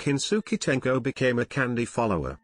Kinsuke Tenko became a Candy follower.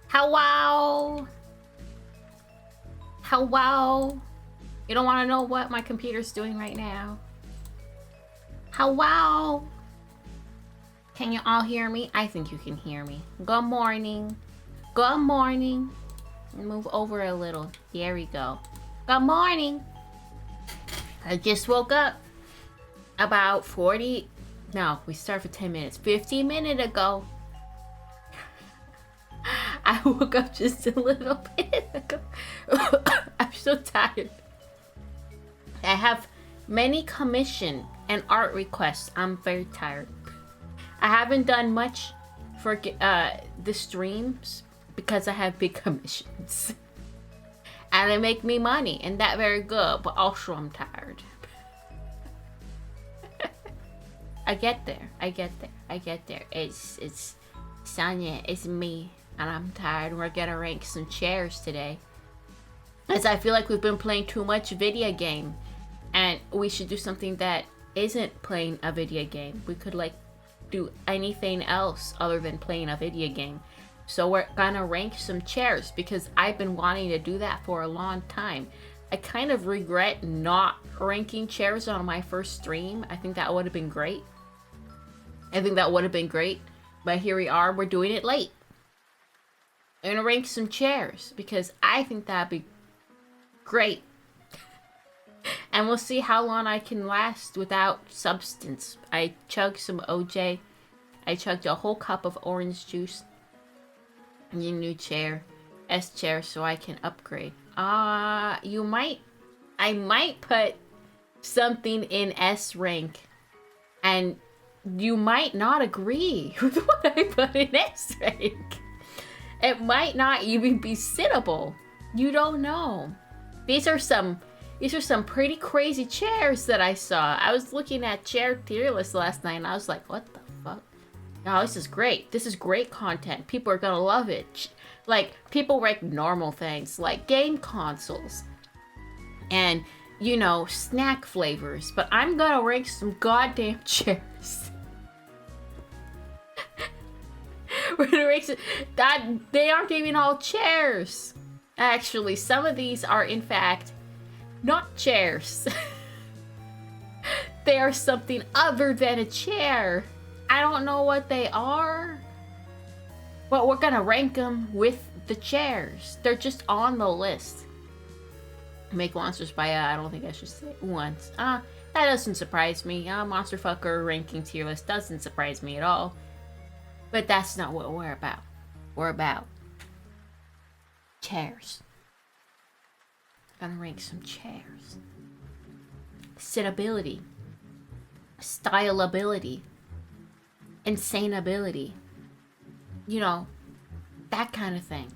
Hello? Hello? You don't want to know what my computer's doing right now? Hello? Can you all hear me? I think you can hear me. Good morning. Good morning. Move over a little. There we go. Good morning. I just woke up about 40... No, we start for 10 minutes. 15 minutes ago. I woke up just a little bit ago. I'm so tired. I have many commission and art requests. I'm very tired. I haven't done much for the streams because I have big commissions. And they make me money, and that very good, but also I'm tired. I get there. It's Sonya, it's me. and I'm tired. We're gonna rank some chairs today. As I feel like we've been playing too much video game. And we should do something that isn't playing a video game. We could like do anything else other than playing a video game. So we're gonna rank some chairs because I've been wanting to do that for a long time. I kind of regret not ranking chairs on my first stream. I think that would have been great. But here we are, we're doing it late. I'm gonna rank some chairs because I think that'd be great. And we'll see how long I can last without substance. I chugged some OJ. I chugged a whole cup of orange juice. Your new chair. S chair so I can upgrade. I might put something in S rank. And you might not agree with what I put in S rank. It might not even be sittable. You don't know. These are some pretty crazy chairs that I saw. I was looking at chair tier list last night and I was like, what the fuck? Oh, this is great. This is great content. People are gonna love it. Like, people rank normal things like game consoles and, you know, snack flavors. But I'm gonna rank some goddamn chairs. We're gonna rank some, that they aren't even all chairs. Actually, some of these are in fact not chairs. They are something other than a chair. I don't know what they are. But we're gonna rank them with the chairs. They're just on the list. Make monsters by, I don't think I should say once. That doesn't surprise me. Monster fucker ranking tier list doesn't surprise me at all. But that's not what we're about. We're about chairs. Gonna rank some chairs. Sittability. Styleability. Insaneability. You know, that kind of thing.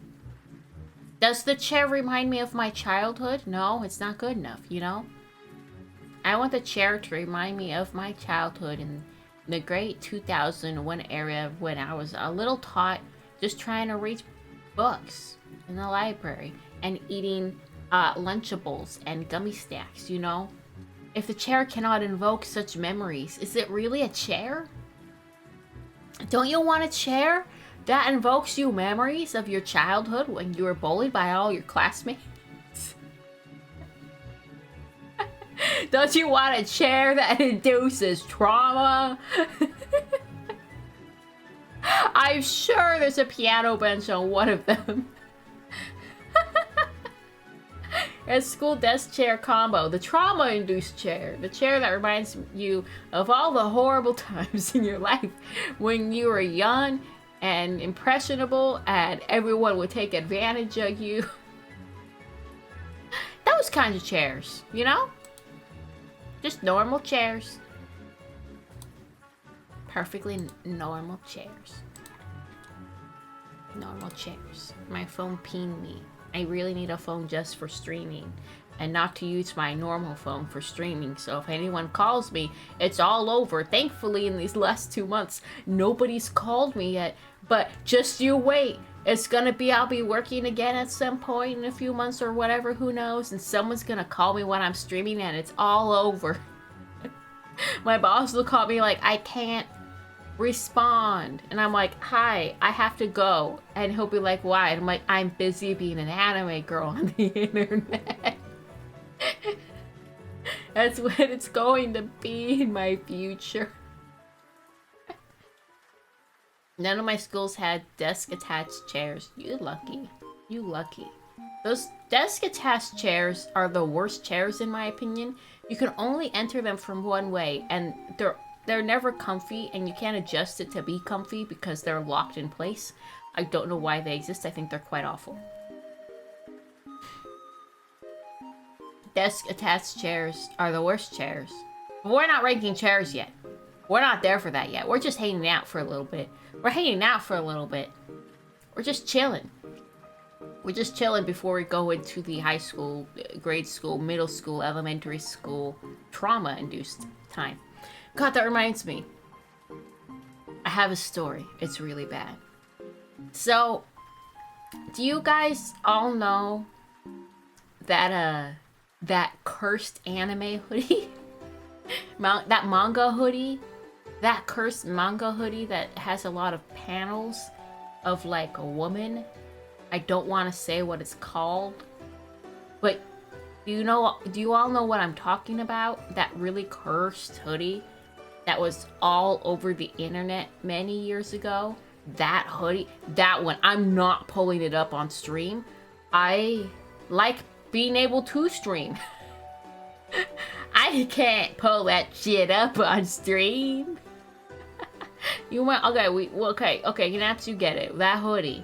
Does the chair remind me of my childhood? No, it's not good enough, you know? I want the chair to remind me of my childhood in the great 2001 era when I was a little tot, just trying to read books in the library and eating Lunchables and gummy stacks, you know? If the chair cannot invoke such memories, is it really a chair? Don't you want a chair that invokes you memories of your childhood when you were bullied by all your classmates? Don't you want a chair that induces trauma? I'm sure there's a piano bench on one of them. A school desk chair combo. The trauma-induced chair. The chair that reminds you of all the horrible times in your life when you were young and impressionable and everyone would take advantage of you. Those kinds of chairs, you know? Just normal chairs. Perfectly normal chairs. Normal chairs. My phone pinged me. I really need a phone just for streaming and not to use my normal phone for streaming. So if anyone calls me, it's all over. Thankfully, in these last 2 months, nobody's called me yet. But just you wait. It's gonna be, I'll be working again at some point in a few months or whatever, who knows. And someone's gonna call me when I'm streaming and it's all over. My boss will call me like, I can't respond. And I'm like, hi, I have to go. And he'll be like, why? And I'm like, I'm busy being an anime girl on the internet. That's what it's going to be in my future. None of my schools had desk-attached chairs. You lucky. You lucky. Those desk-attached chairs are the worst chairs in my opinion. You can only enter them from one way, and they're never comfy, and you can't adjust it to be comfy because they're locked in place. I don't know why they exist. I think they're quite awful. Desk-attached chairs are the worst chairs. But we're not ranking chairs yet. We're not there for that yet. We're just hanging out for a little bit. We're hanging out for a little bit. We're just chilling. We're just chilling before we go into the high school, grade school, middle school, elementary school, trauma-induced time. God, that reminds me. I have a story. It's really bad. So, Do you guys all know that that cursed anime hoodie? That manga hoodie? That cursed manga hoodie that has a lot of panels of like a woman. I don't want to say what it's called, but do you all know what I'm talking about? That really cursed hoodie that was all over the internet many years ago. That hoodie, that one, I'm not pulling it up on stream. I like being able to stream. I can't pull that shit up on stream. You went, okay, Naps, you get it. That hoodie.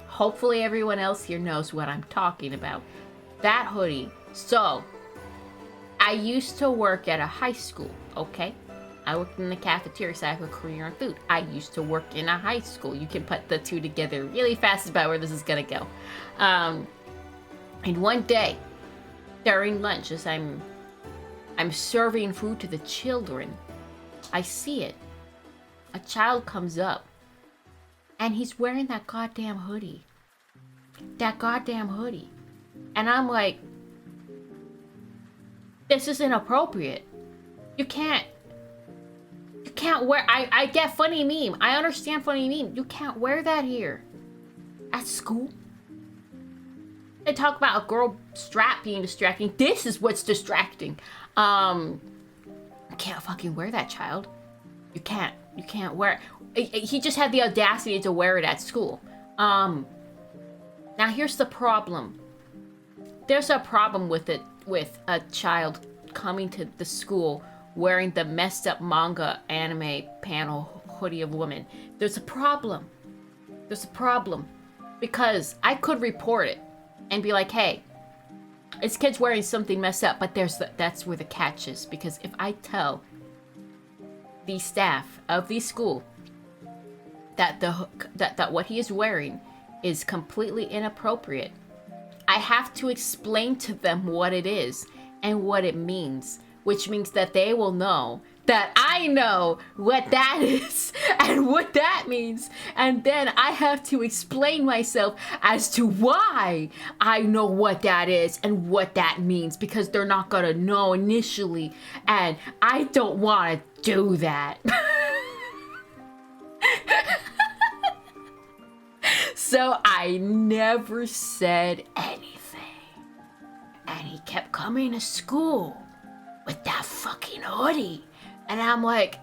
Hopefully everyone else here knows what I'm talking about. That hoodie. So, I used to work at a high school, okay? I worked in the cafeteria, so I have a career in food. I used to work in a high school. You can put the two together really fast about where this is gonna go. And one day, during lunch, as I'm serving food to the children, I see it. A child comes up, and he's wearing that goddamn hoodie. That goddamn hoodie. And I'm like, this is inappropriate. You can't wear, I get funny meme. I understand funny meme. You can't wear that here. At school. They talk about a girl strap being distracting. This is what's distracting. You can't fucking wear that, child. You can't wear it. He just had the audacity to wear it at school. Now here's the problem. There's a problem with it, with a child coming to the school wearing the messed up manga anime panel hoodie of woman. There's a problem. There's a problem. Because I could report it and be like, hey, this kid's wearing something messed up, but that's where the catch is. Because if I tell the staff of the school that that what he is wearing is completely inappropriate, I have to explain to them what it is and what it means, which means that they will know that I know what that is and what that means, and then I have to explain myself as to why I know what that is and what that means, because they're not gonna know initially, and I don't want to do that. So I never said anything. And he kept coming to school with that fucking hoodie. And I'm like,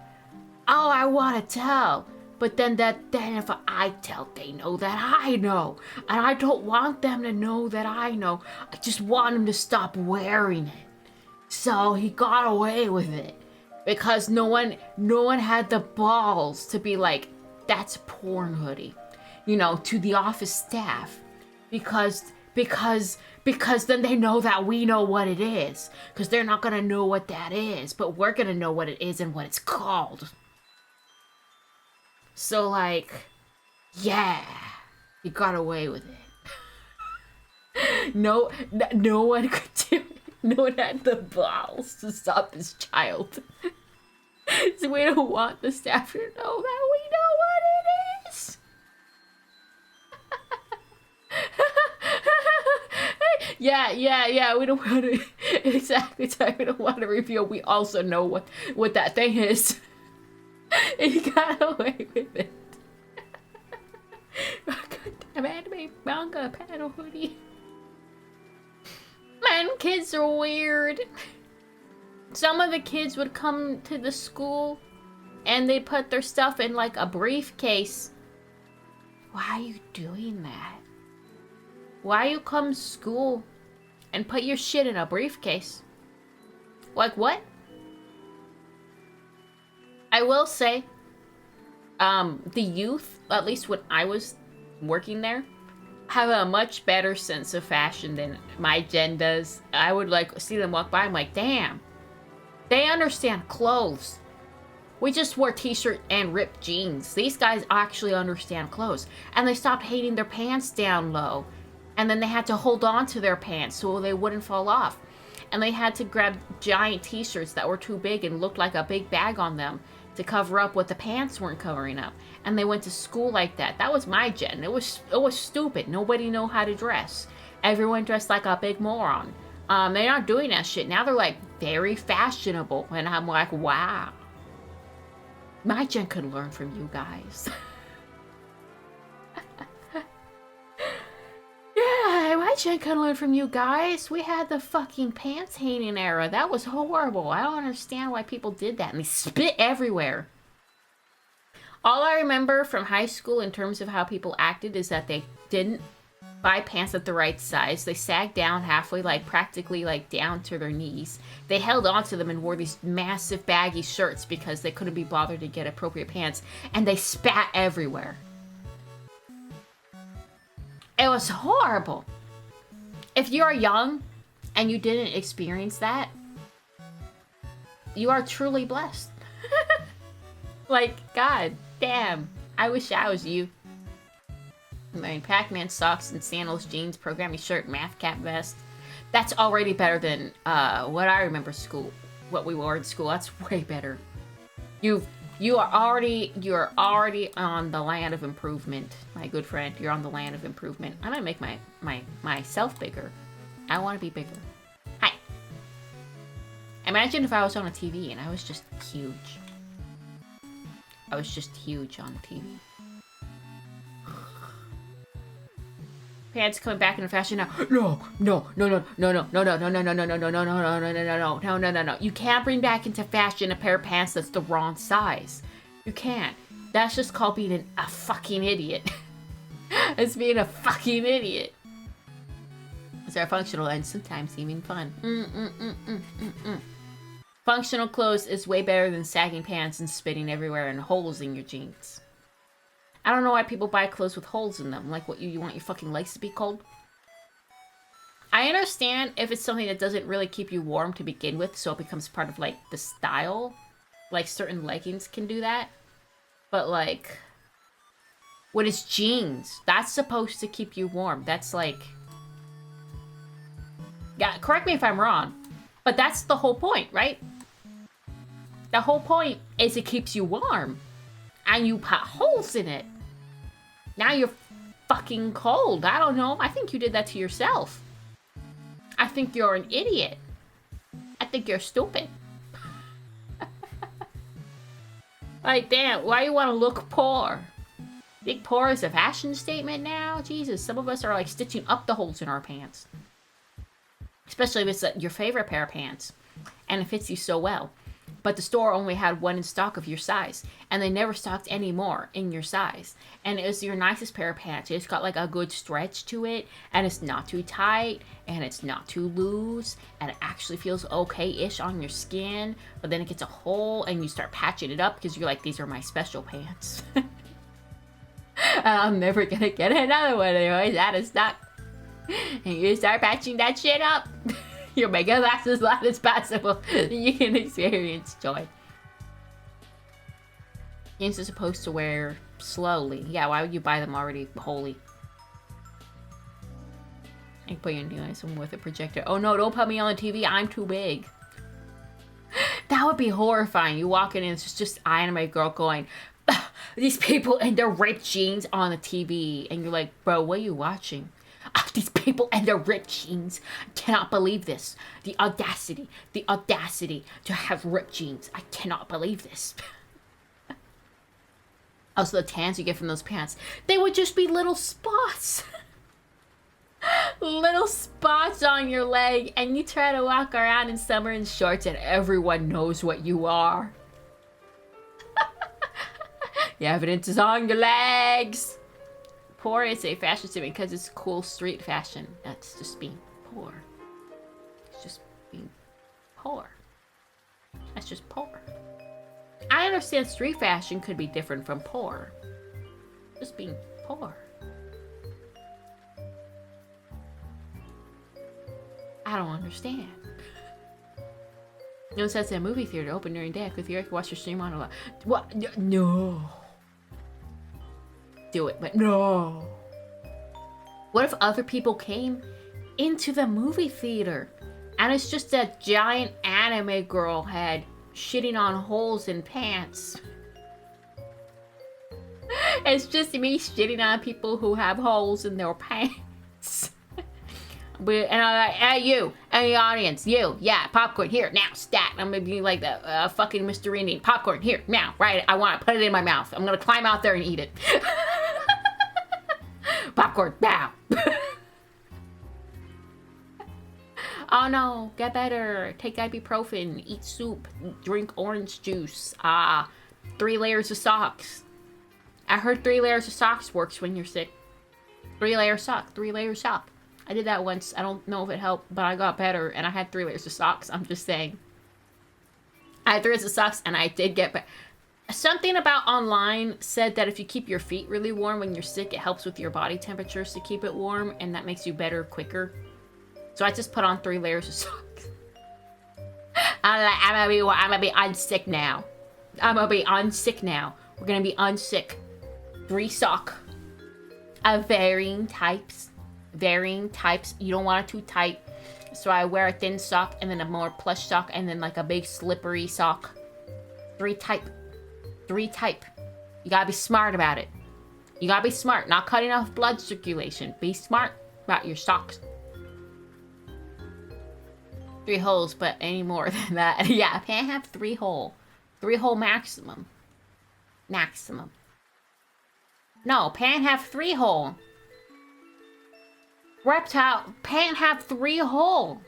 oh, I want to tell. But then if I tell, they know that I know. And I don't want them to know that I know. I just want him to stop wearing it. So he got away with it. Because no one had the balls to be like, that's a porn hoodie. You know, to the office staff, because then they know that we know what it is, because they're not gonna know what that is, but we're gonna know what it is and what it's called. So like, yeah, he got away with it. No one could do it. No one had the balls to stop this child. So we don't want the staff to know that we know what it is. Yeah. We don't want to exactly. We don't want to reveal. We also know what that thing is. He got away with it. Goddamn anime manga panel hoodie. Man, kids are weird. Some of the kids would come to the school and they'd put their stuff in like a briefcase. Why are you doing that? Why you come to school and put your shit in a briefcase? Like what? I will say, the youth, at least when I was working there, have a much better sense of fashion than my gen does. I would like see them walk by, I'm like, damn. They understand clothes. We just wore t-shirt and ripped jeans. These guys actually understand clothes. And they stopped hating their pants down low. And then they had to hold on to their pants so they wouldn't fall off. And they had to grab giant t-shirts that were too big and looked like a big bag on them to cover up what the pants weren't covering up. And they went to school like that. That was my gen. It was stupid. Nobody knew how to dress. Everyone dressed like a big moron. They're not doing that shit. Now they're like very fashionable. And I'm like, wow. My gen could learn from you guys. Yeah, my gen could learn from you guys. We had the fucking pants hanging era. That was horrible. I don't understand why people did that. And they spit everywhere. All I remember from high school in terms of how people acted is that they didn't buy pants at the right size. They sagged down halfway, like practically like down to their knees. They held onto them and wore these massive baggy shirts because they couldn't be bothered to get appropriate pants. And they spat everywhere. It was horrible. If you are young and you didn't experience that, you are truly blessed. Like, god damn. I wish I was you. I'm wearing Pac-Man socks and sandals, jeans, programming shirt, math cap vest. That's already better than what I remember school. What we wore in school. That's way better. You are already on the land of improvement, my good friend. You're on the land of improvement. I'm gonna make myself bigger. I want to be bigger. Hi. Imagine if I was on a TV and I was just huge. I was just huge on the TV. Pants coming back into fashion now. No. You can't bring back into fashion a pair of pants that's the wrong size. You can't. That's just called being a fucking idiot. It's being a fucking idiot. They're functional and sometimes even fun. Functional clothes is way better than sagging pants and spitting everywhere and holes in your jeans. I don't know why people buy clothes with holes in them. Like, what, you want your fucking legs to be cold? I understand if it's something that doesn't really keep you warm to begin with, so it becomes part of, like, the style. Like, certain leggings can do that. But, like, when it's jeans, that's supposed to keep you warm. That's, like... Yeah, correct me if I'm wrong. But that's the whole point, right? The whole point is it keeps you warm. And you put holes in it. Now you're fucking cold. I don't know. I think you did that to yourself. I think you're an idiot. I think you're stupid. Like, damn, why you want to look poor? Think poor is a fashion statement now? Jesus, some of us are like stitching up the holes in our pants. Especially if it's your favorite pair of pants. And it fits you so well. But the store only had one in stock of your size. And they never stocked any more in your size. And it was your nicest pair of pants. It's got like a good stretch to it. And it's not too tight. And it's not too loose. And it actually feels okay-ish on your skin. But then it gets a hole and you start patching it up. Because you're like, these are my special pants. And I'm never going to get another one. Anyways, out of stock. And you start patching that shit up. You'll make it last as long as possible. You can experience joy. Games are supposed to wear slowly. Yeah, why would you buy them already wholly? I can put you in someone with a projector. Oh no, don't put me on the TV. I'm too big. That would be horrifying. You walk in and it's just anime girl going, these people in their ripped jeans on the TV. And you're like, bro, what are you watching? These people and their ripped jeans. I cannot believe this. The audacity to have ripped jeans. I cannot believe this. Also, the tans you get from those pants, they would just be little spots. Little spots on your leg, and you try to walk around in summer in shorts and everyone knows what you are. The evidence is on your legs. Poor is a fashion statement because it's cool street fashion. That's just being poor. It's just being poor. That's just poor. I understand street fashion could be different from poor. Just being poor. I don't understand. No one says in a movie theater open during day. If you watch your stream on a lot. What? No. Do it, but no. What if other people came into the movie theater and it's just a giant anime girl head shitting on holes in pants. It's just me shitting on people who have holes in their pants. And I'm like, hey, you, in the audience, you, yeah, popcorn, here, now, stat. I'm gonna be like the fucking Mr. Indian. Popcorn, here, now, right? I want to put it in my mouth. I'm gonna climb out there and eat it. Popcorn, now. Oh no, get better. Take ibuprofen, eat soup, drink orange juice. 3 layers of socks. I heard 3 layers of socks works when you're sick. 3-layer sock, 3-layer sock. I did that once. I don't know if it helped, but I got better and I had 3 layers of socks. I'm just saying. I had 3 layers of socks and I did get better. Something about online said that if you keep your feet really warm when you're sick, it helps with your body temperatures to keep it warm, and that makes you better quicker. So I just put on 3 layers of socks. I'm gonna be unsick now. I'm gonna be unsick now. We're gonna be unsick. 3 sock of varying types. Varying types. You don't want it too tight. So I wear a thin sock and then a more plush sock and then like a big slippery sock. 3 type. 3 type. You gotta be smart about it. You gotta be smart. Not cutting off blood circulation. Be smart about your socks. 3 holes, but any more than that. Yeah, can't have 3 hole. 3 hole maximum. Maximum. No, pant have 3 hole. Reptile, pant have 3 hole.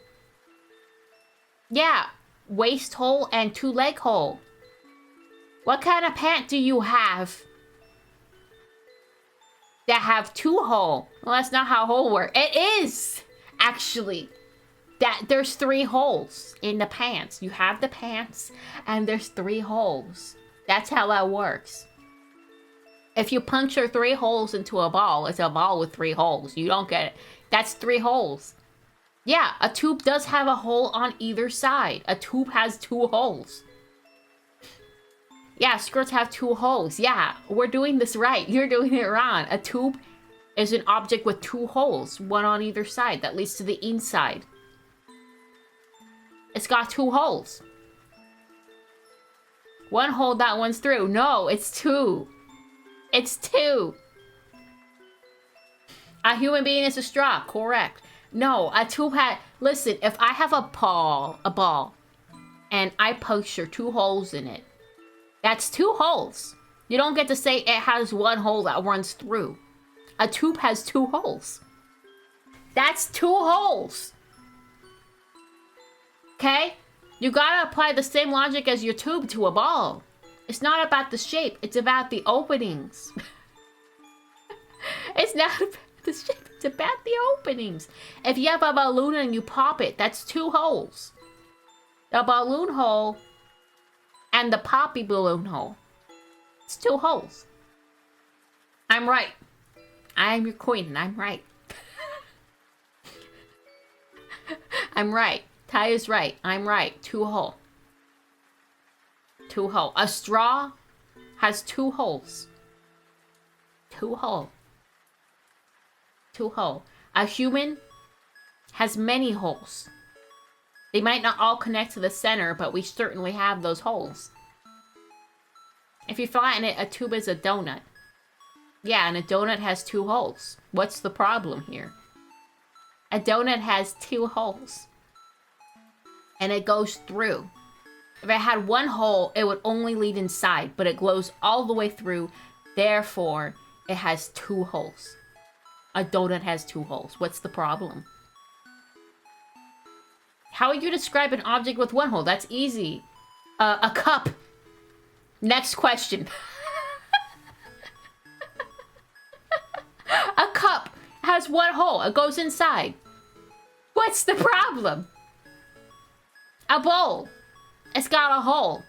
Yeah, waist hole and 2 leg hole. What kind of pant do you have that have 2 hole? Well, that's not how hole work. It is, actually. That there's 3 holes in the pants. You have the pants and there's 3 holes. That's how that works. If you puncture 3 holes into a ball, it's a ball with 3 holes. You don't get it. That's 3 holes. Yeah, a tube does have a hole on either side. A tube has 2 holes. Yeah, skirts have 2 holes. Yeah, we're doing this right. You're doing it wrong. A tube is an object with 2 holes, one on either side, that leads to the inside. It's got 2 holes. 1 hole, that one's through. No, it's 2. It's 2. A human being is a straw, correct. No, a tube had... Listen, if I have a ball, and I puncture 2 holes in it, that's 2 holes. You don't get to say it has 1 hole that runs through. A tube has 2 holes. That's 2 holes. Okay? You gotta apply the same logic as your tube to a ball. It's not about the shape, it's about the openings. It's not about the shape, it's about the openings. If you have a balloon and you pop it, that's 2 holes. The balloon hole and the poppy balloon hole. It's 2 holes. I'm right. I am your queen and I'm right. I'm right. Ty is right. I'm right. 2 hole. 2 hole. A straw has 2 holes. 2 hole. 2 hole. A human has many holes. They might not all connect to the center, but we certainly have those holes. If you flatten it, a tube is a donut. Yeah, and a donut has 2 holes. What's the problem here? A donut has 2 holes. And it goes through. If it had 1 hole, it would only lead inside, but it goes all the way through. Therefore, it has 2 holes. A donut has 2 holes. What's the problem? How would you describe an object with 1 hole? That's easy. A cup. Next question. A cup has 1 hole. It goes inside. What's the problem? A bowl. It's got a hole.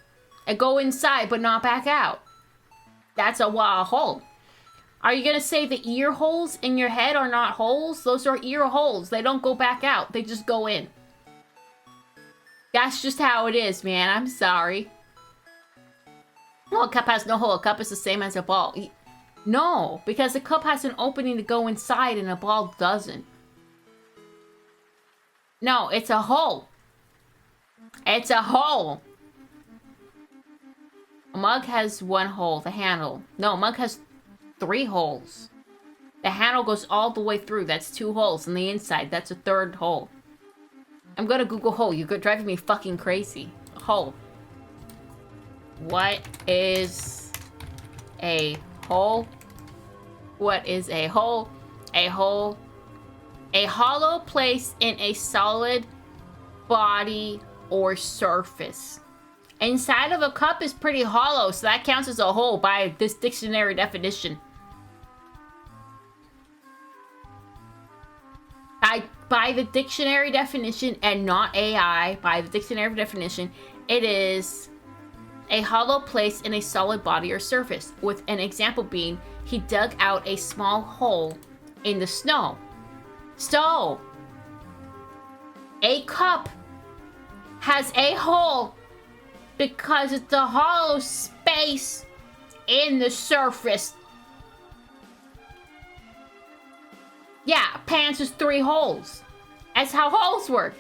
It go inside but not back out. That's a hole. Are you gonna say the ear holes in your head are not holes? Those are ear holes. They don't go back out. They just go in. That's just how it is, man. I'm sorry. No, a cup has no hole. A cup is the same as a ball. No, because a cup has an opening to go inside and a ball doesn't. No, it's a hole. It's a hole. A mug has one hole, the handle. No, a mug has 3 holes. The handle goes all the way through. That's 2 holes. And the inside, that's a 3rd hole. I'm gonna Google hole. You're driving me fucking crazy. Hole. What is a hole? What is a hole? A hole. A hollow place in a solid body or surface. Inside of a cup is pretty hollow, so that counts as a hole by this dictionary definition. By the dictionary definition, and not AI, by the dictionary definition, it is a hollow place in a solid body or surface, with an example being, he dug out a small hole in the snow. So, a cup has a hole because it's a hollow space in the surface. Yeah, pants is 3 holes. That's how holes work.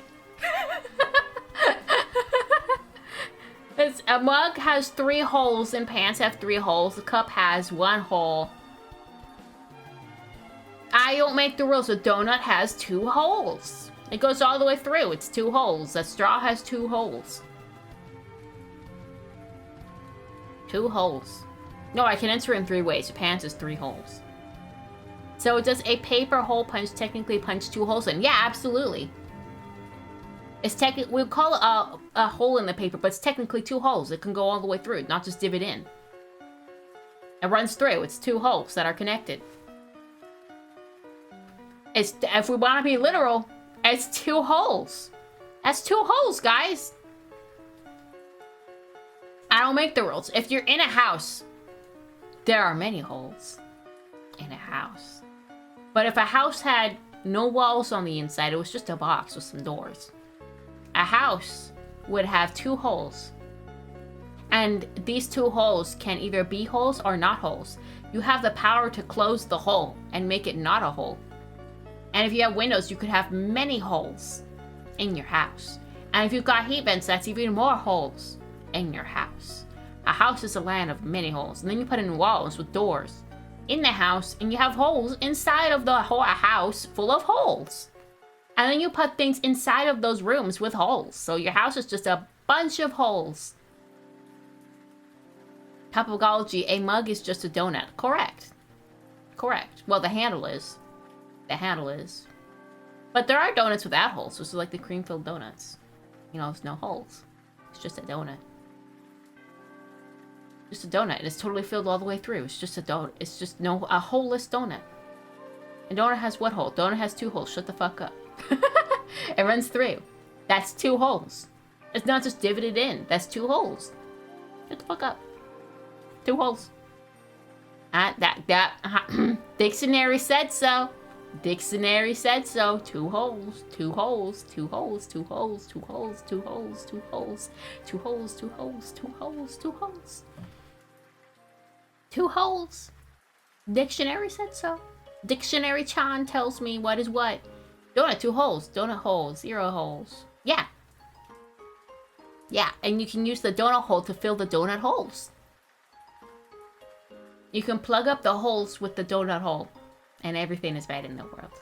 A mug has 3 holes and pants have 3 holes. A cup has 1 hole. I don't make the rules. A donut has 2 holes. It goes all the way through. It's 2 holes. A straw has 2 holes. 2 holes. No, I can answer in 3 ways. A pants is 3 holes. So does a paper hole punch technically punch 2 holes in? Yeah, absolutely. It's technically, we'll call it a hole in the paper, but it's technically 2 holes. It can go all the way through, not just divot in. It runs through. It's 2 holes that are connected. It's, if we want to be literal, it's 2 holes. That's 2 holes, guys. I don't make the rules. If you're in a house, there are many holes in a house. But if a house had no walls on the inside, it was just a box with some doors. A house would have 2 holes. And these 2 holes can either be holes or not holes. You have the power to close the hole and make it not a hole. And if you have windows, you could have many holes in your house. And if you've got heat vents, that's even more holes in your house. A house is a land of many holes. And then you put in walls with doors in the house, and you have holes inside of the whole house full of holes. And then you put things inside of those rooms with holes. So your house is just a bunch of holes. Topology, a mug is just a donut. Correct. Correct. Well, the handle is. The handle is. But there are donuts without holes, which is like the cream-filled donuts. You know, it's no holes. It's just a donut. Just a donut. It's totally filled all the way through. It's just a donut. It's just a holeless donut. A donut has what hole? Donut has 2 holes. Shut the fuck up. It runs through. That's 2 holes. It's not just divoted in. That's 2 holes. Shut the fuck up. 2 holes. Dictionary said so. Dictionary said so. 2 holes. 2 holes. 2 holes. 2 holes. 2 holes. 2 holes. 2 holes. 2 holes. 2 holes. 2 holes. 2 holes. 2 holes. Dictionary said so. Dictionary Chan tells me what is what. Donut, 2 holes. Donut hole, 0 holes. Yeah. Yeah, and you can use the donut hole to fill the donut holes. You can plug up the holes with the donut hole, and everything is bad in the world.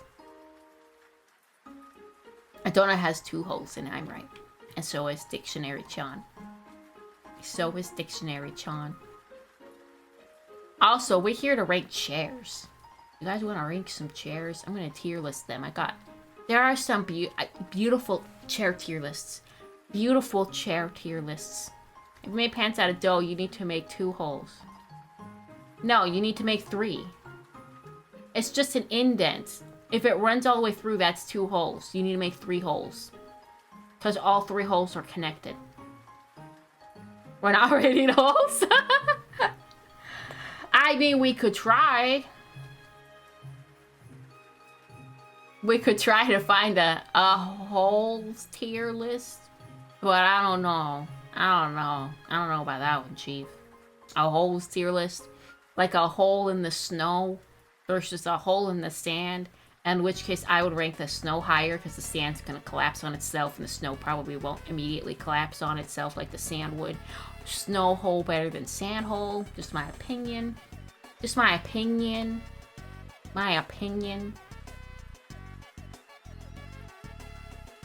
A donut has 2 holes, and I'm right. And so is Dictionary Chan. So is Dictionary Chan. Also, we're here to rank chairs. You guys want to rank some chairs? I'm going to tier list them. There are some beautiful chair tier lists. Beautiful chair tier lists. If you made pants out of dough, you need to make 2 holes. No, you need to make 3. It's just an indent. If it runs all the way through, that's 2 holes. You need to make 3 holes. Because all 3 holes are connected. We're not rating holes? I mean, we could try. We could try to find a holes tier list. But I don't know. I don't know about that one, Chief. A holes tier list. Like a hole in the snow versus a hole in the sand. In which case, I would rank the snow higher because the sand's going to collapse on itself, and the snow probably won't immediately collapse on itself like the sand would. Snow hole better than sand hole. Just my opinion. Just my opinion. My opinion.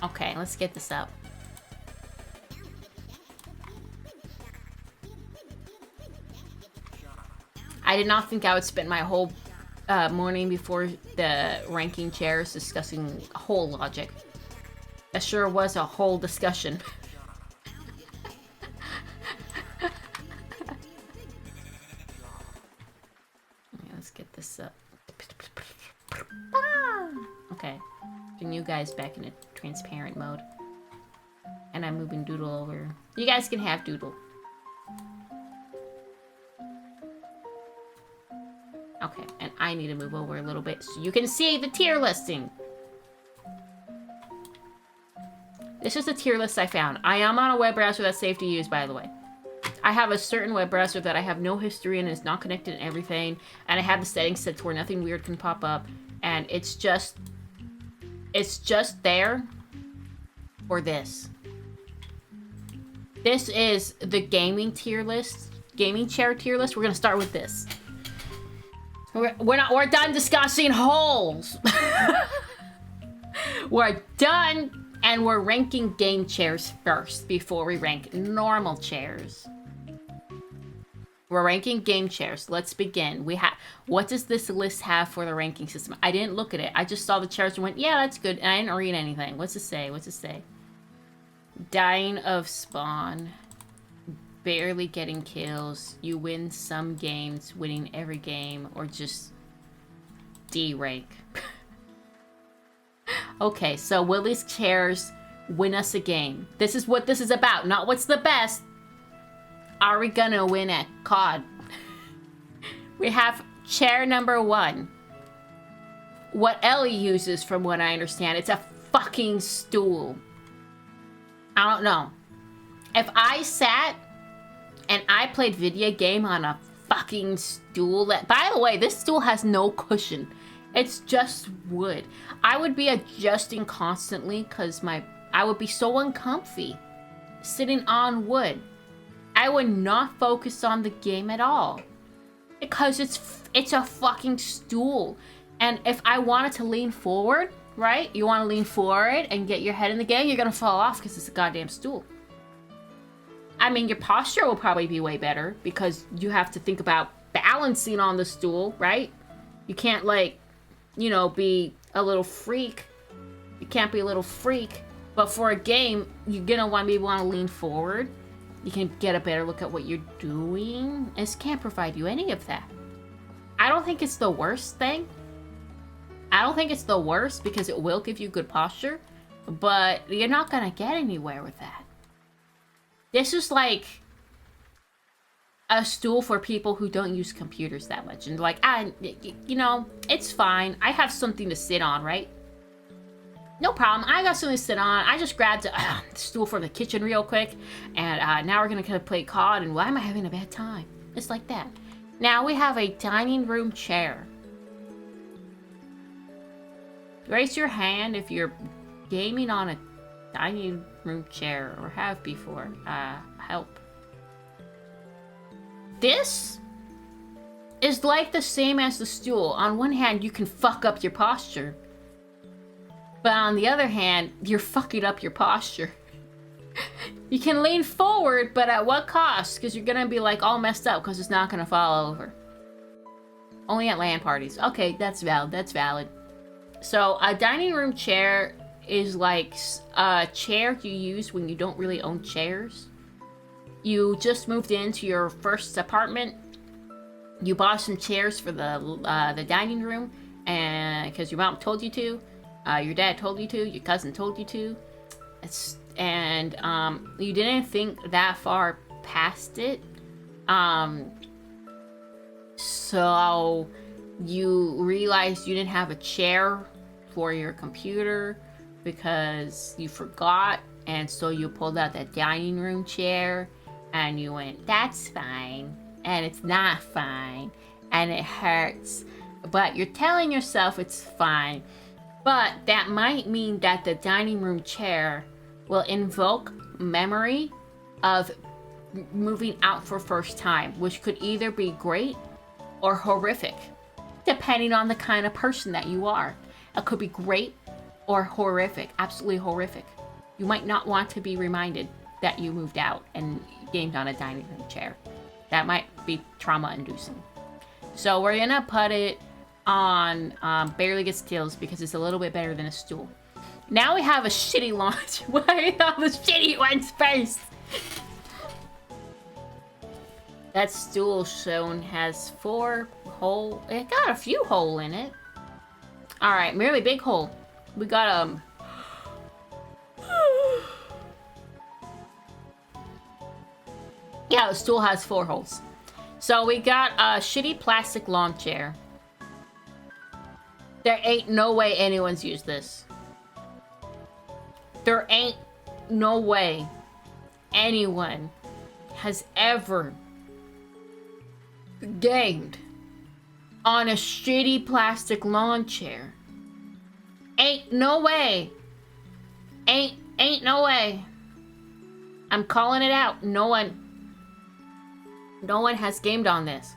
Okay, let's get this up. I did not think I would spend my whole morning before the ranking chairs discussing whole logic. That sure was a whole discussion. Okay, let's get this up. Okay, bring you guys back in a transparent mode. And I'm moving Doodle over. You guys can have Doodle. Okay, and I need to move over a little bit so you can see the tier listing. This is the tier list I found. I am on a web browser that's safe to use, by the way. I have a certain web browser that I have no history in and is not connected and everything. And I have the settings set to where nothing weird can pop up. And it's just there for this. This is the gaming tier list, gaming chair tier list. We're gonna start with this. We're done discussing holes. We're done, and we're ranking game chairs first before we rank normal chairs. We're ranking game chairs. Let's begin. What does this list have for the ranking system? I didn't look at it. I just saw the chairs and went, yeah, that's good. And I didn't read anything. What's it say? What's it say? Dying of spawn. Barely getting kills. You win some games, winning every game, or just D rank. Okay, so will these chairs win us a game? This is what this is about, not what's the best. Are we gonna win at COD? We have chair number 1. What Ellie uses, from what I understand, it's a fucking stool. I don't know. If I sat and I played video game on a fucking stool that, by the way, this stool has no cushion. It's just wood. I would be adjusting constantly because I would be so uncomfy sitting on wood. I would not focus on the game at all because it's a fucking stool. And if I wanted to lean forward, right? You want to lean forward and get your head in the game, you're gonna fall off because it's a goddamn stool. I mean, your posture will probably be way better because you have to think about balancing on the stool, right? You can't, like, you know, be a little freak. You can't be a little freak. But for a game, you're gonna want to lean forward. You can get a better look at what you're doing. This can't provide you any of that. I don't think it's the worst thing. I don't think it's the worst because it will give you good posture. But you're not gonna get anywhere with that. This is like a stool for people who don't use computers that much. And like, you know, it's fine. I have something to sit on, right? No problem. I got something to sit on. I just grabbed the stool from the kitchen real quick. And now we're going to play COD. And why am I having a bad time? It's like that. Now we have a dining room chair. Raise your hand if you're gaming on a dining room chair or have before. Help. This is like the same as the stool. On one hand, you can fuck up your posture. But on the other hand, you're fucking up your posture. You can lean forward, but at what cost? Because you're gonna be like all messed up because it's not gonna fall over. Only at LAN parties. Okay, that's valid. That's valid. So a dining room chair is like a chair you use when you don't really own chairs. You just moved into your first apartment. You bought some chairs for the dining room, and because your mom told you to, your dad told you to, your cousin told you to, and you didn't think that far past it. So you realized you didn't have a chair for your computer because you forgot, and so you pulled out that dining room chair and you went, that's fine, and it's not fine, and it hurts, but you're telling yourself it's fine. But that might mean that the dining room chair will invoke memory of moving out for first time, which could either be great or horrific, depending on the kind of person that you are. It could be great or horrific, absolutely horrific. You might not want to be reminded that you moved out and gamed on a dining room chair. That might be trauma-inducing. So we're gonna put it on Barely Gets Kills because it's a little bit better than a stool. Now we have a shitty launch. Why are the shitty ones first? That stool shown has 4 hole. It got a few hole in it. All right, merely big hole. We got yeah, the stool has 4 holes. So we got a shitty plastic lawn chair. There ain't no way anyone's used this. There ain't no way anyone has ever gamed on a shitty plastic lawn chair. Ain't no way. Ain't no way. I'm calling it out. No one has gamed on this.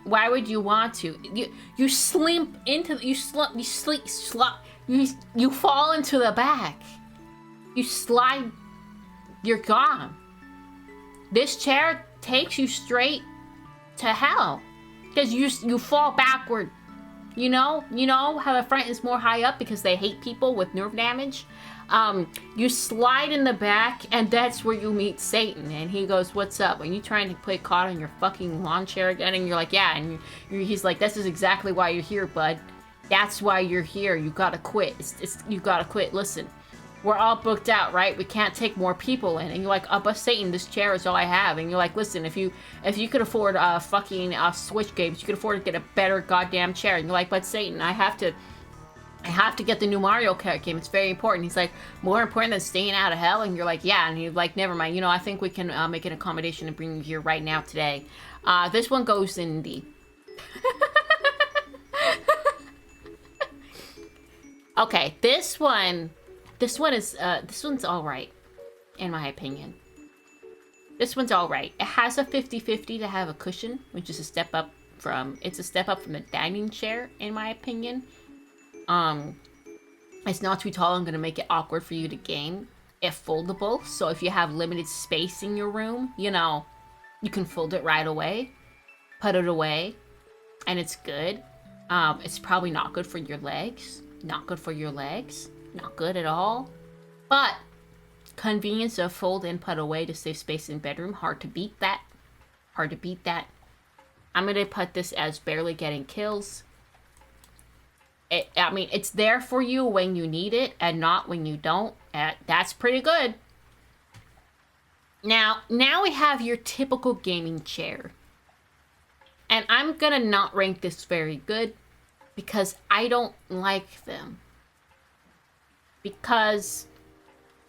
Why would you want to? You slump into you fall into the back. You slide. You're gone. This chair takes you straight to hell because you fall backward. You know how the front is more high up because they hate people with nerve damage. You slide in the back, and that's where you meet Satan, and he goes, "What's up? Are you trying to play caught on your fucking lawn chair again?" And you're like, "Yeah," and he's like, "This is exactly why you're here, bud. That's why you're here. You gotta quit. You gotta quit. Listen, we're all booked out, right? We can't take more people in." And you're like, "Oh, but Satan, this chair is all I have." And you're like, "Listen, if you could afford fucking Switch games, you could afford to get a better goddamn chair." And you're like, "But Satan, I have to get the new Mario Kart game. It's very important." He's like, "More important than staying out of hell?" And you're like, "Yeah." And he's like, "Never mind. I think we can make an accommodation and bring you here right now today." This one goes in the... Okay, this one's all right, in my opinion. This one's all right. It has a 50-50 to have a cushion, which is a step up from the dining chair, in my opinion. It's not too tall and gonna make it awkward for you to game. It's foldable, so if you have limited space in your room, you can fold it right away, put it away, and it's good. It's probably not good for your legs. Not good for your legs. Not good at all. But convenience of fold and put away to save space in bedroom. Hard to beat that. Hard to beat that. I'm gonna put this as barely getting kills. It's there for you when you need it and not when you don't. That's pretty good. Now we have your typical gaming chair. And I'm gonna not rank this very good because I don't like them. Because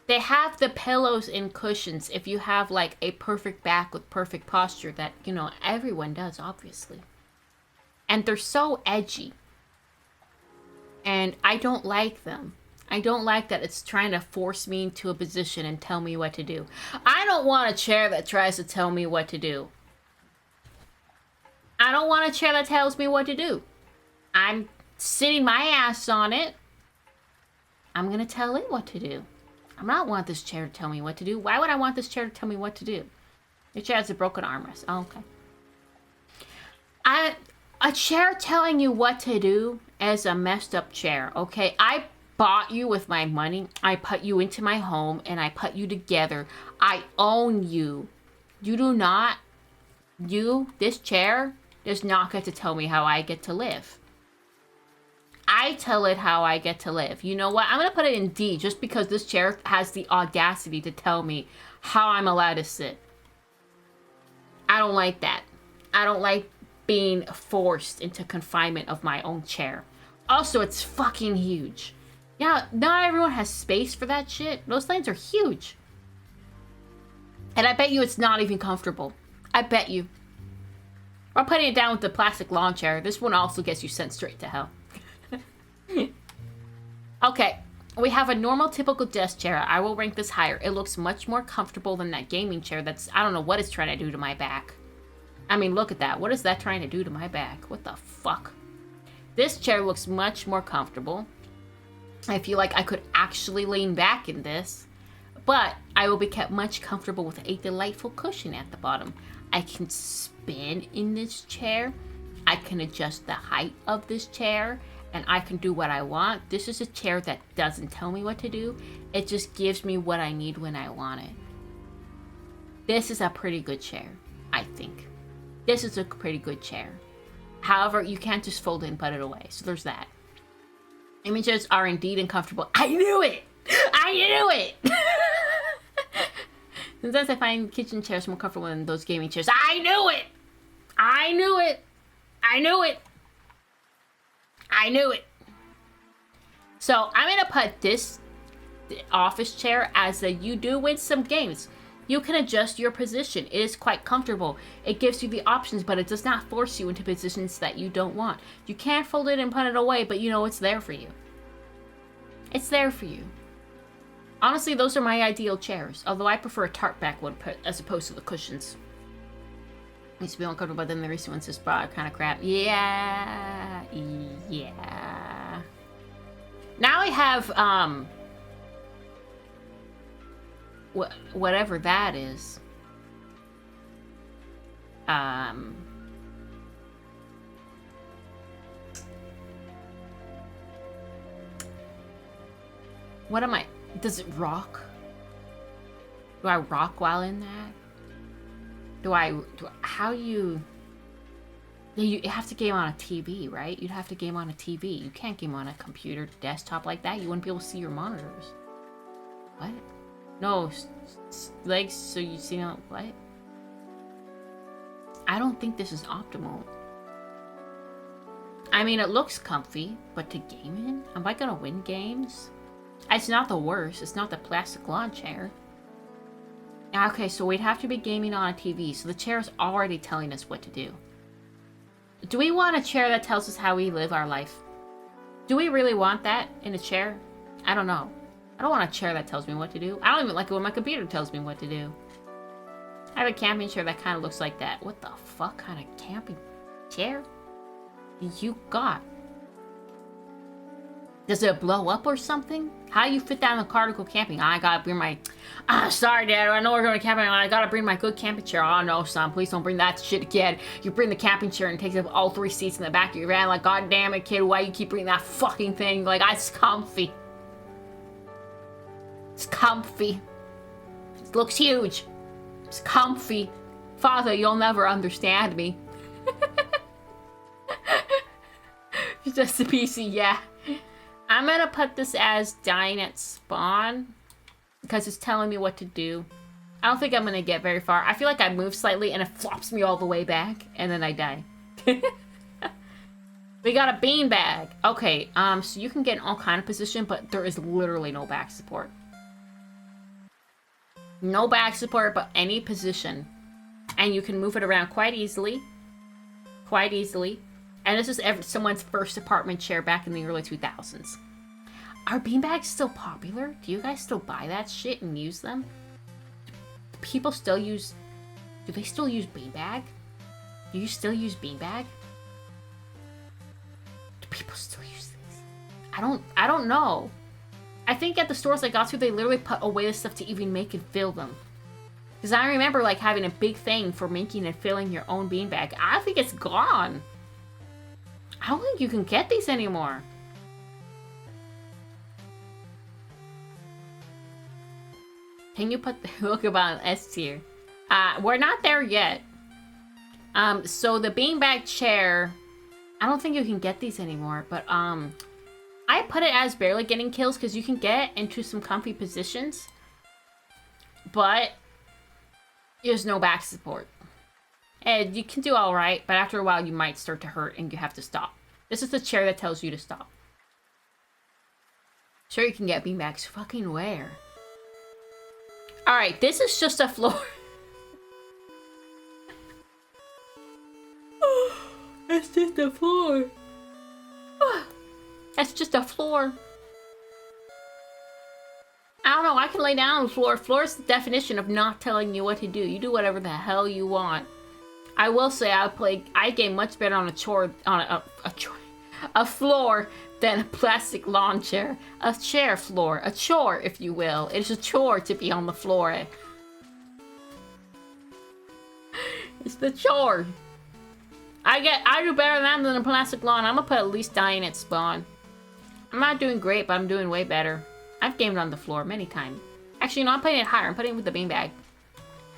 they have the pillows and cushions if you have like a perfect back with perfect posture that, everyone does, obviously. And they're so edgy. And I don't like them. I don't like that it's trying to force me into a position and tell me what to do. I don't want a chair that tries to tell me what to do. I don't want a chair that tells me what to do. I'm sitting my ass on it. I'm going to tell it what to do. I don't want this chair to tell me what to do. Why would I want this chair to tell me what to do? Your chair has a broken armrest. Oh, okay. A chair telling you what to do is a messed up chair, okay? I bought you with my money. I put you into my home and I put you together. I own you. You do not. This chair does not get to tell me how I get to live. I tell it how I get to live. You know what? I'm going to put it in D just because this chair has the audacity to tell me how I'm allowed to sit. I don't like that. I don't like being forced into confinement of my own chair. Also, it's fucking huge. Yeah, not everyone has space for that shit. Those things are huge. And I bet you it's not even comfortable. I bet you. I'm putting it down with the plastic lawn chair. This one also gets you sent straight to hell. Okay, we have a normal typical desk chair. I will rank this higher. It looks much more comfortable than that gaming chair that's, I don't know what it's trying to do to my back. I mean, look at that. What is that trying to do to my back? What the fuck? This chair looks much more comfortable. I feel like I could actually lean back in this, but I will be kept much comfortable with a delightful cushion at the bottom. I can spin in this chair. I can adjust the height of this chair, and I can do what I want. This is a chair that doesn't tell me what to do. It just gives me what I need when I want it. This is a pretty good chair, I think. This is a pretty good chair. However, you can't just fold it and put it away. So there's that. Gaming chairs are indeed uncomfortable. I knew it! I knew it! Sometimes I find kitchen chairs more comfortable than those gaming chairs. I knew it! I knew it! I knew it! I knew it! So I'm gonna put this office chair as a you do win some games. You can adjust your position. It is quite comfortable. It gives you the options, but it does not force you into positions that you don't want. You can't fold it and put it away, but you know it's there for you. It's there for you. Honestly, those are my ideal chairs. Although I prefer a tarp back one as opposed to the cushions. Used to be uncomfortable, but then the recent ones just brought kind of crap. Yeah. Yeah. Now I have, whatever that is. What am I? Does it rock? Do I rock while in that? How you have to game on a TV, right? You'd have to game on a TV. You can't game on a computer desktop like that. You wouldn't be able to see your monitors. What? No, legs so you see what? I don't think this is optimal. I mean, it looks comfy, but to game in? Am I gonna win games? It's not the worst. It's not the plastic lawn chair. Okay, so we'd have to be gaming on a TV, so the chair is already telling us what to do. Do we want a chair that tells us how we live our life? Do we really want that in a chair? I don't know. I don't want a chair that tells me what to do. I don't even like it when my computer tells me what to do. I have a camping chair that kind of looks like that. What the fuck kind of camping chair you got? Does it blow up or something? How do you fit that in the car to go camping? I gotta bring my... sorry, Dad. I know we're going camping. I gotta bring my good camping chair. Oh, no, son. Please don't bring that shit again. You bring the camping chair and it takes up all 3 seats in the back of your van. Like, God damn it, kid. Why you keep bringing that fucking thing? Like, it's comfy. It's comfy. It looks huge. It's comfy. Father, you'll never understand me. Just a PC, yeah. I'm gonna put this as dying at spawn because it's telling me what to do. I don't think I'm gonna get very far. I feel like I move slightly and it flops me all the way back and then I die. We got a beanbag. Okay, so you can get in all kind of position, but there is literally no back support. No back support, but any position. And you can move it around quite easily. Quite easily. And this is someone's first apartment chair back in the early 2000s. Are beanbags still popular? Do you guys still buy that shit and use them? Do people still use... Do they still use beanbag? Do you still use beanbag? Do people still use this? I don't know. I think at the stores I got to, they literally put away the stuff to even make and fill them. Because I remember like having a big thing for making and filling your own beanbag. I think it's gone. I don't think you can get these anymore. Can you put the look about an S tier? We're not there yet. So the beanbag chair, I don't think you can get these anymore, but I put it as barely getting kills because you can get into some comfy positions, but there's no back support. And you can do all right, but after a while you might start to hurt and you have to stop. This is the chair that tells you to stop. Sure, you can get beanbags. Fucking where? Alright, this is just a floor. It's just a floor. That's just a floor. no, I can lay down on the floor. Floor is the definition of not telling you what to do. You do whatever the hell you want. I will say I game much better on a floor than a plastic lawn chair. A chair floor. A chore, if you will. It's a chore to be on the floor. It's the chore. I do better than a plastic lawn. I'm gonna put at least dying at spawn. I'm not doing great, but I'm doing way better. I've gamed on the floor many times. Actually, no, I'm putting it higher. I'm putting it with the beanbag.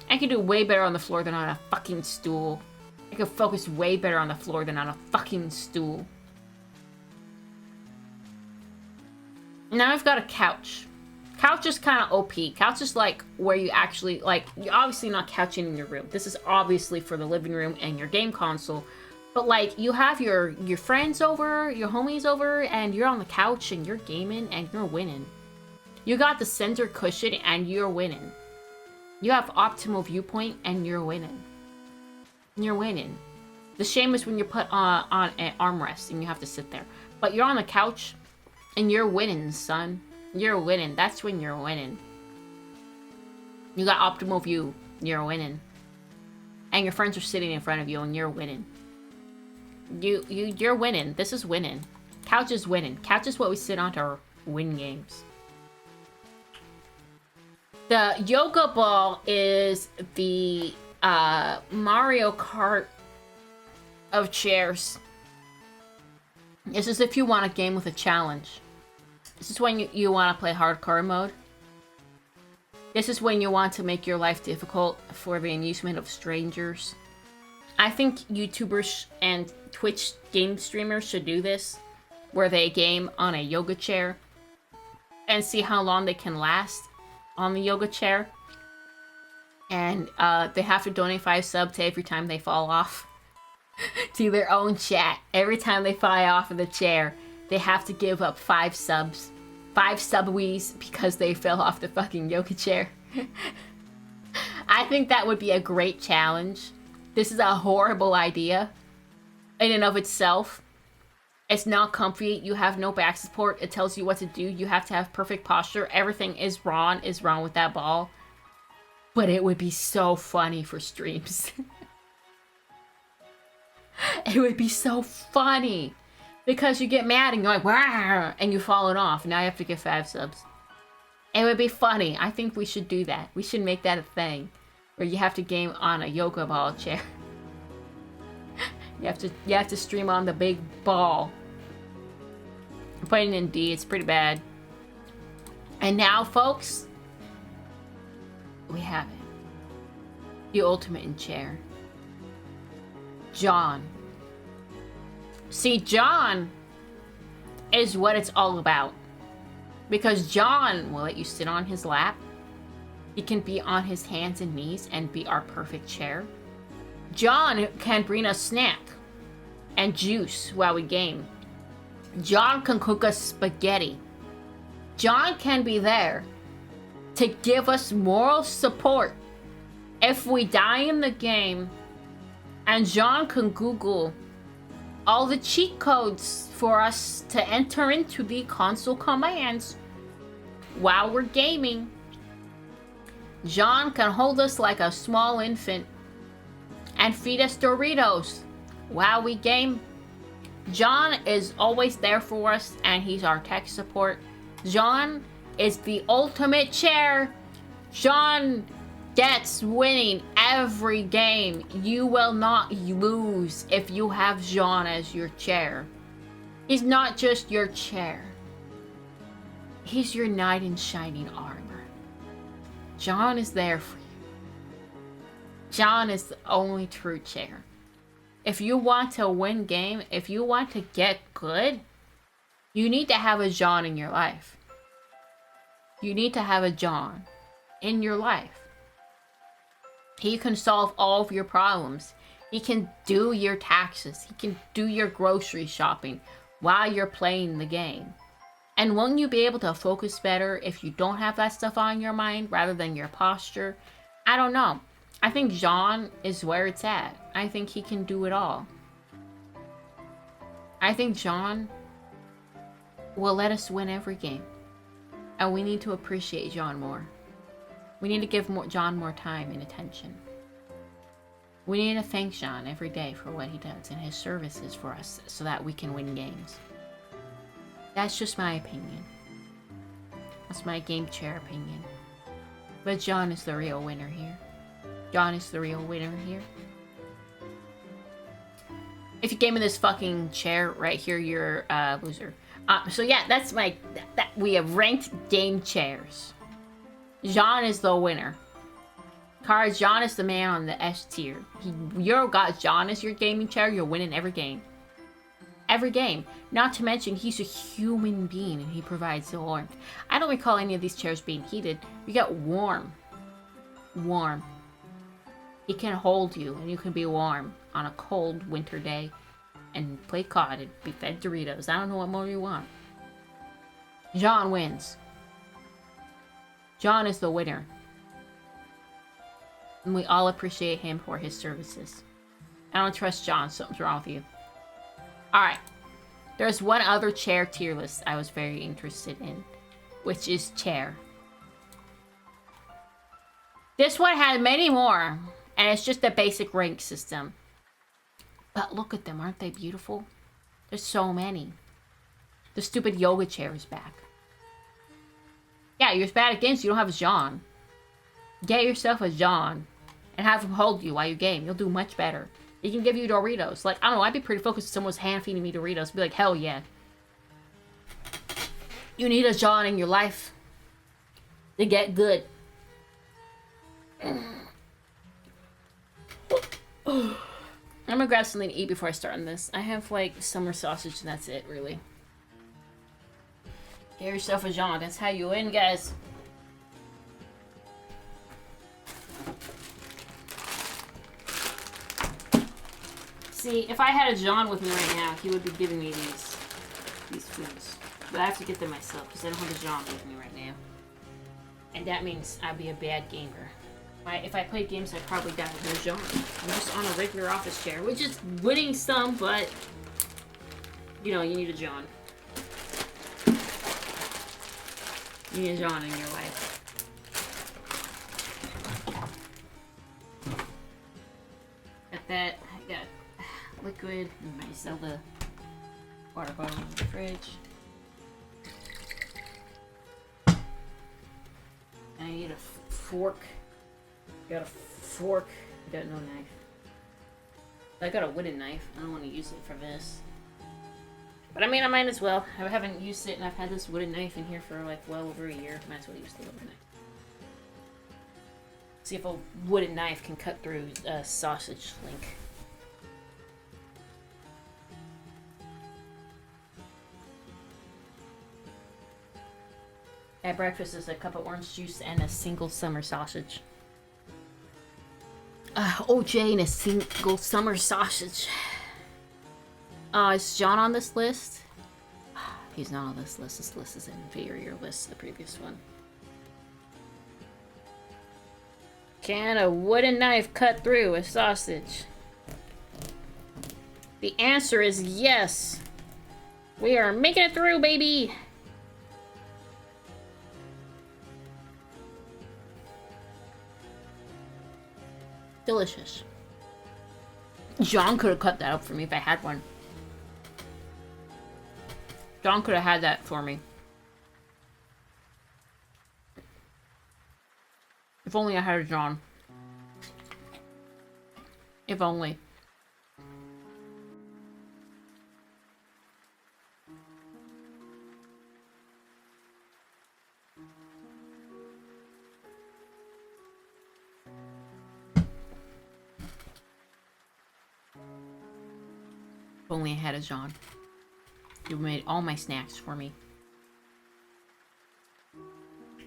I can do way better on the floor than on a fucking stool. I can focus way better on the floor than on a fucking stool. Now I've got a couch. Couch is kind of OP. Couch is like where you actually, like, you're obviously not couching in your room. This is obviously for the living room and your game console. But like, you have your friends over, your homies over, and you're on the couch and you're gaming and you're winning. You got the center cushion and you're winning. You have optimal viewpoint and you're winning. You're winning. The shame is when you're put on an armrest and you have to sit there. But you're on the couch and you're winning, son. You're winning. That's when you're winning. You got optimal view. You're winning. And your friends are sitting in front of you and you're winning. You're winning. This is winning. Couch is winning. Couch is what we sit on to win games. The yoga ball is the Mario Kart of chairs. This is if you want a game with a challenge. This is when you want to play hardcore mode. This is when you want to make your life difficult for the amusement of strangers. I think YouTubers and Twitch game streamers should do this, where they game on a yoga chair and see how long they can last on the yoga chair. And they have to donate 5 subs to every time they fall off to their own chat. Every time they fly off of the chair, they have to give up 5 subs. 5 subwees because they fell off the fucking yoga chair. I think that would be a great challenge. This is a horrible idea in and of itself. It's not comfy. You have no back support. It tells you what to do. You have to have perfect posture. Everything is wrong with that ball. But it would be so funny for streams. It would be so funny. Because you get mad and you're like, "Wah!" and you fall off. Now you have to get 5 subs. It would be funny. I think we should do that. We should make that a thing. Where you have to game on a yoga ball chair. You have to stream on the big ball. I'm putting in D. It's pretty bad. And now, folks, we have it. The ultimate in chair. John. See, John is what it's all about. Because John will let you sit on his lap. He can be on his hands and knees and be our perfect chair. John can bring us snack and juice while we game. John can cook us spaghetti. John can be there to give us moral support if we die in the game. And John can Google all the cheat codes for us to enter into the console commands while we're gaming. John can hold us like a small infant and feed us Doritos while we game. John is always there for us and he's our tech support. John is the ultimate chair. John gets winning every game. You will not lose if you have John as your chair. He's not just your chair. He's your knight in shining armor. John is there for you. John is the only true chair. If you want to win game, if you want to get good, you need to have a John in your life. You need to have a John in your life. He can solve all of your problems. He can do your taxes. He can do your grocery shopping while you're playing the game. And won't you be able to focus better if you don't have that stuff on your mind rather than your posture? I don't know. I think John is where it's at. I think he can do it all. I think John will let us win every game. And we need to appreciate John more. We need to give John more time and attention. We need to thank John every day for what he does and his services for us so that we can win games. That's just my opinion. That's my game chair opinion. But John is the real winner here. John is the real winner here. If you game in this fucking chair right here, you're a loser. So yeah, that's my... we have ranked game chairs. John is the winner. Kara, John is the man on the S tier. You got John as your gaming chair, you're winning every game. Every game. Not to mention, he's a human being and he provides the warmth. I don't recall any of these chairs being heated. We got warm. Warm. He can hold you and you can be warm on a cold winter day and play COD and be fed Doritos. I don't know what more you want. John wins. John is the winner. And we all appreciate him for his services. I don't trust John. Something's wrong with you. Alright. There's one other chair tier list I was very interested in, which is chair. This one had many more, and it's just a basic rank system. But look at them. Aren't they beautiful? There's so many. The stupid yoga chair is back. Yeah, you're bad at games, you don't have a John. Get yourself a John and have him hold you while you game. You'll do much better. He can give you Doritos. Like, I don't know, I'd be pretty focused if someone was hand feeding me Doritos. I'd be like, hell yeah. You need a John in your life to get good. I'm gonna grab something to eat before I start on this. I have, like, summer sausage and that's it, really. Get yourself a John. That's how you win, guys. See, if I had a John with me right now, he would be giving me these foods. But I have to get them myself, because I don't have a John with me right now. And that means I'd be a bad gamer. If I played games, I'd probably die with no John. I'm just on a regular office chair, which is winning some, but... you know, you need a John. You need a John in your life. Got that. I got liquid. I might sell the water bottle in the fridge. I need a fork. Got a fork. I got no knife. I got a wooden knife. I don't want to use it for this. But I mean, I might as well. I haven't used it and I've had this wooden knife in here for like well over a year. Might as well use the wooden knife. See if a wooden knife can cut through a sausage link. At breakfast is a cup of orange juice and a single summer sausage. OJ and a single summer sausage. Is John on this list? He's not on this list. This list is an inferior list to the previous one. Can a wooden knife cut through a sausage? The answer is yes. We are making it through, baby. Delicious. John could have cut that up for me if I had one. John could have had that for me. If only I had a John. If only. If only I had a John. You made all my snacks for me.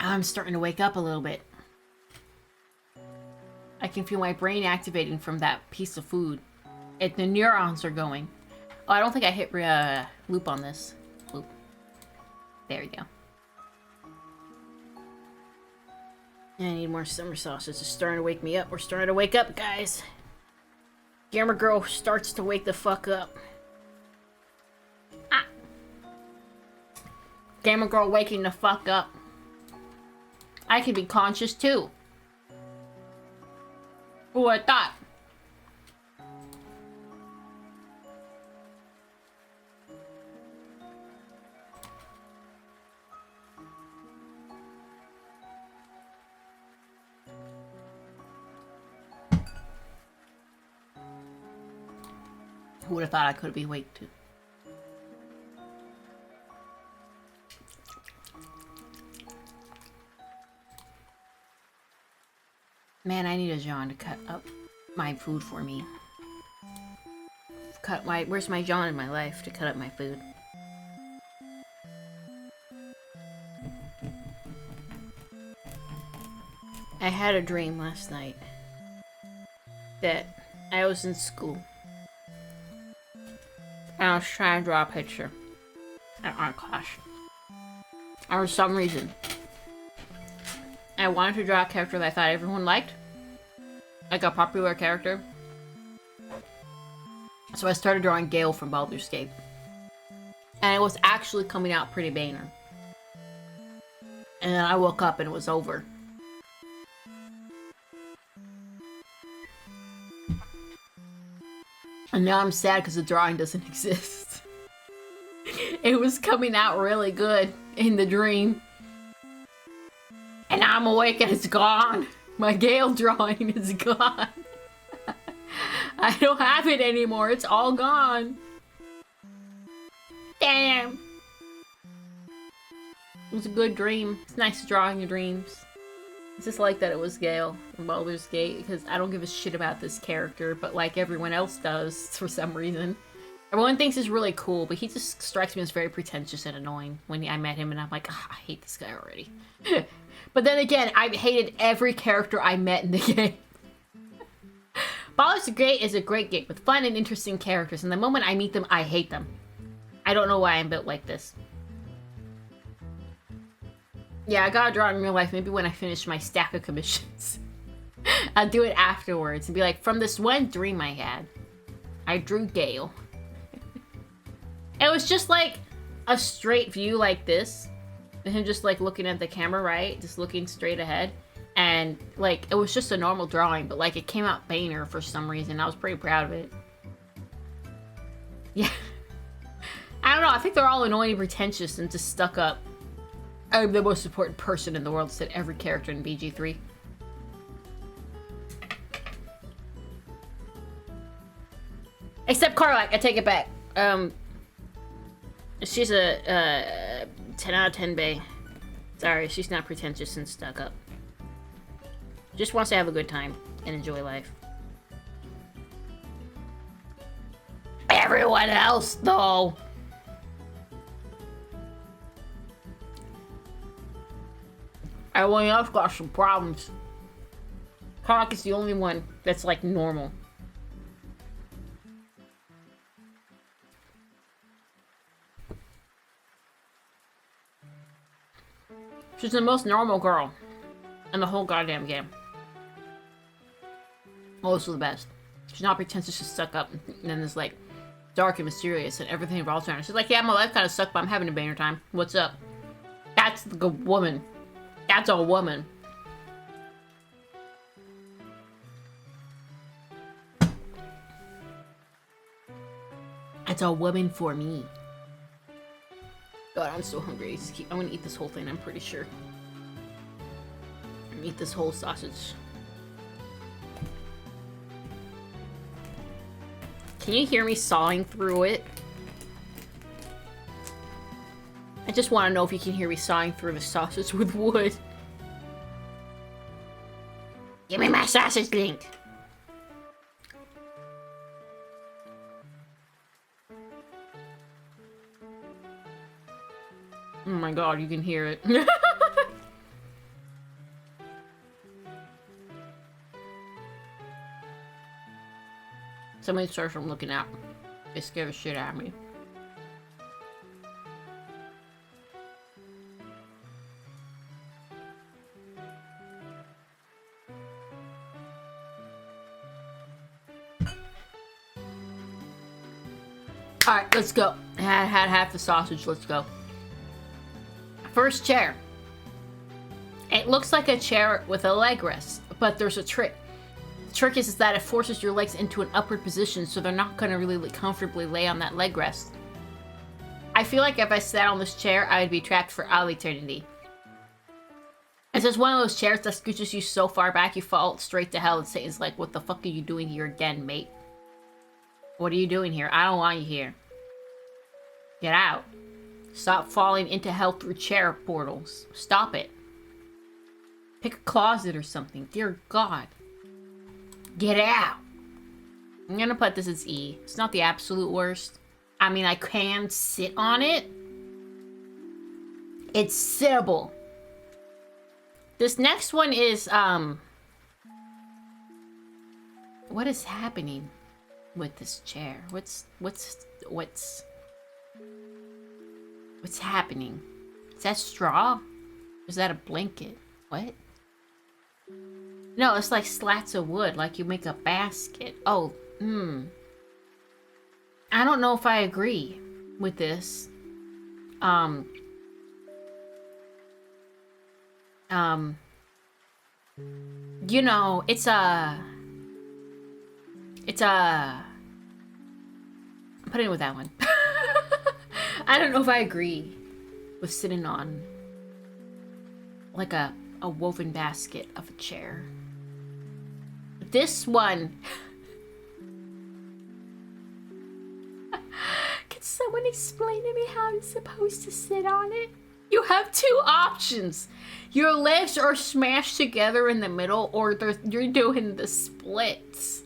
I'm starting to wake up a little bit. I can feel my brain activating from that piece of food. The neurons are going. Oh, I don't think I hit loop on this. Loop. There we go. I need more summer sausage. It's starting to wake me up. We're starting to wake up, guys. Gamer girl starts to wake the fuck up. Gamer girl waking the fuck up. I can be conscious too. Who would have thought? Who would have thought I could be awake too? Man, I need a John to cut up my food for me. Where's my John in my life to cut up my food? I had a dream last night that I was in school and I was trying to draw a picture at art class. And for some reason, I wanted to draw a character that I thought everyone liked. Like a popular character. So I started drawing Gale from Baldur's Gate. And it was actually coming out pretty banger. And then I woke up and it was over. And now I'm sad because the drawing doesn't exist. It was coming out really good in the dream. And now I'm awake and it's gone. My Gale drawing is gone. I don't have it anymore. It's all gone. Damn. It was a good dream. It's nice drawing your dreams. It's just like that it was Gale from Baldur's Gate because I don't give a shit about this character, but like everyone else does for some reason. Everyone thinks he's really cool, but he just strikes me as very pretentious and annoying when I met him, and I'm like, oh, I hate this guy already. But then again, I've hated every character I met in the game. Baldur's Gate is a great game with fun and interesting characters, and the moment I meet them, I hate them. I don't know why I'm built like this. Yeah, I gotta draw in real life, maybe when I finish my stack of commissions. I'll do it afterwards and be like, from this one dream I had, I drew Gale. It was just like a straight view like this. And him just like looking at the camera, right? Just looking straight ahead. And like, it was just a normal drawing, but like it came out banger for some reason. I was pretty proud of it. Yeah. I don't know, I think they're all annoying and pretentious and just stuck up. I'm the most important person in the world, said every character in BG3. Except Carlac, I take it back. She's a 10 out of 10 bae. Sorry, she's not pretentious and stuck up. Just wants to have a good time and enjoy life. Everyone else, though. Everyone else got some problems. Carlac is the only one that's like normal. She's the most normal girl in the whole goddamn game. Also the best. She's not pretentious, she's stuck up, and then it's like dark and mysterious and everything revolves around her. She's like, yeah, my life kind of sucked, but I'm having a banger time. What's up? That's the woman. That's a woman. That's a woman for me. God, I'm so hungry. I'm gonna eat this whole thing, I'm pretty sure. I'm gonna eat this whole sausage. Can you hear me sawing through it? I just want to know if you can hear me sawing through the sausage with wood. Give me my sausage link! Oh my god, you can hear it. So many stars I'm looking at. They scare the shit out of me. Alright, let's go. I had half the sausage, let's go. First chair. It looks like a chair with a leg rest, but there's a trick. The trick is that it forces your legs into an upward position, so they're not gonna really comfortably lay on that leg rest. I feel like if I sat on this chair, I would be trapped for all eternity. It's just one of those chairs that scooches you so far back you fall straight to hell, and Satan's like, what the fuck are you doing here again, mate? What are you doing here? I don't want you here. Get out. Stop falling into hell through chair portals. Stop it. Pick a closet or something. Dear God. Get out. I'm gonna put this as E. It's not the absolute worst. I mean, I can sit on it. It's sittable. This next one is, what is happening with this chair? What's happening? Is that straw? Or is that a blanket? What? No, it's like slats of wood, like you make a basket. Oh, I don't know if I agree with this. You know, it's a... I'm putting it with that one. I don't know if I agree with sitting on like a woven basket of a chair. This one... Can someone explain to me how I'm supposed to sit on it? You have two options. Your legs are smashed together in the middle, or you're doing the splits.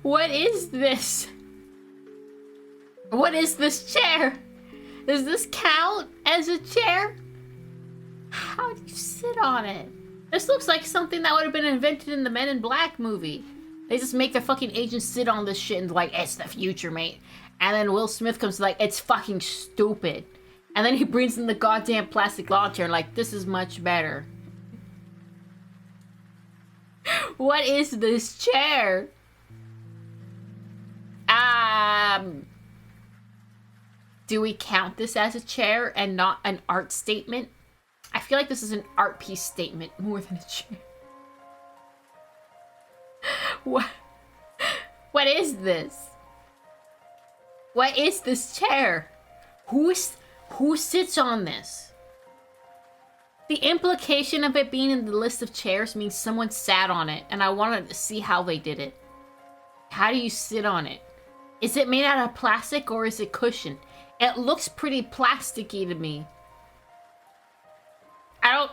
What is this? What is this chair? Does this count as a chair? How do you sit on it? This looks like something that would have been invented in the Men in Black movie. They just make their fucking agents sit on this shit and like, it's the future, mate. And then Will Smith comes like, it's fucking stupid. And then he brings in the goddamn plastic lawn chair and like, this is much better. What is this chair? Do we count this as a chair and not an art statement? I feel like this is an art piece statement more than a chair. What is this? What is this chair? Who sits on this? The implication of it being in the list of chairs means someone sat on it, and I wanted to see how they did it. How do you sit on it? Is it made out of plastic or is it cushioned? It looks pretty plasticky to me. I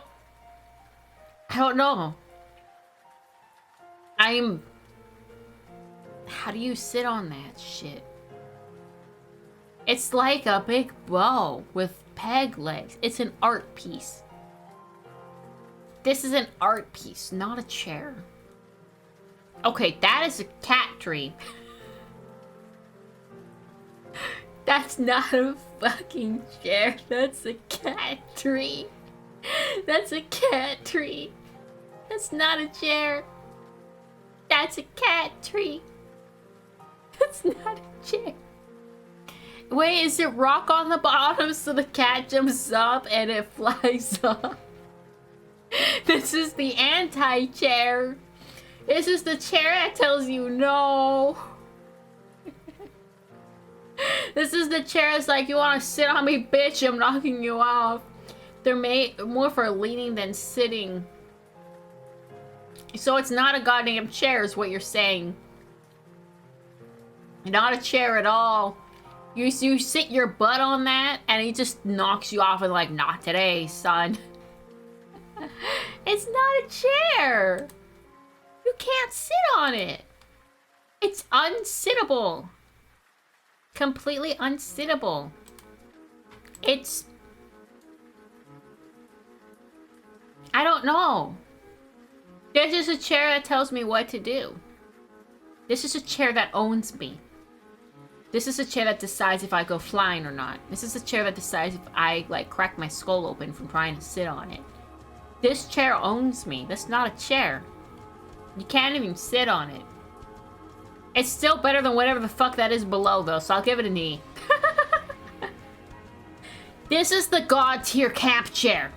don't know. How do you sit on that shit? It's like a big bow with peg legs. It's an art piece. This is an art piece, not a chair. Okay, that is a cat tree. That's not a fucking chair. That's a cat tree. That's a cat tree. That's not a chair. That's a cat tree. That's not a chair. Wait, is it rock on the bottom so the cat jumps up and it flies up? This is the anti-chair. This is the chair that tells you no. This is the chair that's like, you want to sit on me, bitch, I'm knocking you off. They're made more for leaning than sitting. So it's not a goddamn chair is what you're saying. Not a chair at all. You sit your butt on that and it just knocks you off and like, not today, son. It's not a chair. You can't sit on it. It's unsittable. Completely unsittable. It's... I don't know. This is a chair that tells me what to do. This is a chair that owns me. This is a chair that decides if I go flying or not. This is a chair that decides if I, like, crack my skull open from trying to sit on it. This chair owns me. That's not a chair. You can't even sit on it. It's still better than whatever the fuck that is below, though, so I'll give it an E. This is the God tier camp chair.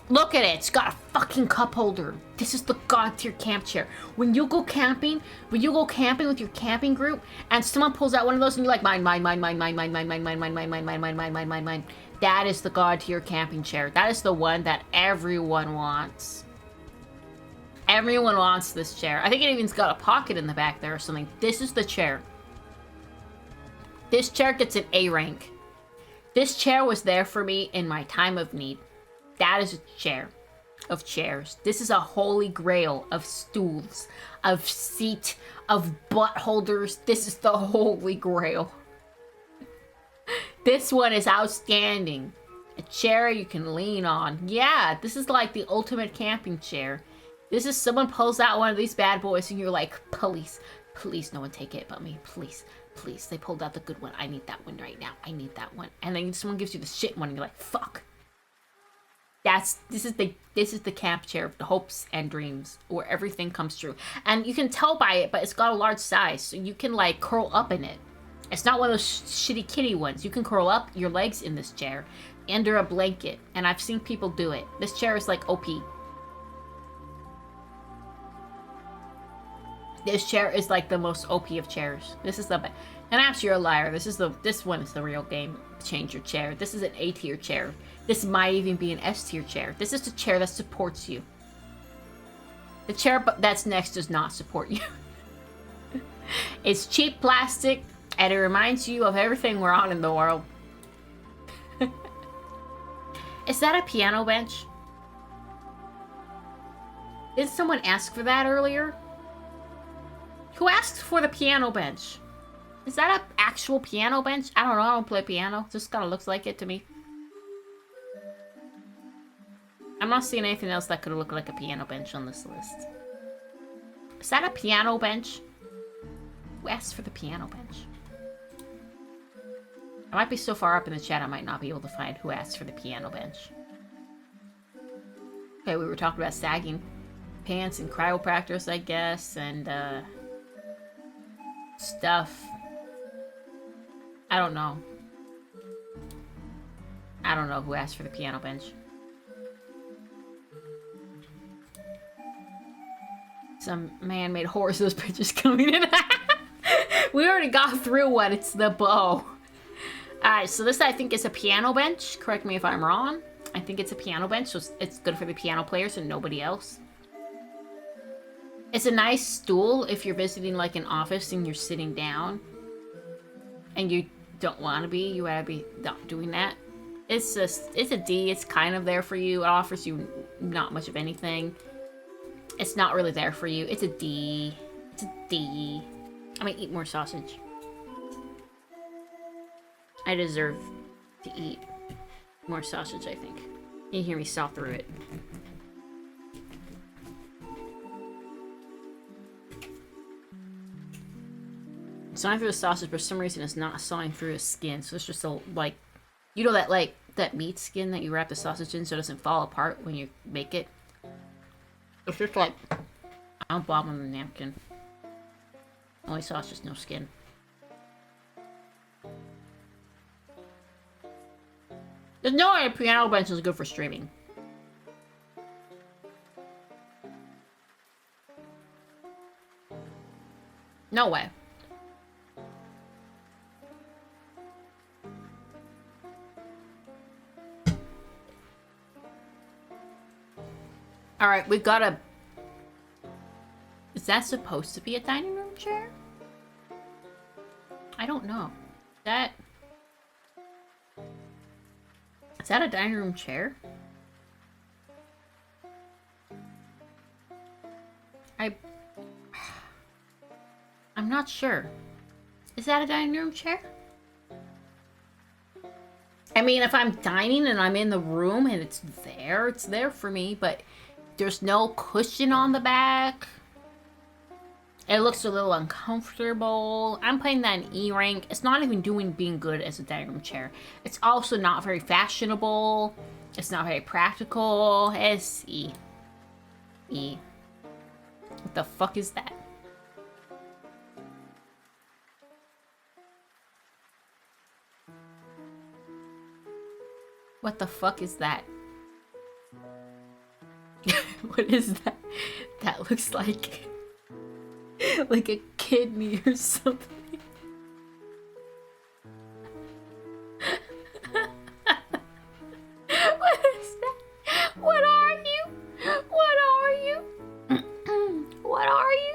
Look at it. It's got a fucking cup holder. This is the God tier camp chair. When you go camping with your camping group, and someone pulls out one of those, and you're like, mine. That is the God tier camping chair. That is the one that everyone wants. Everyone wants this chair. I think it even's got a pocket in the back there or something. This is the chair. This chair gets an A rank. This chair was there for me in my time of need. That is a chair of chairs. This is a holy grail of stools, of seat, of butt holders. This is the holy grail. This one is outstanding. A chair you can lean on. Yeah, this is like the ultimate camping chair. This is someone pulls out one of these bad boys and you're like, please, please no one take it but me. Please, please. They pulled out the good one. I need that one right now. I need that one. And then someone gives you the shit one and you're like, fuck. This is the camp chair of the hopes and dreams where everything comes true. And you can tell by it, but it's got a large size, so you can like curl up in it. It's not one of those shitty kitty ones. You can curl up your legs in this chair under a blanket, and I've seen people do it. This chair is like OP. This chair is like the most OP of chairs. This is the best. And actually, you're a liar. This one is the real game changer chair. This is an A tier chair. This might even be an S tier chair. This is the chair that supports you. The chair that's next does not support you. It's cheap plastic, and it reminds you of everything we're on in the world. Is that a piano bench? Did someone ask for that earlier? Who asked for the piano bench? Is that an actual piano bench? I don't know. I don't play piano. It just kind of looks like it to me. I'm not seeing anything else that could look like a piano bench on this list. Is that a piano bench? Who asked for the piano bench? I might be so far up in the chat I might not be able to find who asked for the piano bench. Okay, we were talking about sagging pants and chiropractors, I guess, and stuff. I don't know. I don't know who asked for the piano bench. Some man-made horse. Those pictures coming in. We already got through one. It's the bow. Alright, so this I think is a piano bench. Correct me if I'm wrong. I think it's a piano bench, so it's good for the piano players and nobody else. It's a nice stool if you're visiting like an office and you're sitting down. And you don't want to be. You want to be not doing that. It's a D. It's kind of there for you. It offers you not much of anything. It's not really there for you. It's a D. It's a D. I'm gonna eat more sausage. I deserve to eat more sausage, I think. You can hear me saw through it. Sawing through the sausage, but for some reason it's not sawing through the skin. So it's just a, like, you know that, like, that meat skin that you wrap the sausage in so it doesn't fall apart when you make it? It's just like, I'll bob on the napkin. Only sausage, no skin. There's no way a piano bench is good for streaming. No way. Alright, we got a... Is that supposed to be a dining room chair? I don't know. Is that a dining room chair? I'm not sure. Is that a dining room chair? I mean, if I'm dining and I'm in the room and it's there for me, but there's no cushion on the back. It looks a little uncomfortable. I'm putting that in E rank. It's not even being good as a dining room chair. It's also not very fashionable. It's not very practical. It's E. E. What the fuck is that? What the fuck is that? What is that? That looks like a kidney or something. What is that? What are you? What are you? What are you?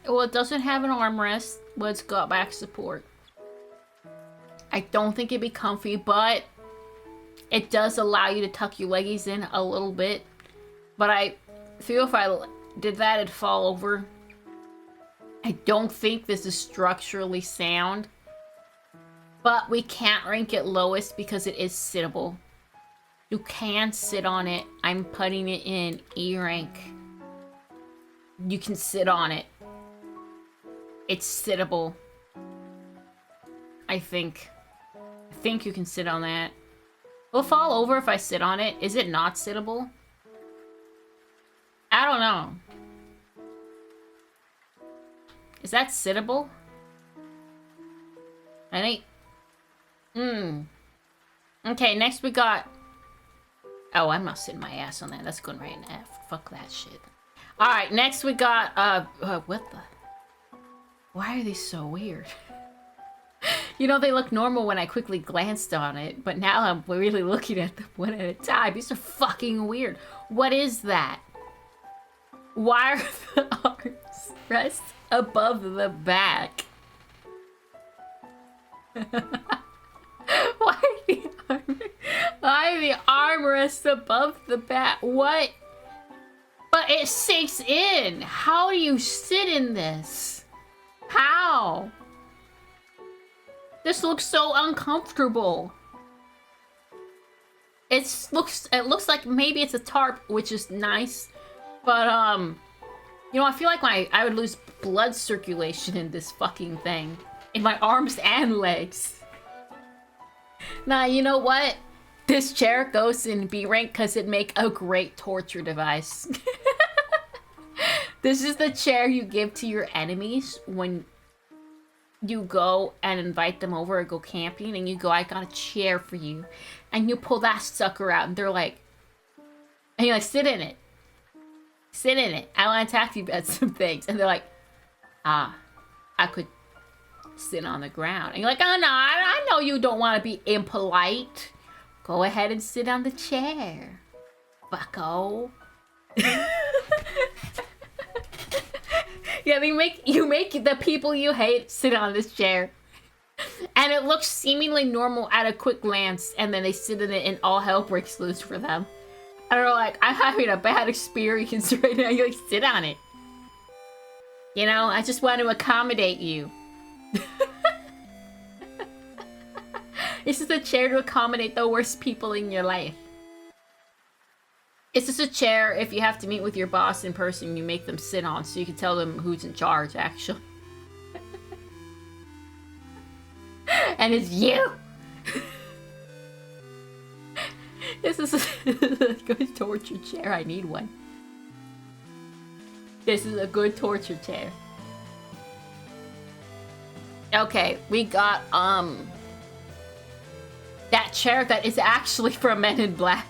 Well, it doesn't have an armrest, but it's got back support. I don't think it'd be comfy, but it does allow you to tuck your leggies in a little bit. But I feel if I did that, it'd fall over. I don't think this is structurally sound. But we can't rank it lowest because it is sittable. You can sit on it. I'm putting it in E rank. You can sit on it. It's sittable. I think you can sit on that. It'll fall over if I sit on it. Is it not sittable? I don't know. Is that sittable? I think... Okay, next we got... Oh, I'm not sitting my ass on that. That's going right in F. Fuck that shit. Alright, next we got... what the... Why are these so weird? You know, they look normal when I quickly glanced on it, but now I'm really looking at them one at a time. These are fucking weird. What is that? Why are the arms rest above the back? Why are the armrests above the back? What? But it sinks in. How do you sit in this? How? This looks so uncomfortable. It looks like maybe it's a tarp, which is nice, but you know, I feel like I would lose blood circulation in this fucking thing, in my arms and legs. Nah, you know what? This chair goes in B rank because it make a great torture device. This is the chair you give to your enemies when you go and invite them over or go camping, and you go, I got a chair for you. And you pull that sucker out, and they're like, and you're like, sit in it. Sit in it. I want to talk to you about some things. And they're like, I could sit on the ground. And you're like, oh no, I know you don't want to be impolite. Go ahead and sit on the chair, bucko. Yeah, you make the people you hate sit on this chair. And it looks seemingly normal at a quick glance, and then they sit in it and all hell breaks loose for them. And they're like, I'm having a bad experience right now. You like, sit on it. You know, I just want to accommodate you. This is a chair to accommodate the worst people in your life. It's just a chair if you have to meet with your boss in person, you make them sit on so you can tell them who's in charge, actually. And it's you! This is a good torture chair. I need one. This is a good torture chair. Okay, we got, that chair that is actually from Men in Black.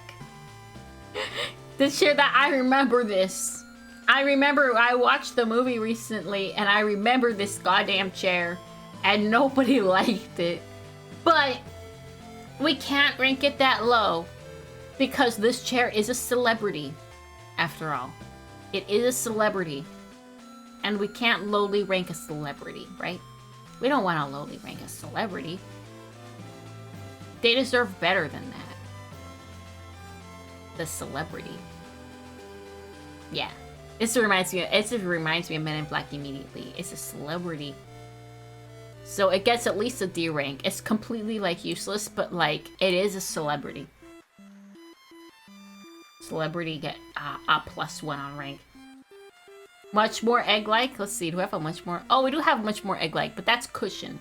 This chair that I remember this. I remember I watched the movie recently and I remember this goddamn chair and nobody liked it. But we can't rank it that low because this chair is a celebrity after all. It is a celebrity and we can't lowly rank a celebrity, right? We don't want to lowly rank a celebrity. They deserve better than that. The celebrity. Yeah. It reminds me of Men in Black immediately. It's a celebrity. So it gets at least a D rank. It's completely like useless, but like it is a celebrity. Celebrity get a +1 on rank. Much more egg-like. Let's see, do we have a much more? Oh, we do have much more egg-like, but that's cushion.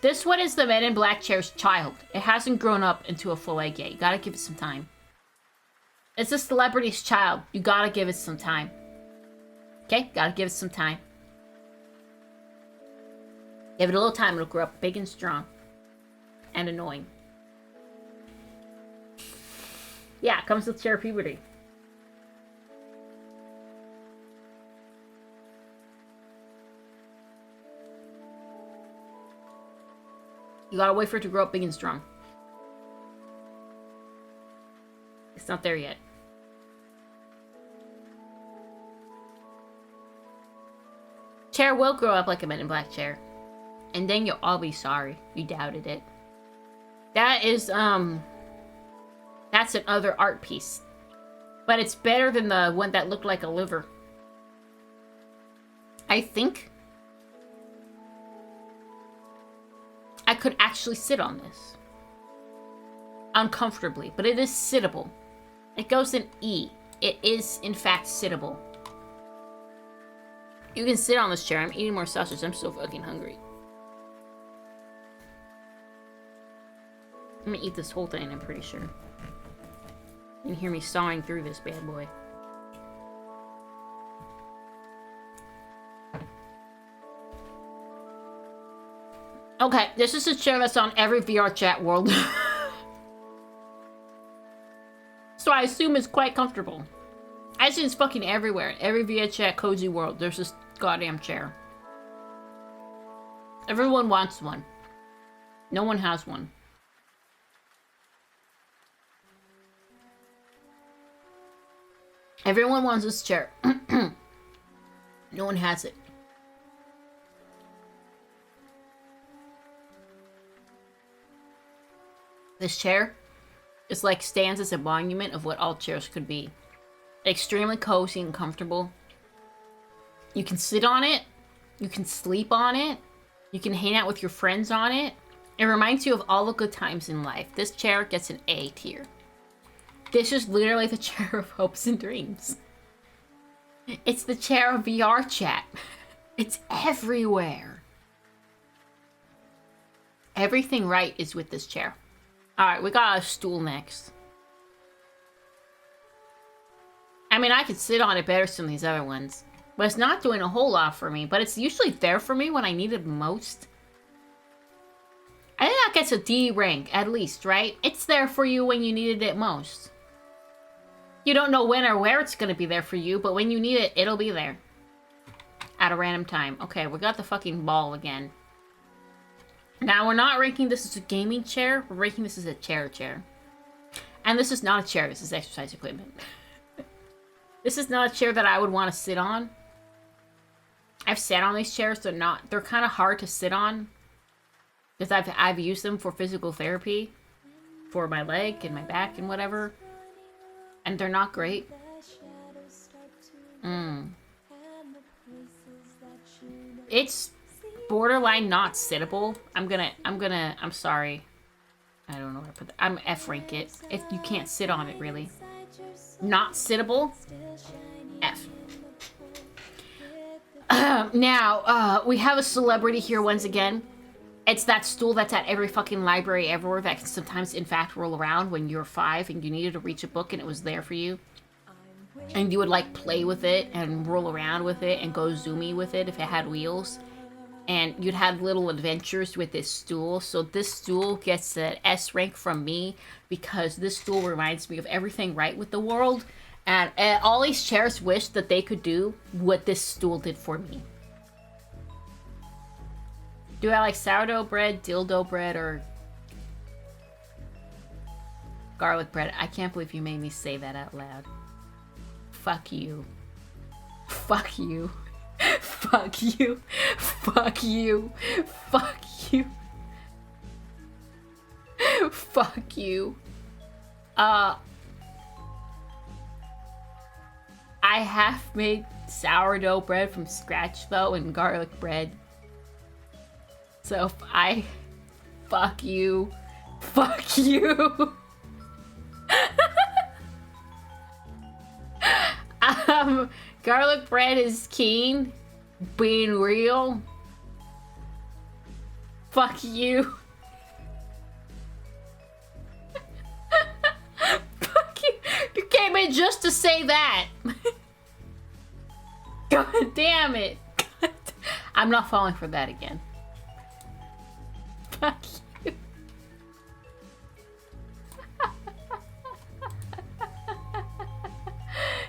This one is the Men in Black chair's child. It hasn't grown up into a full egg yet. You gotta give it some time. It's a celebrity's child. You gotta give it some time. Okay? Gotta give it some time. Give it a little time, it'll grow up big and strong. And annoying. Yeah, it comes with chair puberty. You gotta wait for it to grow up big and strong. It's not there yet. Chair will grow up like a Men in Black chair. And then you'll all be sorry you doubted it. That is, that's another art piece. But it's better than the one that looked like a liver. I think I could actually sit on this. Uncomfortably, but it is sittable. It goes in E. It is, in fact, sittable. You can sit on this chair. I'm eating more sausage. I'm so fucking hungry. I'm gonna eat this whole thing, I'm pretty sure. You can hear me sawing through this bad boy. Okay, this is a chair that's on every VR chat world. So I assume it's quite comfortable. I assume it's fucking everywhere. Every VR chat cozy world, there's this goddamn chair. Everyone wants one. No one has one. Everyone wants this chair. No one has it. This chair is like stands as a monument of what all chairs could be. Extremely cozy and comfortable. You can sit on it. You can sleep on it. You can hang out with your friends on it. It reminds you of all the good times in life. This chair gets an A tier. This is literally the chair of hopes and dreams. It's the chair of VR chat. It's everywhere. Everything right is with this chair. Alright, we got a stool next. I mean, I could sit on it better than these other ones. But it's not doing a whole lot for me. But it's usually there for me when I need it most. I think that gets a D rank, at least, right? It's there for you when you needed it most. You don't know when or where it's going to be there for you, but when you need it, it'll be there. At a random time. Okay, we got the fucking ball again. Now, we're not ranking this as a gaming chair. We're ranking this as a chair. And this is not a chair. This is exercise equipment. This is not a chair that I would want to sit on. I've sat on these chairs. They're kind of hard to sit on. Because I've used them for physical therapy. For my leg and my back and whatever. And they're not great. It's borderline not sittable. I'm sorry. I don't know where to put that. I'm F-rank it. If you can't sit on it, really. Not sittable. F. Now, we have a celebrity here once again. It's that stool that's at every fucking library everywhere that can sometimes, in fact, roll around when you're 5 and you needed to reach a book and it was there for you. And you would, like, play with it and roll around with it and go zoomy with it if it had wheels. And you'd have little adventures with this stool. So this stool gets an S rank from me because this stool reminds me of everything right with the world. And all these chairs wish that they could do what this stool did for me. Do I like sourdough bread, dildo bread, or garlic bread? I can't believe you made me say that out loud. Fuck you. Fuck you. Fuck you. Fuck you. Fuck you. Fuck you. I have made sourdough bread from scratch though and garlic bread. So if I fuck you. Fuck you. Garlic bread is keen. Being real. Fuck you. Fuck you. You came in just to say that. God damn it. I'm not falling for that again. Fuck you.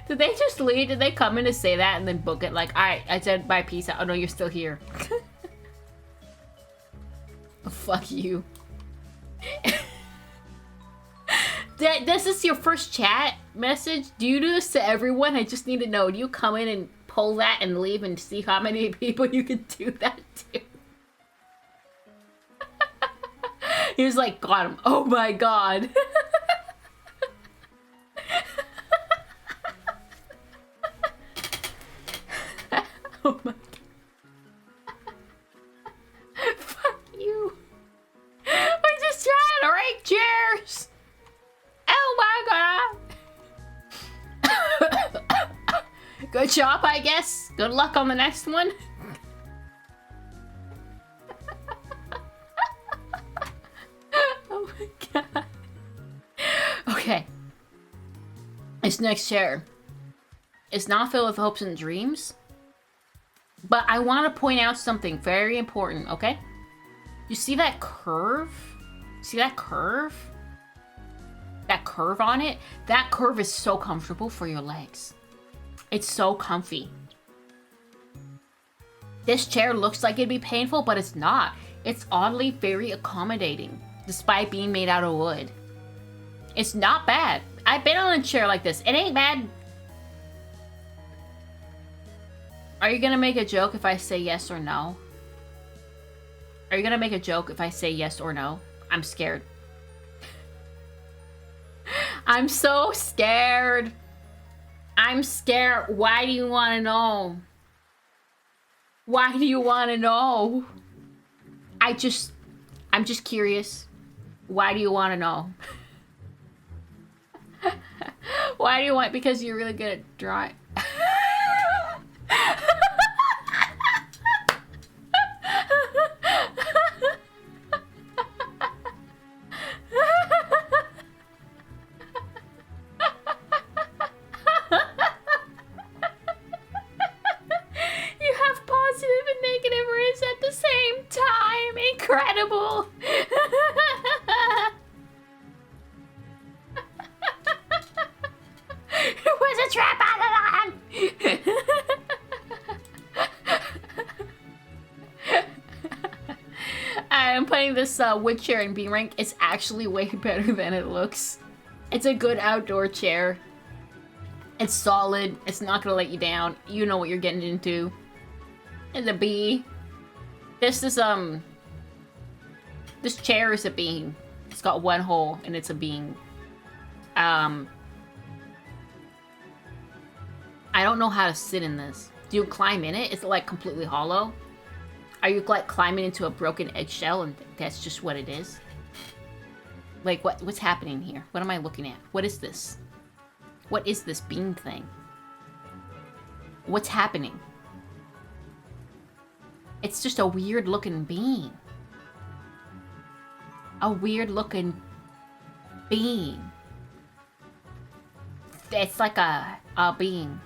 Did they just leave? Did they come in to say that and then book it? Like, alright, I said bye, peace out. Oh no, you're still here. Oh, fuck you. This is your first chat message? Do you do this to everyone? I just need to know. Do you come in and pull that and leave and see how many people you can do that to? He was like, got him. Oh my god. Oh my god. Fuck you. We're just trying to rank chairs. Oh my god. Good job, I guess. Good luck on the next one. Oh my god. Okay. This next chair is not filled with hopes and dreams. But I want to point out something very important, okay? You see that curve? See that curve? That curve on it? That curve is so comfortable for your legs. It's so comfy. This chair looks like it'd be painful, but it's not. It's oddly very accommodating, despite being made out of wood. It's not bad. I've been on a chair like this. It ain't bad. Are you gonna make a joke if I say yes or no? Are you gonna make a joke if I say yes or no? I'm scared. I'm so scared. I'm scared. Why do you want to know? Why do you want to know? I'm just curious. Why do you want to know? Why do you want? Because you're really good at drawing. Incredible! It was a trap all along! I'm putting this wood chair in B rank. It's actually way better than it looks. It's a good outdoor chair. It's solid. It's not gonna let you down. You know what you're getting into. It's a B. This is this chair is a bean. It's got one hole and it's a bean. I don't know how to sit in this. Do you climb in it? Is it like completely hollow? Are you like climbing into a broken eggshell and that's just what it is? Like what's happening here? What am I looking at? What is this? What is this bean thing? What's happening? It's just a weird looking bean. A weird looking bean. It's like a bean.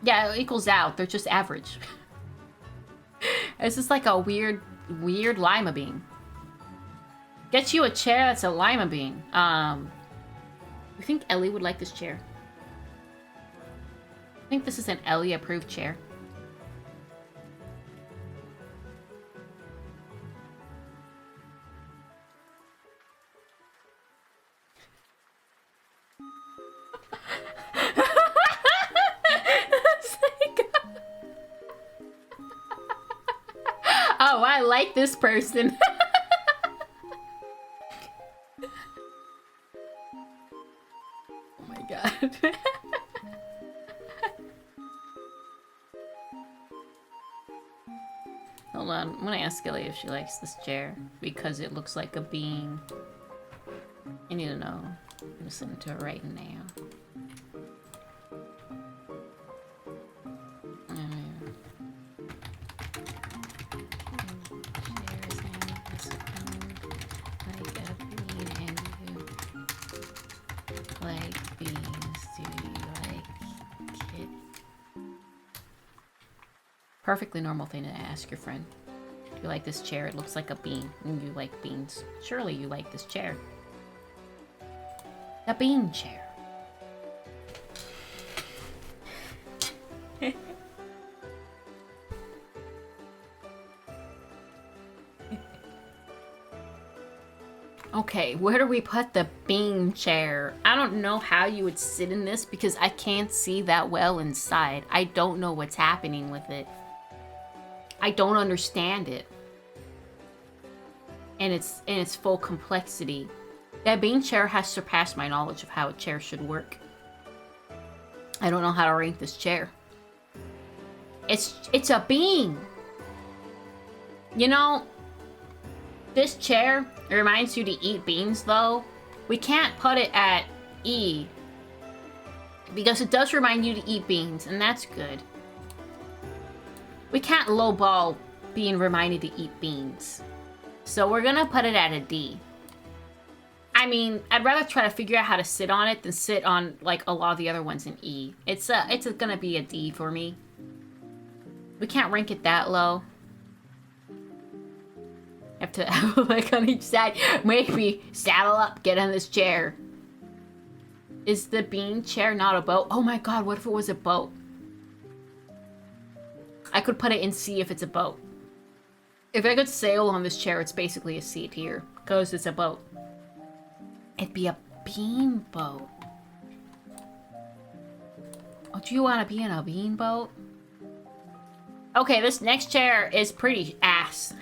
Yeah, it equals out. They're just average. This is like a weird lima bean. Get you a chair that's a lima bean. You think Ellie would like this chair? I think this is an Ellie approved chair. Oh, I like this person. Oh my god. Hold on, I'm gonna ask Ellie if she likes this chair because it looks like a bean. I need to know. I'm gonna send it to her right now. Perfectly normal thing to ask your friend. Do you like this chair? It looks like a bean. And you like beans. Surely you like this chair. A bean chair. Okay, where do we put the bean chair? I don't know how you would sit in this because I can't see that well inside. I don't know what's happening with it. I don't understand it. And its full complexity. That bean chair has surpassed my knowledge of how a chair should work. I don't know how to rank this chair. It's a bean. You know, this chair, it reminds you to eat beans, though. We can't put it at E. Because it does remind you to eat beans, and that's good. We can't lowball being reminded to eat beans. So we're gonna put it at a D. I mean, I'd rather try to figure out how to sit on it than sit on, like, a lot of the other ones in E. It's gonna be a D for me. We can't rank it that low. Have to have a leg on each side. Maybe saddle up, get on this chair. Is the bean chair not a boat? Oh my god, what if it was a boat? I could put it in C if it's a boat. If I could sail on this chair, it's basically a seat here. Because it's a boat. It'd be a bean boat. Oh, do you want to be in a bean boat? Okay, this next chair is pretty ass.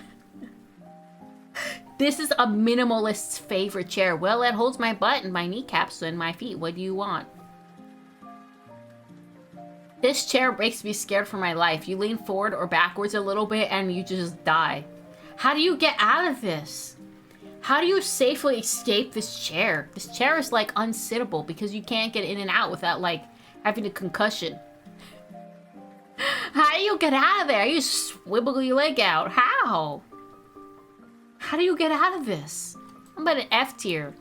This is a minimalist's favorite chair. Well, it holds my butt and my kneecaps and my feet. What do you want? This chair makes me scared for my life. You lean forward or backwards a little bit and you just die. How do you get out of this? How do you safely escape this chair? This chair is like unsittable because you can't get in and out without like having a concussion. How do you get out of there? You swivel your leg out. How? How do you get out of this? I'm about an F tier.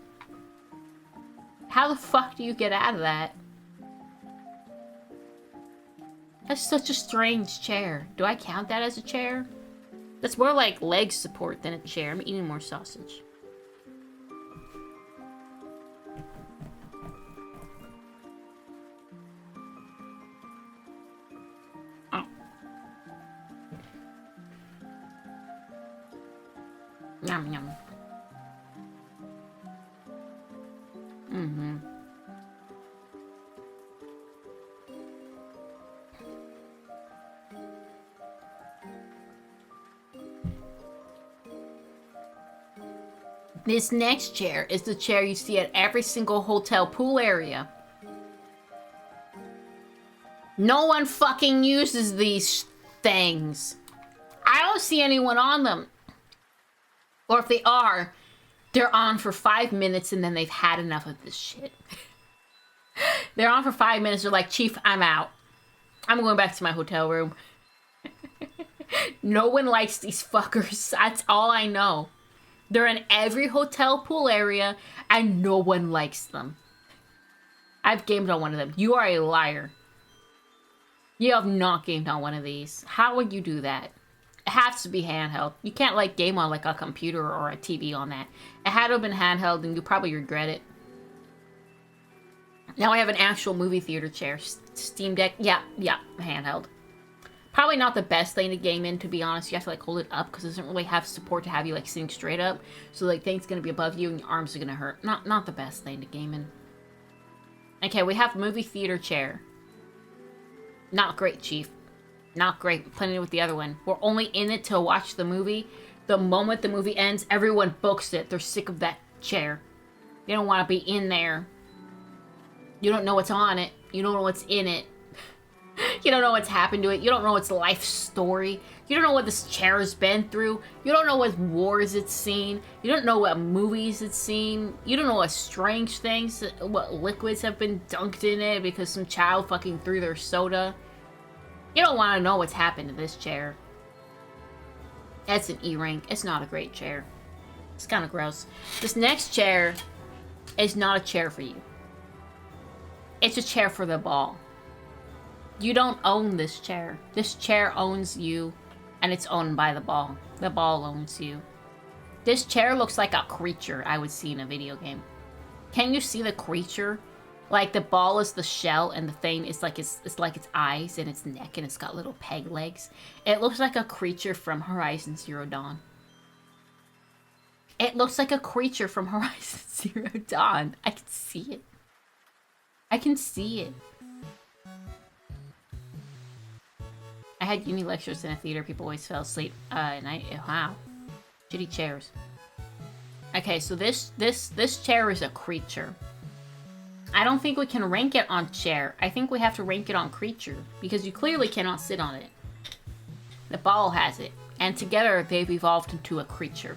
How the fuck do you get out of that? That's such a strange chair. Do I count that as a chair? That's more like leg support than a chair. I'm eating more sausage. Oh. Yum yum. Mm-hmm. This next chair is the chair you see at every single hotel pool area. No one fucking uses these things. I don't see anyone on them. Or if they are, they're on for 5 minutes and then they've had enough of this shit. They're on for 5 minutes. They're like, Chief, I'm out. I'm going back to my hotel room. No one likes these fuckers. That's all I know. They're in every hotel pool area, and no one likes them. I've gamed on one of them. You are a liar. You have not gamed on one of these. How would you do that? It has to be handheld. You can't, like, game on, like, a computer or a TV on that. It had to have been handheld, and you'll probably regret it. Now I have an actual movie theater chair. Steam Deck. Yeah, handheld. Probably not the best thing to game in, to be honest. You have to, like, hold it up because it doesn't really have support to have you, like, sitting straight up. So, like, things going to be above you and your arms are going to hurt. Not the best thing to game in. Okay, we have movie theater chair. Not great, Chief. Not great. Putting it with the other one. We're only in it to watch the movie. The moment the movie ends, everyone books it. They're sick of that chair. They don't want to be in there. You don't know what's on it. You don't know what's in it. You don't know what's happened to it. You don't know its life story. You don't know what this chair has been through. You don't know what wars it's seen. You don't know what movies it's seen. You don't know what strange things, what liquids have been dunked in it because some child fucking threw their soda. You don't want to know what's happened to this chair. That's an E rank. It's not a great chair. It's kind of gross. This next chair is not a chair for you. It's a chair for the ball. You don't own this chair. This chair owns you, and it's owned by the ball. The ball owns you. This chair looks like a creature I would see in a video game. Can you see the creature? Like the ball is the shell, and the thing is like it's like its eyes and its neck, and it's got little peg legs. It looks like a creature from Horizon Zero Dawn. It looks like a creature from Horizon Zero Dawn. I can see it. I can see it. I had uni lectures in a theater. People always fell asleep. Wow. Shitty chairs. Okay, so this chair is a creature. I don't think we can rank it on chair. I think we have to rank it on creature, because you clearly cannot sit on it. The ball has it, and together they've evolved into a creature.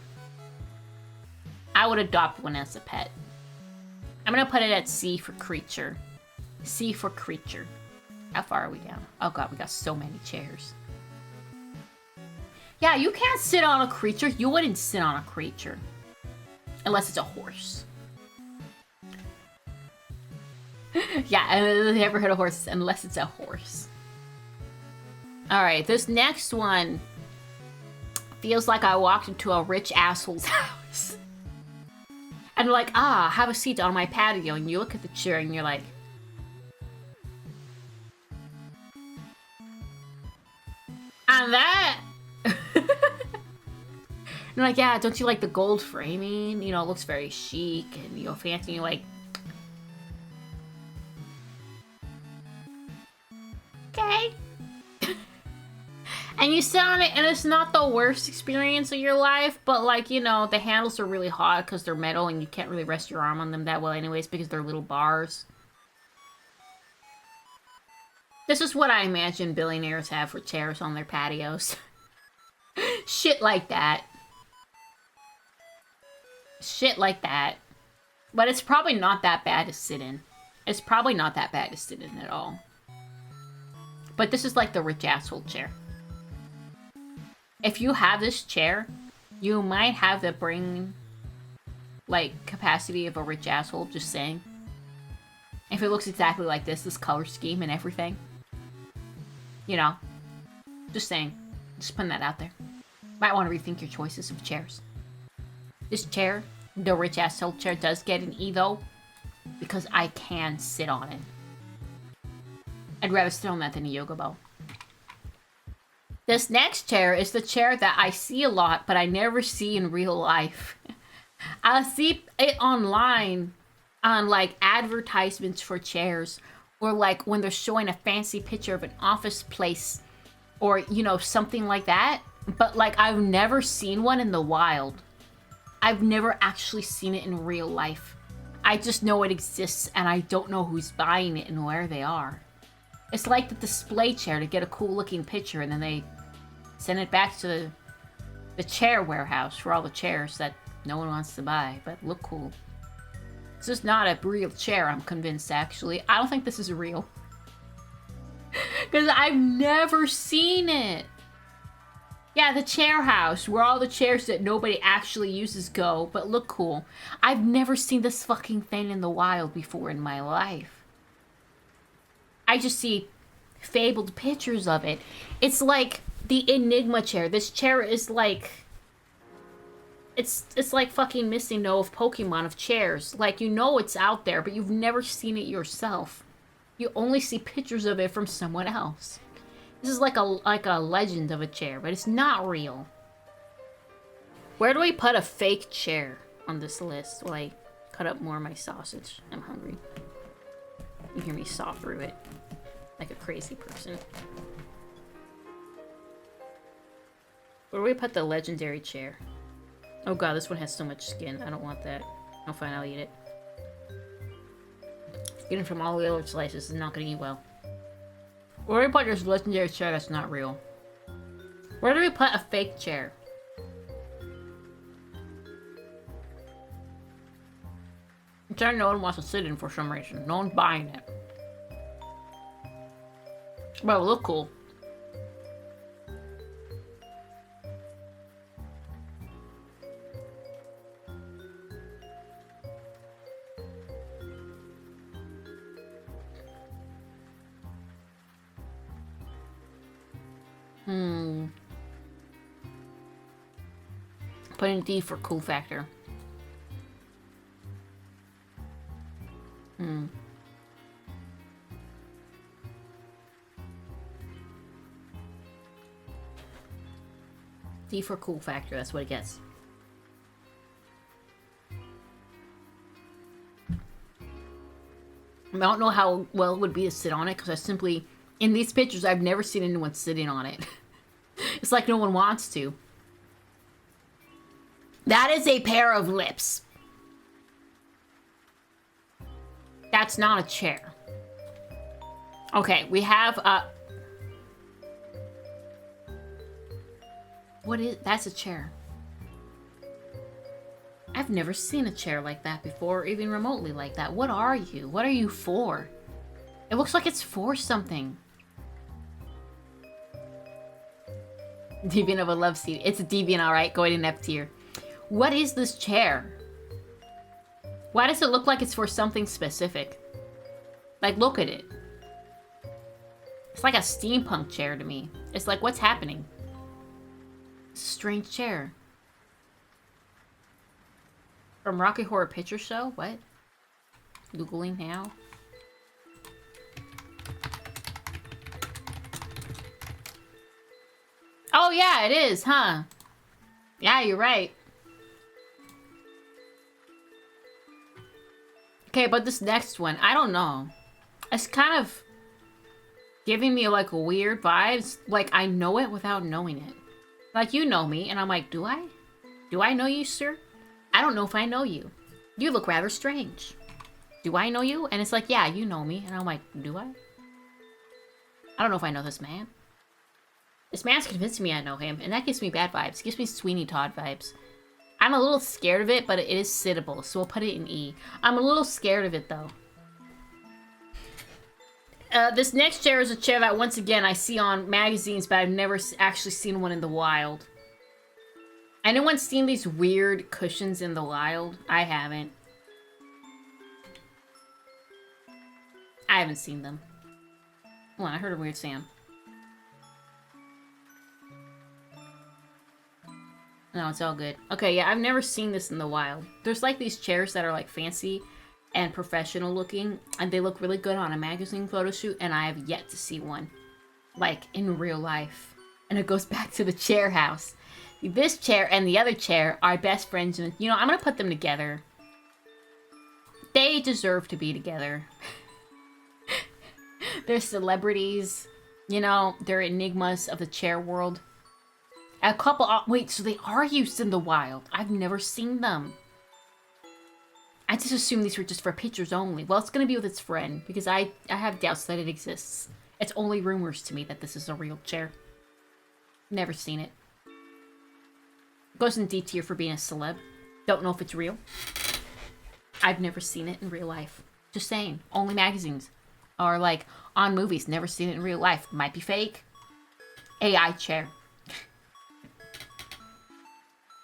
I would adopt one as a pet. I'm gonna put it at C for creature. C for creature. How far are we down? Oh god, we got so many chairs. Yeah, you can't sit on a creature. You wouldn't sit on a creature. Unless it's a horse. Yeah, I never heard of horses unless it's a horse. Alright, this next one feels like I walked into a rich asshole's house. And like, have a seat on my patio, and you look at the chair and you're like, and that? And like, yeah, don't you like the gold framing? You know, it looks very chic and, you know, fancy. And you're like, okay. And you sit on it, and it's not the worst experience of your life, but like, you know, the handles are really hot because they're metal, and you can't really rest your arm on them that well anyways because they're little bars. This is what I imagine billionaires have for chairs on their patios. Shit like that. Shit like that. But it's probably not that bad to sit in. It's probably not that bad to sit in at all. But this is like the rich asshole chair. If you have this chair, you might have the brain, like, capacity of a rich asshole, just saying. If it looks exactly like this color scheme and everything. You know. Just saying. Just putting that out there. Might want to rethink your choices of chairs. This chair, the rich asshole chair, does get an E though, because I can sit on it. I'd rather sit on that than a yoga ball. This next chair is the chair that I see a lot, but I never see in real life. I see it online on like advertisements for chairs, or like when they're showing a fancy picture of an office place, or, you know, something like that. But like, I've never seen one in the wild. I've never actually seen it in real life. I just know it exists, and I don't know who's buying it and where they are. It's like the display chair to get a cool looking picture, and then they send it back to the chair warehouse for all the chairs that no one wants to buy, but look cool. This is not a real chair, I'm convinced, actually. I don't think this is real. Because I've never seen it. Yeah, the chair house, where all the chairs that nobody actually uses go, but look cool. I've never seen this fucking thing in the wild before in my life. I just see fabled pictures of it. It's like the Enigma chair. This chair is like... It's like fucking Missing No of Pokemon of chairs. Like, you know it's out there, but you've never seen it yourself. You only see pictures of it from someone else. This is like a legend of a chair, but it's not real. Where do we put a fake chair on this list while I cut up more of my sausage? I'm hungry. You hear me saw through it like a crazy person. Where do we put the legendary chair? Oh god, this one has so much skin. I don't want that. Oh fine, I'll eat it. Getting from all the other slices is not gonna eat well. Where do we put this legendary chair that's not real? Where do we put a fake chair? A chair no one wants to sit in for some reason. No one's buying it. But it will look cool. Put in D for cool factor. D for cool factor, that's what it gets. I don't know how well it would be to sit on it, because I simply, in these pictures, I've never seen anyone sitting on it. It's like no one wants to. That is a pair of lips. That's not a chair. Okay, we have what is... That's a chair. I've never seen a chair like that before, even remotely like that. What are you? What are you for? It looks like it's for something. Deviant of a love seat. It's a deviant, alright. Going in F tier. What is this chair? Why does it look like it's for something specific? Like, look at it. It's like a steampunk chair to me. It's like, what's happening? It's a strange chair. From Rocky Horror Picture Show? What? Googling now. Oh yeah, it is, huh? Yeah, you're right. Okay, but this next one, I don't know. It's kind of giving me like weird vibes. Like I know it without knowing it. Like you know me, and I'm like, do I? Do I know you, sir? I don't know if I know you. You look rather strange. Do I know you? And it's like, yeah, you know me. And I'm like, do I? I don't know if I know this man. This man's convincing me I know him, and that gives me bad vibes. It gives me Sweeney Todd vibes. I'm a little scared of it, but it is sittable, so we'll put it in E. I'm a little scared of it, though. This next chair is a chair that, once again, I see on magazines, but I've never actually seen one in the wild. Anyone seen these weird cushions in the wild? I haven't. I haven't seen them. Hold on, I heard a weird sound. No, it's all good. Okay, yeah, I've never seen this in the wild. There's like these chairs that are like fancy and professional looking, and they look really good on a magazine photo shoot, and I have yet to see one. Like, in real life. And it goes back to the chair house. This chair and the other chair are best friends, and you know, I'm gonna put them together. They deserve to be together. They're celebrities. You know, they're enigmas of the chair world. A couple... wait, so they are used in the wild. I've never seen them. I just assumed these were just for pictures only. Well, it's going to be with its friend, because I have doubts that it exists. It's only rumors to me that this is a real chair. Never seen it. Goes in D tier for being a celeb. Don't know if it's real. I've never seen it in real life. Just saying. Only magazines. Or, like, on movies. Never seen it in real life. Might be fake. AI chair.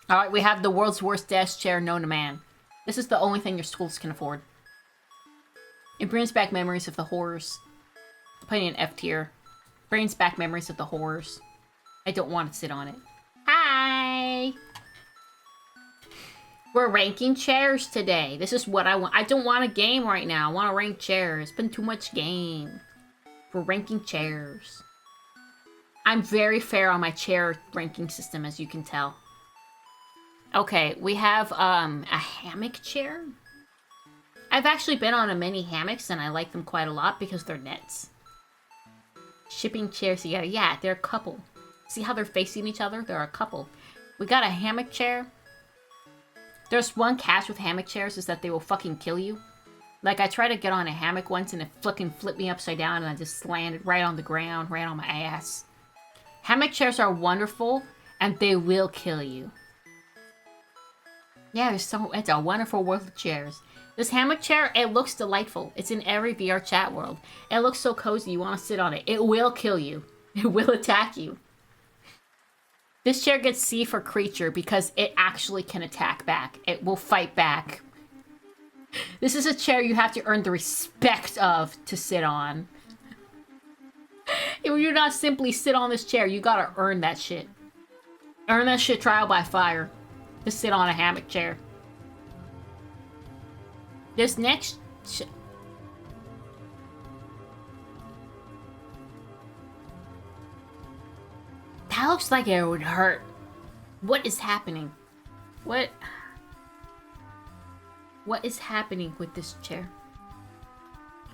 Alright, we have the world's worst desk chair known to man. This is the only thing your schools can afford. It brings back memories of the horrors. Putting in F tier. Brings back memories of the horrors. I don't want to sit on it. Hi! We're ranking chairs today. This is what I want. I don't want a game right now. I want to rank chairs. It's been too much game. We're ranking chairs. I'm very fair on my chair ranking system, as you can tell. Okay, we have a hammock chair. I've actually been on many hammocks, and I like them quite a lot because they're nets. Shipping chairs together. Yeah, they're a couple. See how they're facing each other? They're a couple. We got a hammock chair. There's one catch with hammock chairs is that they will fucking kill you. Like, I tried to get on a hammock once, and it fucking flipped me upside down, and I just landed right on the ground, right on my ass. Hammock chairs are wonderful, and they will kill you. Yeah, it's a wonderful world of chairs. This hammock chair, it looks delightful. It's in every VR chat world. It looks so cozy, you want to sit on it. It will kill you. It will attack you. This chair gets C for creature because it actually can attack back. It will fight back. This is a chair you have to earn the respect of to sit on. If you not simply sit on this chair, you gotta earn that shit. Earn that shit trial by fire. To sit on a hammock chair. This next... That looks like it would hurt. What is happening? What is happening with this chair?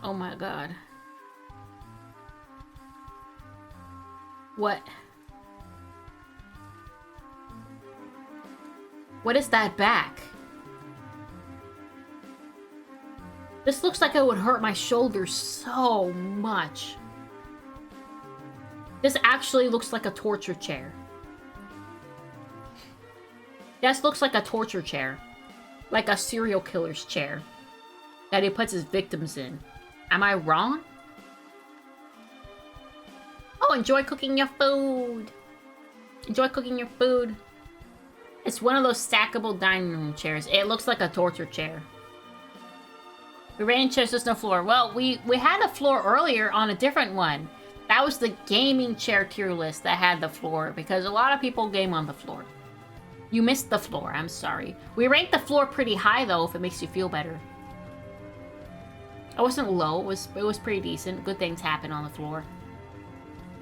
Oh my god. What is that back? This looks like it would hurt my shoulders so much. This actually looks like a torture chair. This looks like a torture chair. Like a serial killer's chair. That he puts his victims in. Am I wrong? Oh, enjoy cooking your food. Enjoy cooking your food. It's one of those stackable dining room chairs. It looks like a torture chair. The rain chairs, there's no floor. Well, we had a floor earlier on a different one. That was the gaming chair tier list that had the floor, because a lot of people game on the floor. You missed the floor, I'm sorry. We ranked the floor pretty high though, if it makes you feel better. It wasn't low, it was pretty decent. Good things happen on the floor.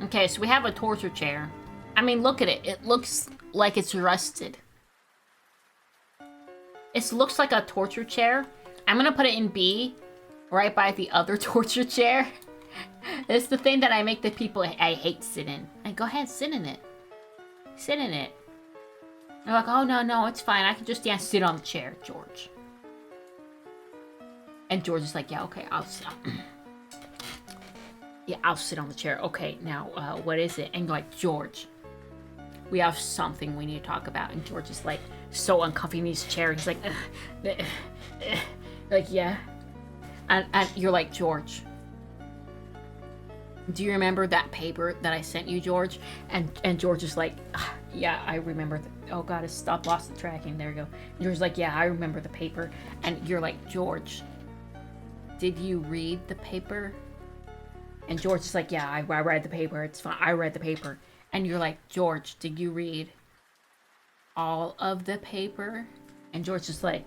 Okay, so we have a torture chair. I mean, look at it. It looks like it's rusted. It looks like a torture chair. I'm gonna put it in B, right by the other torture chair. It's the thing that I make the people I hate sit in. Like, go ahead, sit in it. Sit in it. They're like, oh, no, it's fine. I can just, sit on the chair, George. And George is like, yeah, okay, I'll sit. Yeah, I'll sit on the chair. Okay, now, what is it? And you're like, George, we have something we need to talk about. And George is like, so uncomfy in his chair. He's like, like, yeah. And you're like, George, do you remember that paper that I sent you, George? And George is like, yeah, I remember. Oh god, it stopped, lost the tracking. There you go. And George's like, yeah, I remember the paper. And you're like, George, did you read the paper? And George is like, yeah, I read the paper. It's fine. I read the paper. And you're like, George, did you read all of the paper? And George is like,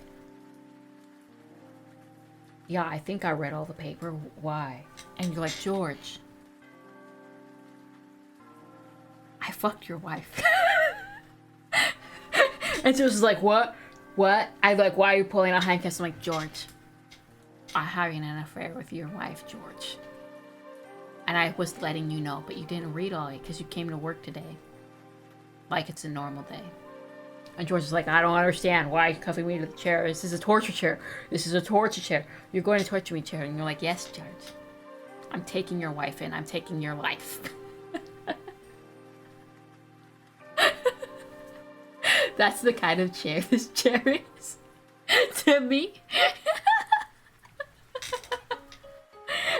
yeah, I think I read all the paper. Why? And you're like, George, I fucked your wife. And George is like, what? What? I'm like, why are you pulling out handcuffs? I'm like, George, I'm having an affair with your wife, George. And I was letting you know, but you didn't read all it because you came to work today. Like it's a normal day. And George is like, I don't understand. Why are you cuffing me to the chair? This is a torture chair. This is a torture chair. You're going to torture me, chair. And you're like, yes, George. I'm taking your wife in. I'm taking your life. That's the kind of chair this chair is to me.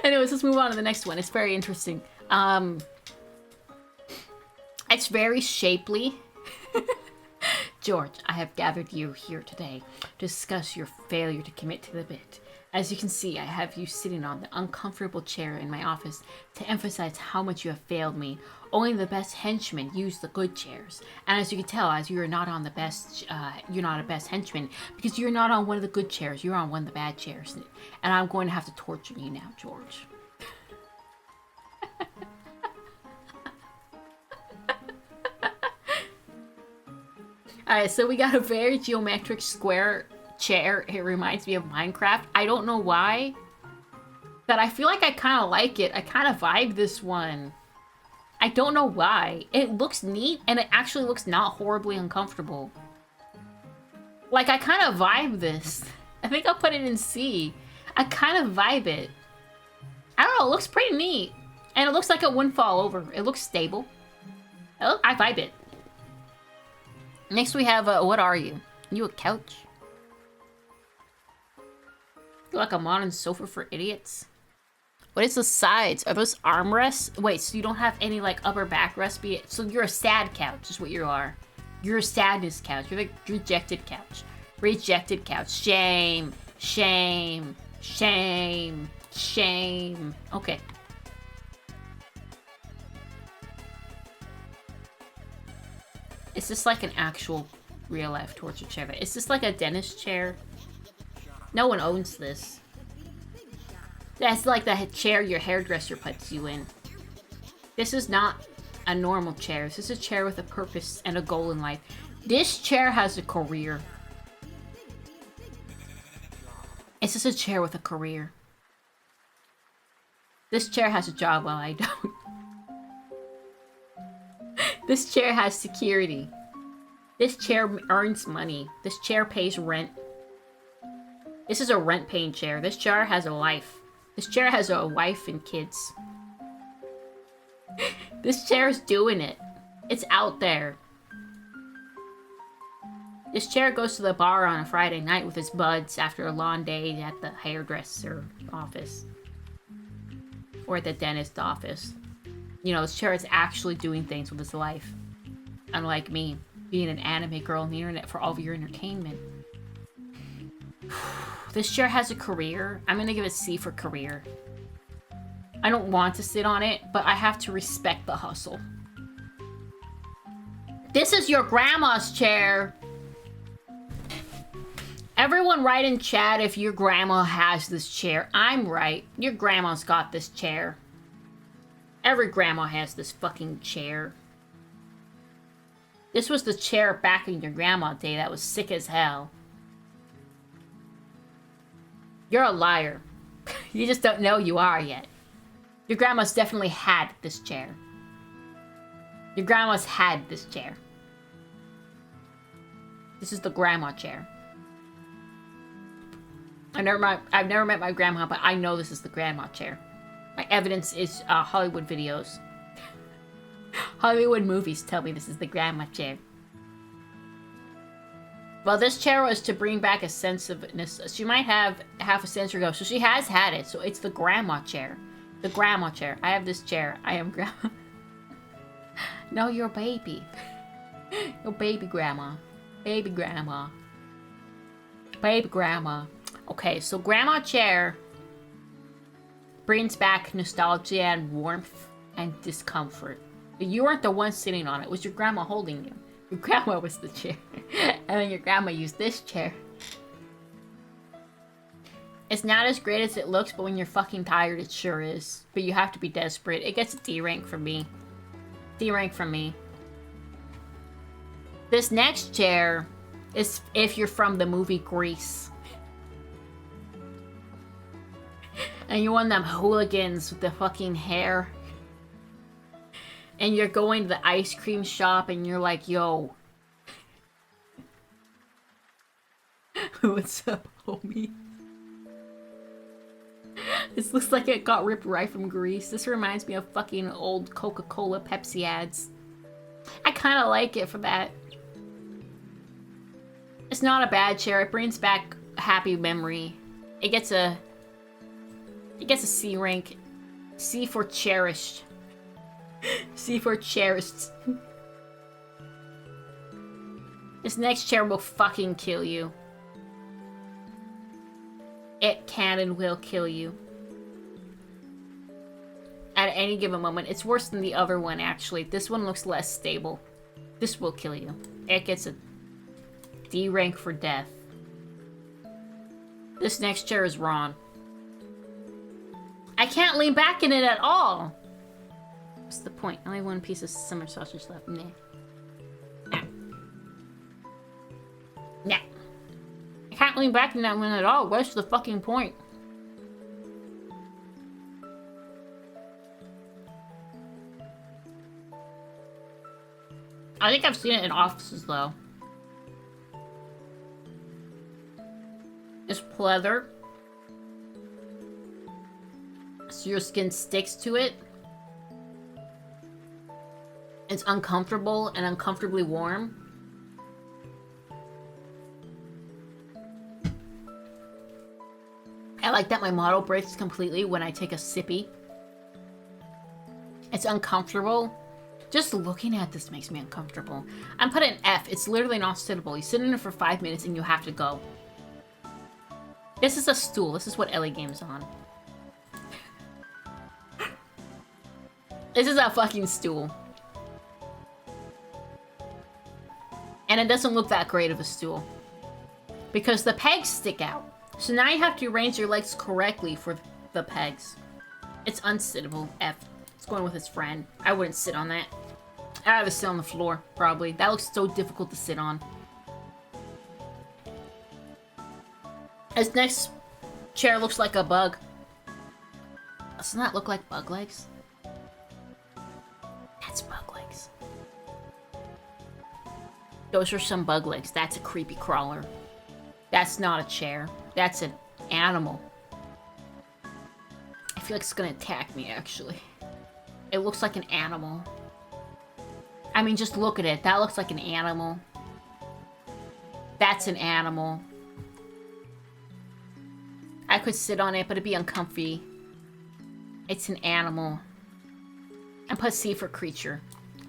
Anyways, let's move on to the next one. It's very interesting. It's very shapely. George, I have gathered you here today to discuss your failure to commit to the bit. As you can see, I have you sitting on the uncomfortable chair in my office to emphasize how much you have failed me. Only the best henchmen use the good chairs. And as you can tell, as you are not on the best, you're not a best henchman because you're not on one of the good chairs. You're on one of the bad chairs. And I'm going to have to torture you now, George. Alright, so we got a very geometric square chair. It reminds me of Minecraft. I don't know why, but I feel like I kind of like it. I kind of vibe this one. I don't know why. It looks neat, and it actually looks not horribly uncomfortable. Like, I kind of vibe this. I think I'll put it in C. I kind of vibe it. I don't know, it looks pretty neat. And it looks like it wouldn't fall over. It looks stable. I vibe it. Next we have, what are you? You a couch? You're like a modern sofa for idiots? What is the sides? Are those armrests? Wait, so you don't have any, like, upper backrest? So you're a sad couch is what you are. You're a sadness couch. You're the rejected couch. Rejected couch. Shame. Shame. Shame. Shame. Okay. Is this like an actual real life torture chair? Is this like a dentist chair? No one owns this. That's like the chair your hairdresser puts you in. This is not a normal chair. This is a chair with a purpose and a goal in life. This chair has a career. This is a chair with a career. This chair has a job while I don't. This chair has security. This chair earns money. This chair pays rent. This is a rent-paying chair. This chair has a life. This chair has a wife and kids. This chair is doing it. It's out there. This chair goes to the bar on a Friday night with his buds after a long day at the hairdresser office. Or at the dentist office. You know, this chair is actually doing things with his life. Unlike me, being an anime girl on the internet for all of your entertainment. This chair has a career. I'm gonna give it C for career. I don't want to sit on it, but I have to respect the hustle. This is your grandma's chair. Everyone write in chat if your grandma has this chair. I'm right. Your grandma's got this chair. Every grandma has this fucking chair. This was the chair back in your grandma day that was sick as hell. You're a liar. You just don't know you are yet. Your grandma's definitely had this chair. Your grandma's had this chair. This is the grandma chair. I've never met my grandma, but I know this is the grandma chair. My evidence is Hollywood videos. Hollywood movies tell me this is the grandma chair. Well, this chair was to bring back a sense of... She might have half a century ago, so she has had it. So it's the grandma chair. The grandma chair. I have this chair. I am grandma. No, you're a baby. You're baby grandma. Baby grandma. Baby grandma. Okay, so grandma chair brings back nostalgia and warmth and discomfort. But you weren't the one sitting on it. It was your grandma holding you. Your grandma was the chair. And then your grandma used this chair. It's not as great as it looks, but when you're fucking tired, it sure is. But you have to be desperate. It gets a D rank from me. D rank from me. This next chair is if you're from the movie Grease. And you're one of them hooligans with the fucking hair. And you're going to the ice cream shop and you're like, yo. What's up, homie? This looks like it got ripped right from Grease. This reminds me of fucking old Coca-Cola Pepsi ads. I kind of like it for that. It's not a bad chair. It brings back a happy memory. It gets a C rank. C for cherished. C for cherished. This next chair will fucking kill you. It can and will kill you. At any given moment. It's worse than the other one, actually. This one looks less stable. This will kill you. It gets a D rank for death. This next chair is wrong. I can't lean back in it at all. What's the point? Only one piece of summer sausage left. Nah. Nah. Nah. I can't lean back in that one at all. What's the fucking point? I think I've seen it in offices, though. It's pleather. So your skin sticks to it. It's uncomfortable and uncomfortably warm. I like that my model breaks completely when I take a sippy. It's uncomfortable. Just looking at this makes me uncomfortable. I'm put an F. It's literally not sittable. You sit in it for 5 minutes and you have to go. This is a stool. This is what Ellie Game's on. This is a fucking stool. And it doesn't look that great of a stool. Because the pegs stick out. So now you have to arrange your legs correctly for the pegs. It's unsittable. F. It's going with his friend. I wouldn't sit on that. I'd rather sit on the floor, probably. That looks so difficult to sit on. This next chair looks like a bug. Doesn't that look like bug legs? That's bug legs. Those are some bug legs. That's a creepy crawler. That's not a chair. That's an animal. I feel like it's gonna attack me, actually. It looks like an animal. I mean, just look at it. That looks like an animal. That's an animal. I could sit on it, but it'd be uncomfy. It's an animal. And put C for creature.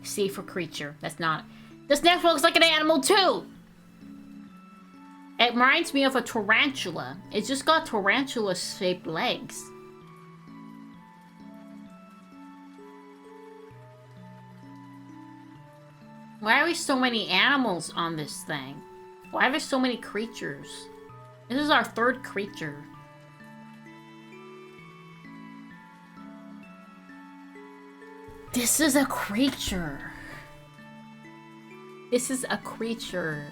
C for creature. That's not... This next one looks like an animal, too! It reminds me of a tarantula. It's just got tarantula-shaped legs. Why are there so many animals on this thing? Why are there so many creatures? This is our third creature. This is a creature. This is a creature.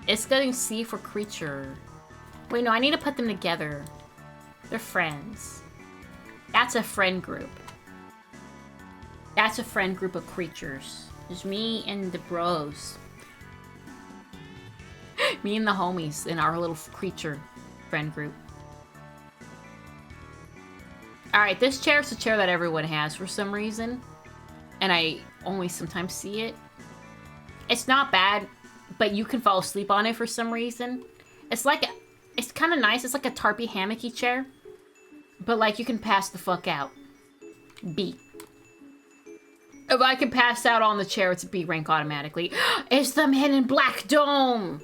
It's getting C for creature. Wait, no, I need to put them together. They're friends. That's a friend group. That's a friend group of creatures. There's me and the bros. Me and the homies in our little creature friend group. Alright, this chair is a chair that everyone has for some reason. And I only sometimes see it. It's not bad, but you can fall asleep on it for some reason. It's like, it's kind of nice. It's like a tarpy hammocky chair. But like, you can pass the fuck out. B. If I can pass out on the chair, it's a B rank automatically. It's the Man in Black Dome!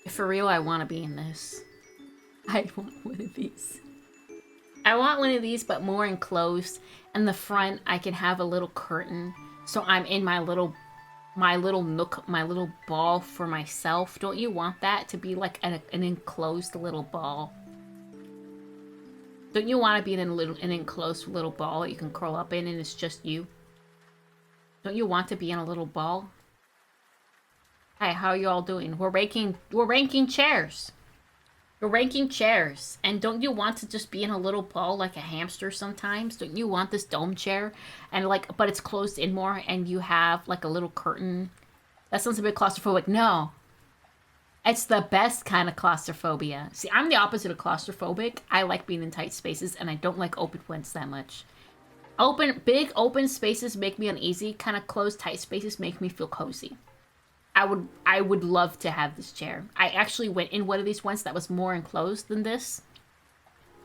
For real, I want to be in this. I want one of these. I want one of these, but more enclosed. In the front, I can have a little curtain. So I'm in my little nook, my little ball for myself. Don't you want that to be like an enclosed little ball? Don't you want to be in an enclosed little ball that you can curl up in and it's just you? Don't you want to be in a little ball? Hi, how are you all doing? We're ranking chairs. We're ranking chairs. And don't you want to just be in a little ball like a hamster sometimes? Don't you want this dome chair? And like, but it's closed in more and you have like a little curtain. That sounds a bit claustrophobic. No. It's the best kind of claustrophobia. See, I'm the opposite of claustrophobic. I like being in tight spaces and I don't like open ones that much. Big open spaces make me uneasy. Kind of closed tight spaces make me feel cozy. I would love to have this chair. I actually went in one of these once that was more enclosed than this.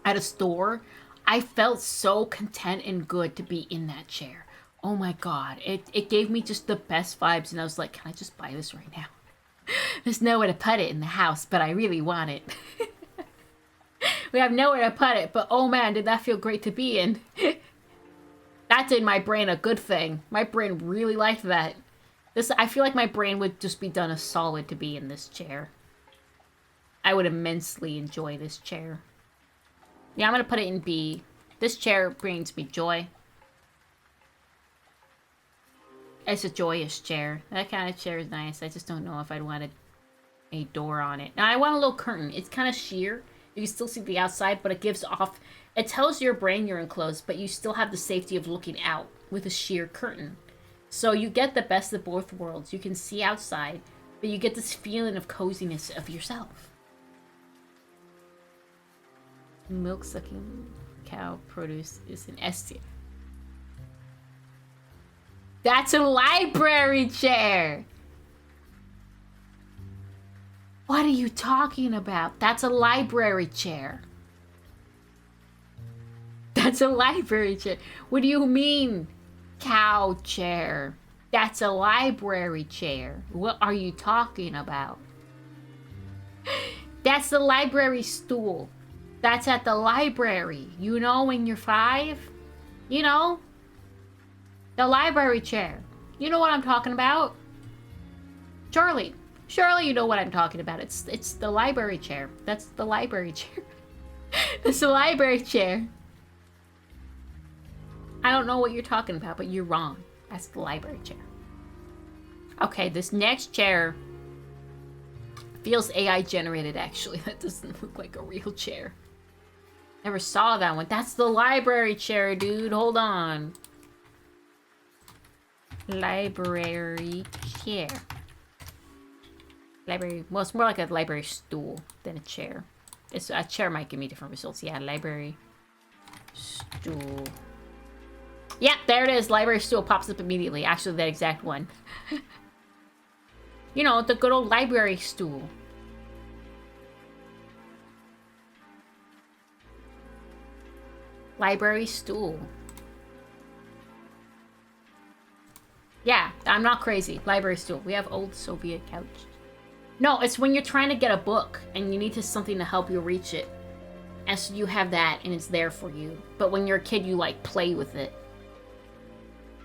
At a store. I felt so content and good to be in that chair. Oh my god. It gave me just the best vibes and I was like, can I just buy this right now? There's nowhere to put it in the house, but I really want it. We have nowhere to put it, but oh man, did that feel great to be in. That did my brain a good thing. My brain really liked that. I feel like my brain would just be done a solid to be in this chair. I would immensely enjoy this chair. Yeah, I'm gonna put it in B. This chair brings me joy. It's a joyous chair. That kind of chair is nice. I just don't know if I'd want a door on it. Now, I want a little curtain. It's kind of sheer. You can still see the outside, but it gives off... It tells your brain you're enclosed, but you still have the safety of looking out with a sheer curtain. So you get the best of both worlds. You can see outside, but you get this feeling of coziness of yourself. Milk-sucking cow produce is an S tier. That's a library chair! What are you talking about? That's a library chair. That's a library chair. What do you mean, cow chair? That's a library chair. What are you talking about? That's the library stool. That's at the library. You know, when you're 5? You know? The library chair. You know what I'm talking about? Charlie. Surely you know what I'm talking about. It's the library chair. That's the library chair. That's the library chair. I don't know what you're talking about, but you're wrong. That's the library chair. Okay, this next chair feels AI generated, actually. That doesn't look like a real chair. Never saw that one. That's the library chair, dude. Hold on. Library chair. Library. Well, it's more like a library stool than a chair. It's a chair might give me different results. Yeah, library stool. Yeah, there it is. Library stool pops up immediately. Actually, that exact one. You know, the good old library stool. Library stool. Yeah, I'm not crazy. Library stool. We have old Soviet couch. No, it's when you're trying to get a book and you need something to help you reach it. And so you have that and it's there for you. But when you're a kid, you like play with it.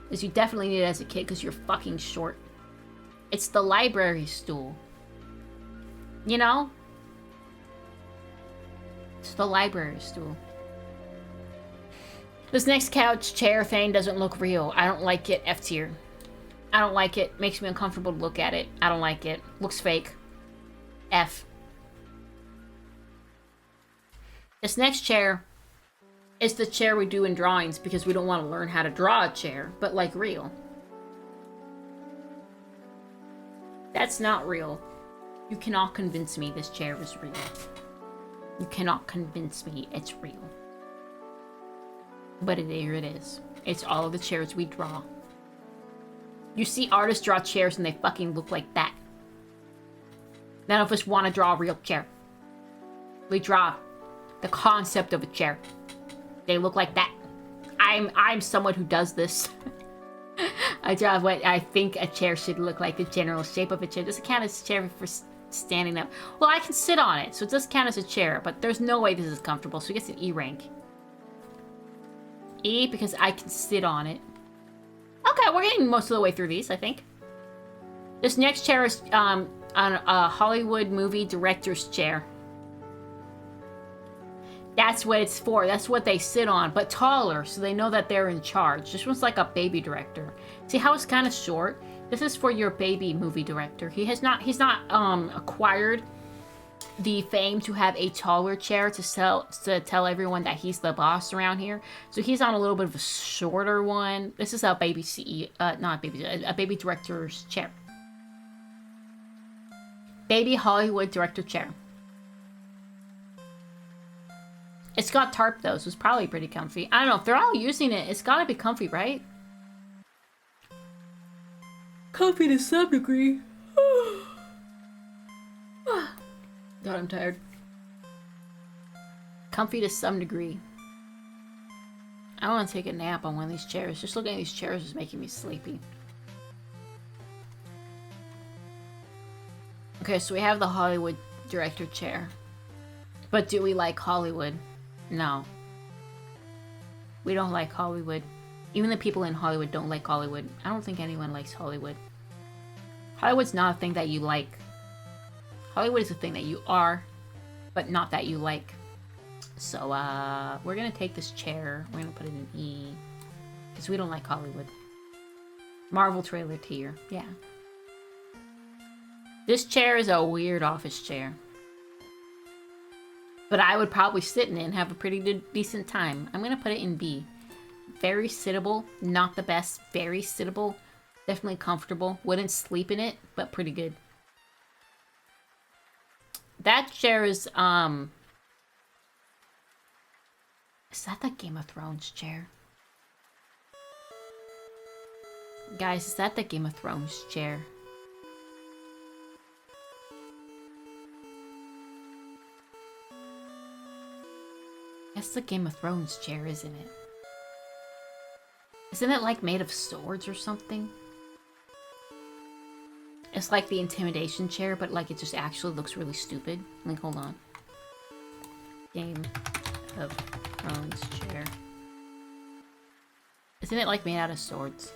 Because you definitely need it as a kid because you're fucking short. It's the library stool. You know? It's the library stool. This next couch chair thing doesn't look real. I don't like it. F tier. I don't like it. Makes me uncomfortable to look at it. I don't like it. Looks fake. F. This next chair is the chair we do in drawings because we don't want to learn how to draw a chair, but like real. That's not real. You cannot convince me this chair is real. You cannot convince me it's real. But here it is. It's all of the chairs we draw. You see artists draw chairs and they fucking look like that. None of us want to draw a real chair. We draw the concept of a chair. They look like that. I'm someone who does this. I draw what I think a chair should look like, the general shape of a chair. Does it count as a chair for standing up? Well, I can sit on it, so it does count as a chair, but there's no way this is comfortable, so it gets an E rank. E, because I can sit on it. Okay, we're getting most of the way through these, I think. This next chair is on a Hollywood movie director's chair. That's what it's for. That's what they sit on, but taller, so they know that they're in charge. This one's like a baby director. See how it's kind of short? This is for your baby movie director. He's not acquired the fame to have a taller chair to tell everyone that he's the boss around here. So he's on a little bit of a shorter one. This is a baby a baby director's chair. Baby Hollywood director chair. It's got tarp though, so it's probably pretty comfy. I don't know, if they're all using it, it's gotta be comfy, right? Comfy to some degree. God, I'm tired. Comfy to some degree. I want to take a nap on one of these chairs. Just looking at these chairs is making me sleepy. Okay, so we have the Hollywood director chair. But do we like Hollywood? No. We don't like Hollywood. Even the people in Hollywood don't like Hollywood. I don't think anyone likes Hollywood. Hollywood's not a thing that you like. Hollywood is a thing that you are, but not that you like. So, we're gonna take this chair. We're gonna put it in E. Because we don't like Hollywood. Marvel trailer tier. Yeah. This chair is a weird office chair. But I would probably sit in it and have a pretty decent time. I'm gonna put it in B. Very sittable. Not the best. Very sittable. Definitely comfortable. Wouldn't sleep in it, but pretty good. That chair is that the Game of Thrones chair? Guys, is that the Game of Thrones chair? That's the Game of Thrones chair, isn't it? Isn't it like made of swords or something? It's like the intimidation chair, but like it just actually looks really stupid. Like, hold on. Game of Thrones chair. Isn't it like made out of swords?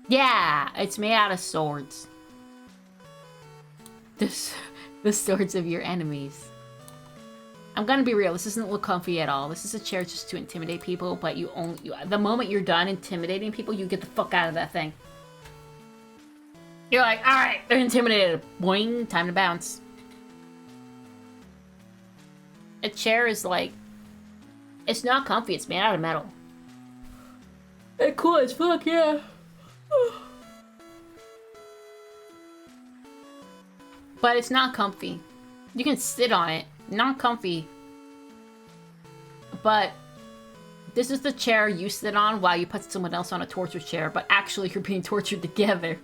Yeah, it's made out of swords. The swords of your enemies. I'm gonna be real, this doesn't look comfy at all. This is a chair just to intimidate people, but the moment you're done intimidating people, you get the fuck out of that thing. You're like, alright, they're intimidated. Boing, time to bounce. A chair is like, it's not comfy, it's made out of metal. It's cool as fuck, yeah. But it's not comfy. You can sit on it, not comfy. But this is the chair you sit on while you put someone else on a torture chair, but actually you're being tortured together.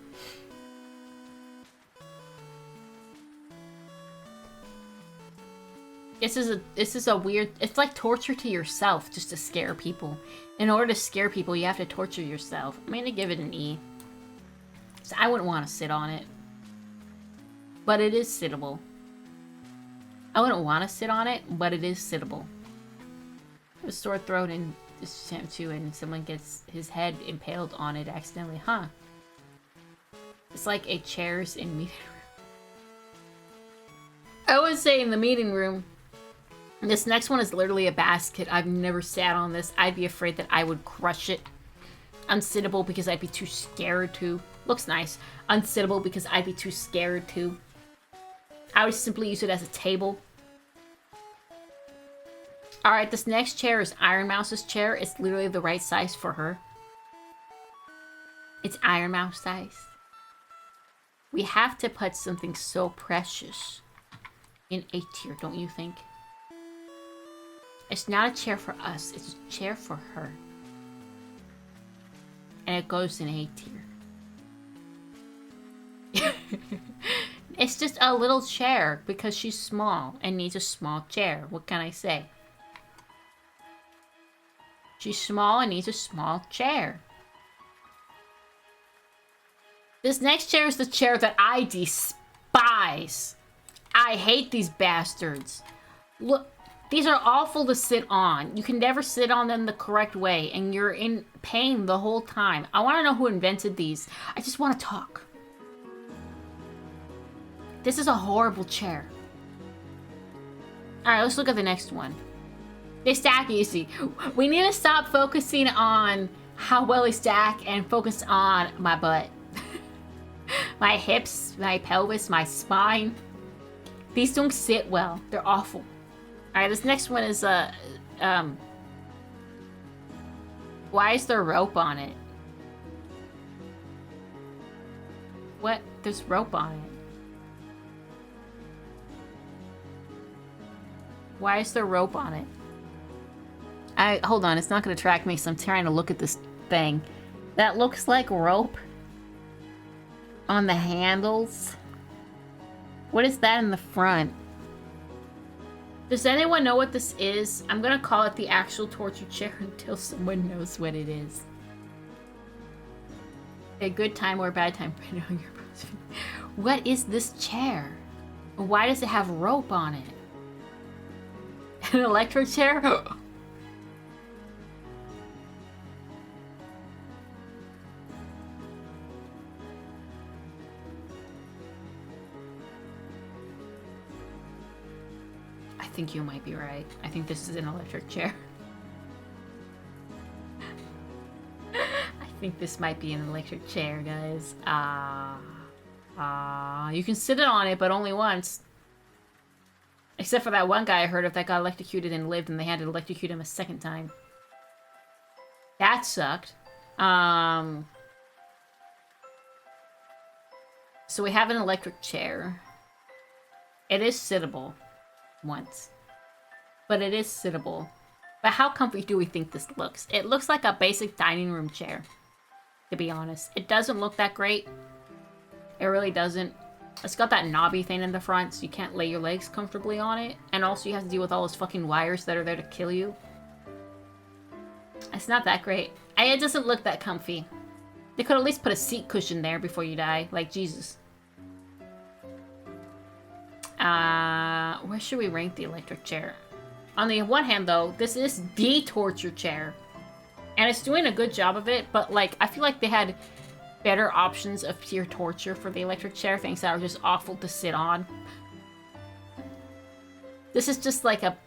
This is a weird, it's like torture to yourself just to scare people. In order to scare people, you have to torture yourself. I'm gonna give it an E. So I wouldn't want to sit on it. But it is sittable. I wouldn't want to sit on it, but it is sittable. A sore throat and this too, and someone gets his head impaled on it accidentally, huh? It's like a chairs in meeting room. I would say in the meeting room. This next one is literally a basket. I've never sat on this. I'd be afraid that I would crush it. Unsittable because I'd be too scared to. Looks nice. Unsittable because I'd be too scared to. I would simply use it as a table. Alright, this next chair is Iron Mouse's chair. It's literally the right size for her. It's Iron Mouse size. We have to put something so precious in A tier, don't you think? It's not a chair for us, it's a chair for her. And it goes in A tier. It's just a little chair because she's small and needs a small chair. What can I say? She's small and needs a small chair. This next chair is the chair that I despise. I hate these bastards. Look, these are awful to sit on. You can never sit on them the correct way, and you're in pain the whole time. I want to know who invented these. I just want to talk. This is a horrible chair. Alright, let's look at the next one. They stack easy. We need to stop focusing on how well they stack and focus on my butt. My hips, my pelvis, my spine. These don't sit well. They're awful. Alright, this next one is, why is there rope on it? What? There's rope on it. Why is there rope on it? Hold on, it's not gonna track me, so I'm trying to look at this thing. That looks like rope on the handles. What is that in the front? Does anyone know what this is? I'm gonna call it the actual torture chair until someone knows what it is. A good time or a bad time for knowing your person. What is this chair? Why does it have rope on it? An electric chair? I think you might be right. I think this is an electric chair. I think this might be an electric chair, guys. You can sit on it, but only once. Except for that one guy I heard of that got electrocuted and lived, and they had to electrocute him a second time. That sucked. So we have an electric chair. It is sittable. Once. But it is sittable. But how comfy do we think this looks? It looks like a basic dining room chair, to be honest. It doesn't look that great. It really doesn't. It's got that knobby thing in the front, so you can't lay your legs comfortably on it. And also you have to deal with all those fucking wires that are there to kill you. It's not that great. It doesn't look that comfy. They could at least put a seat cushion there before you die. Like, Jesus. Where should we rank the electric chair? On the one hand, though, this is the torture chair. And it's doing a good job of it, but, like, I feel like they had better options of pure torture for the electric chair, things that are just awful to sit on. This is just like a...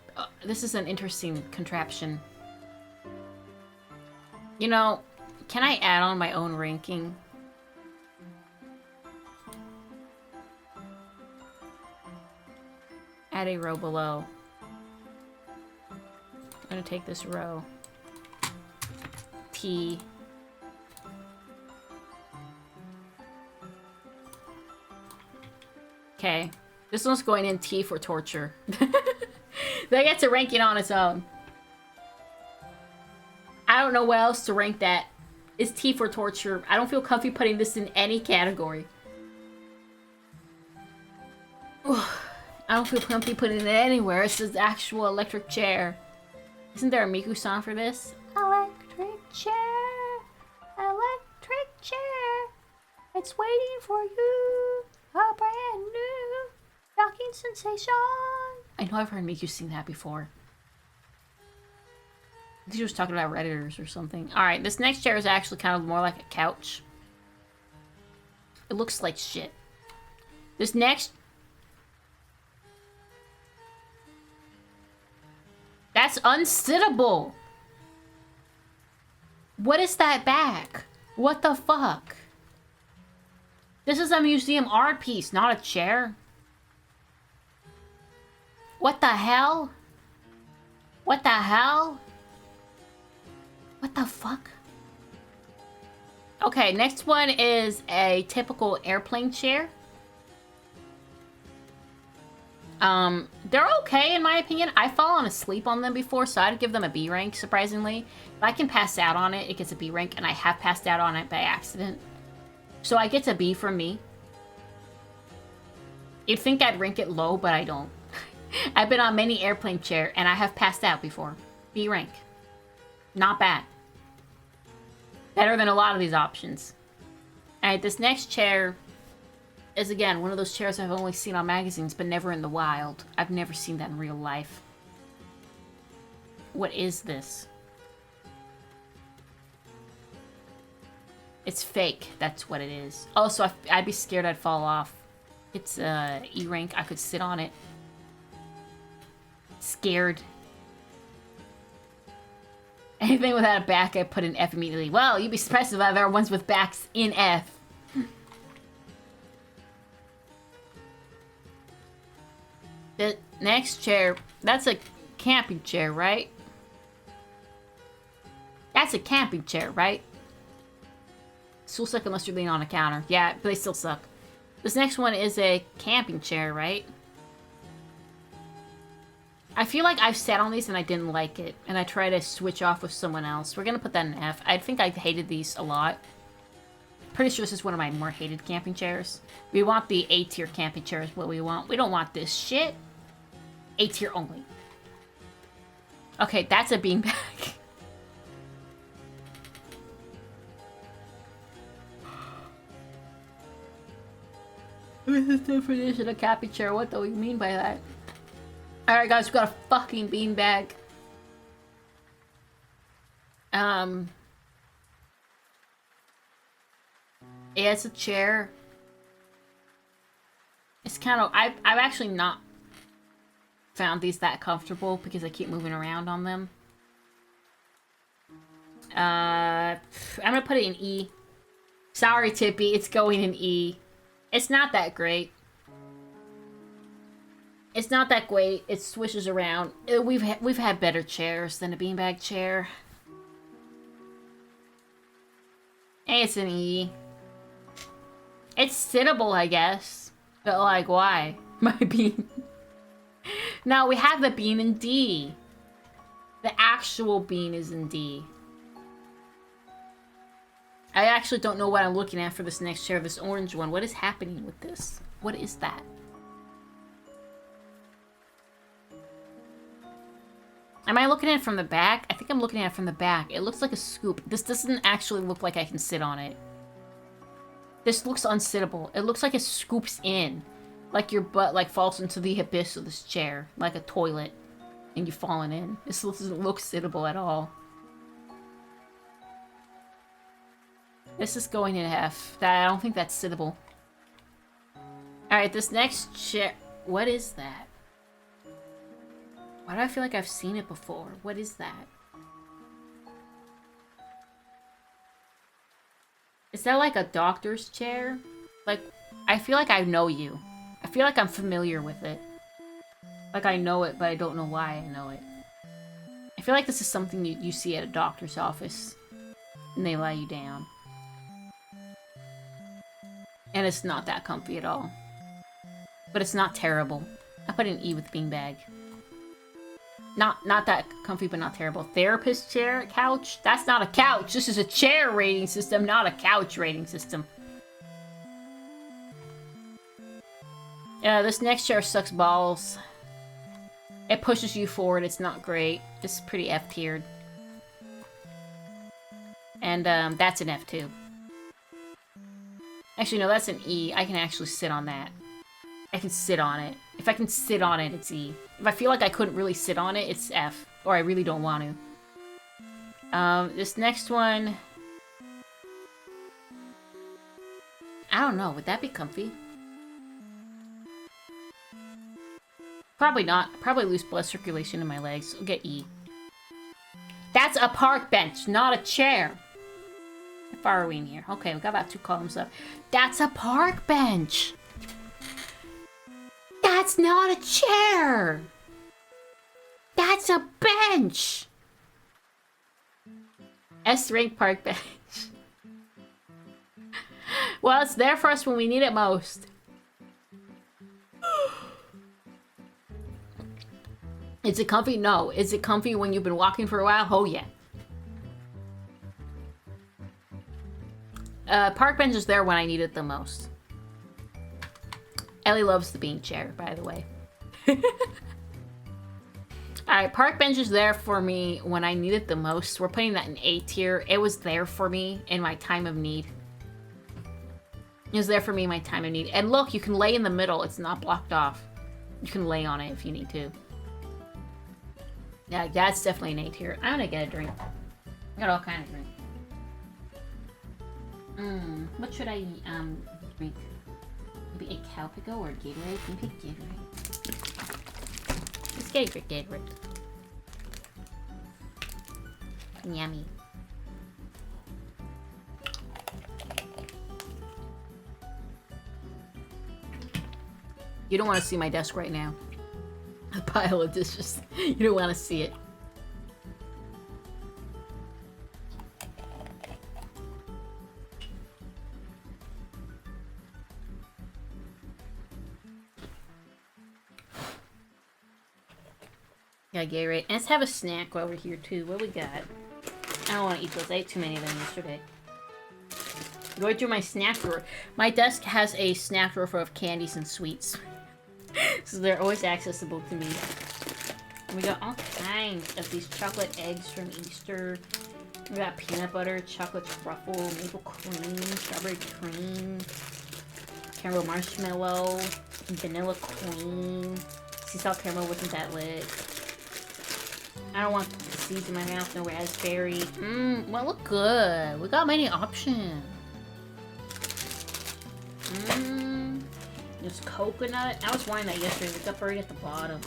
this is an interesting contraption. You know, can I add on my own ranking? Add a row below. I'm gonna take this row. T. Okay. This one's going in T for torture. That gets a ranking on its own. I don't know what else to rank that. It's T for torture. I don't feel comfy putting this in any category. I don't feel comfy putting it anywhere. It's this actual electric chair. Isn't there a Miku song for this? Electric chair, electric chair. It's waiting for you. A brand new rocking sensation. I know I've heard Miku sing that before. I think she was talking about Redditors or something. Alright, this next chair is actually kind of more like a couch. It looks like shit. This next... That's unsittable! What is that back? What the fuck? This is a museum art piece, not a chair. What the hell? What the hell? What the fuck? Okay, next one is a typical airplane chair. They're okay in my opinion. I've fallen asleep on them before, so I'd give them a B rank, surprisingly. If I can pass out on it, it gets a B rank, and I have passed out on it by accident. So I get a B from me. You'd think I'd rank it low, but I don't. I've been on many airplane chair, and I have passed out before. B rank. Not bad. Better than a lot of these options. Alright, this next chair is, again, one of those chairs I've only seen on magazines, but never in the wild. I've never seen that in real life. What is this? It's fake. That's what it is. Also, I'd be scared I'd fall off. It's E rank. I could sit on it. Scared. Anything without a back, I put an F immediately. Well, you'd be surprised about there are ones with backs in F. The next chair, that's a camping chair, right? That's a camping chair, right? Still suck unless you're leaning on a counter. Yeah, but they still suck. This next one is a camping chair, right? I feel like I've sat on these and I didn't like it. And I try to switch off with someone else. We're gonna put that in F. I think I hated these a lot. Pretty sure this is one of my more hated camping chairs. We want the A tier camping chair is what we want. We don't want this shit. A tier only. Okay, that's a beanbag. What's the definition of camping chair? What do we mean by that? Alright guys, we got a fucking beanbag. Yeah, it's a chair. It's kind of... I've actually not found these that comfortable because I keep moving around on them. I'm gonna put it in E. Sorry, Tippy, it's going in E. It's not that great. It's not that great. It swishes around. We've had better chairs than a beanbag chair. Hey, it's an E. It's sittable, I guess. But, like, why? My bean. No, we have the bean in D. The actual bean is in D. I actually don't know what I'm looking at for this next chair, this orange one. What is happening with this? What is that? Am I looking at it from the back? I think I'm looking at it from the back. It looks like a scoop. This doesn't actually look like I can sit on it. This looks unsittable. It looks like it scoops in. Like your butt like falls into the abyss of this chair. Like a toilet. And you've fallen in. This doesn't look sittable at all. This is going in F. I don't think that's sittable. Alright, this next chair... What is that? Why do I feel like I've seen it before? What is that? Is that like a doctor's chair? Like, I feel like I know you. I feel like I'm familiar with it. Like I know it, but I don't know why I know it. I feel like this is something you see at a doctor's office. And they lie you down. And it's not that comfy at all. But it's not terrible. I put an E with beanbag. Not that comfy, but not terrible. Therapist chair, couch. That's not a couch. This is a chair rating system, not a couch rating system. This next chair sucks balls. It pushes you forward. It's not great. It's pretty F-tiered. And that's an F2. Actually, no, that's an E. I can actually sit on that. I can sit on it. If I can sit on it, it's E. If I feel like I couldn't really sit on it, it's F. Or I really don't want to. This next one... I don't know. Would that be comfy? Probably not. Probably lose blood circulation in my legs. I'll get E. That's a park bench, not a chair. How far are we in here? Okay, we got about 2 columns left. That's a park bench. That's not a chair. That's a bench. S-rank park bench. Well, it's there for us when we need it most. Is it comfy? No. Is it comfy when you've been walking for a while? Oh, yeah. Park bench is there when I need it the most. Ellie loves the bean chair, by the way. Alright, park bench is there for me when I need it the most. We're putting that in A tier. It was there for me in my time of need. It was there for me in my time of need. And look, you can lay in the middle. It's not blocked off. You can lay on it if you need to. Yeah, that's definitely an A tier. I'm gonna get a drink. I got all kind of drink. What should I drink? Maybe a Calpico or a Gatorade? Maybe Gatorade. Let's get a Gatorade. Yummy. You don't want to see my desk right now. A pile of dishes. You don't want to see it. Yeah, Gatorade. And let's have a snack over here too. What we got? I don't want to eat those. I ate too many of them yesterday. Going through my snack drawer. My desk has a snack drawer full of candies and sweets. So they're always accessible to me. And we got all kinds of these chocolate eggs from Easter. We got peanut butter, chocolate truffle, maple cream, strawberry cream, caramel marshmallow, vanilla cream. Sea salt caramel wasn't that lit. I don't want seeds in my mouth, no raspberry. Well, look good. We got many options. There's coconut. I was wanting that yesterday. It's up right at the bottom.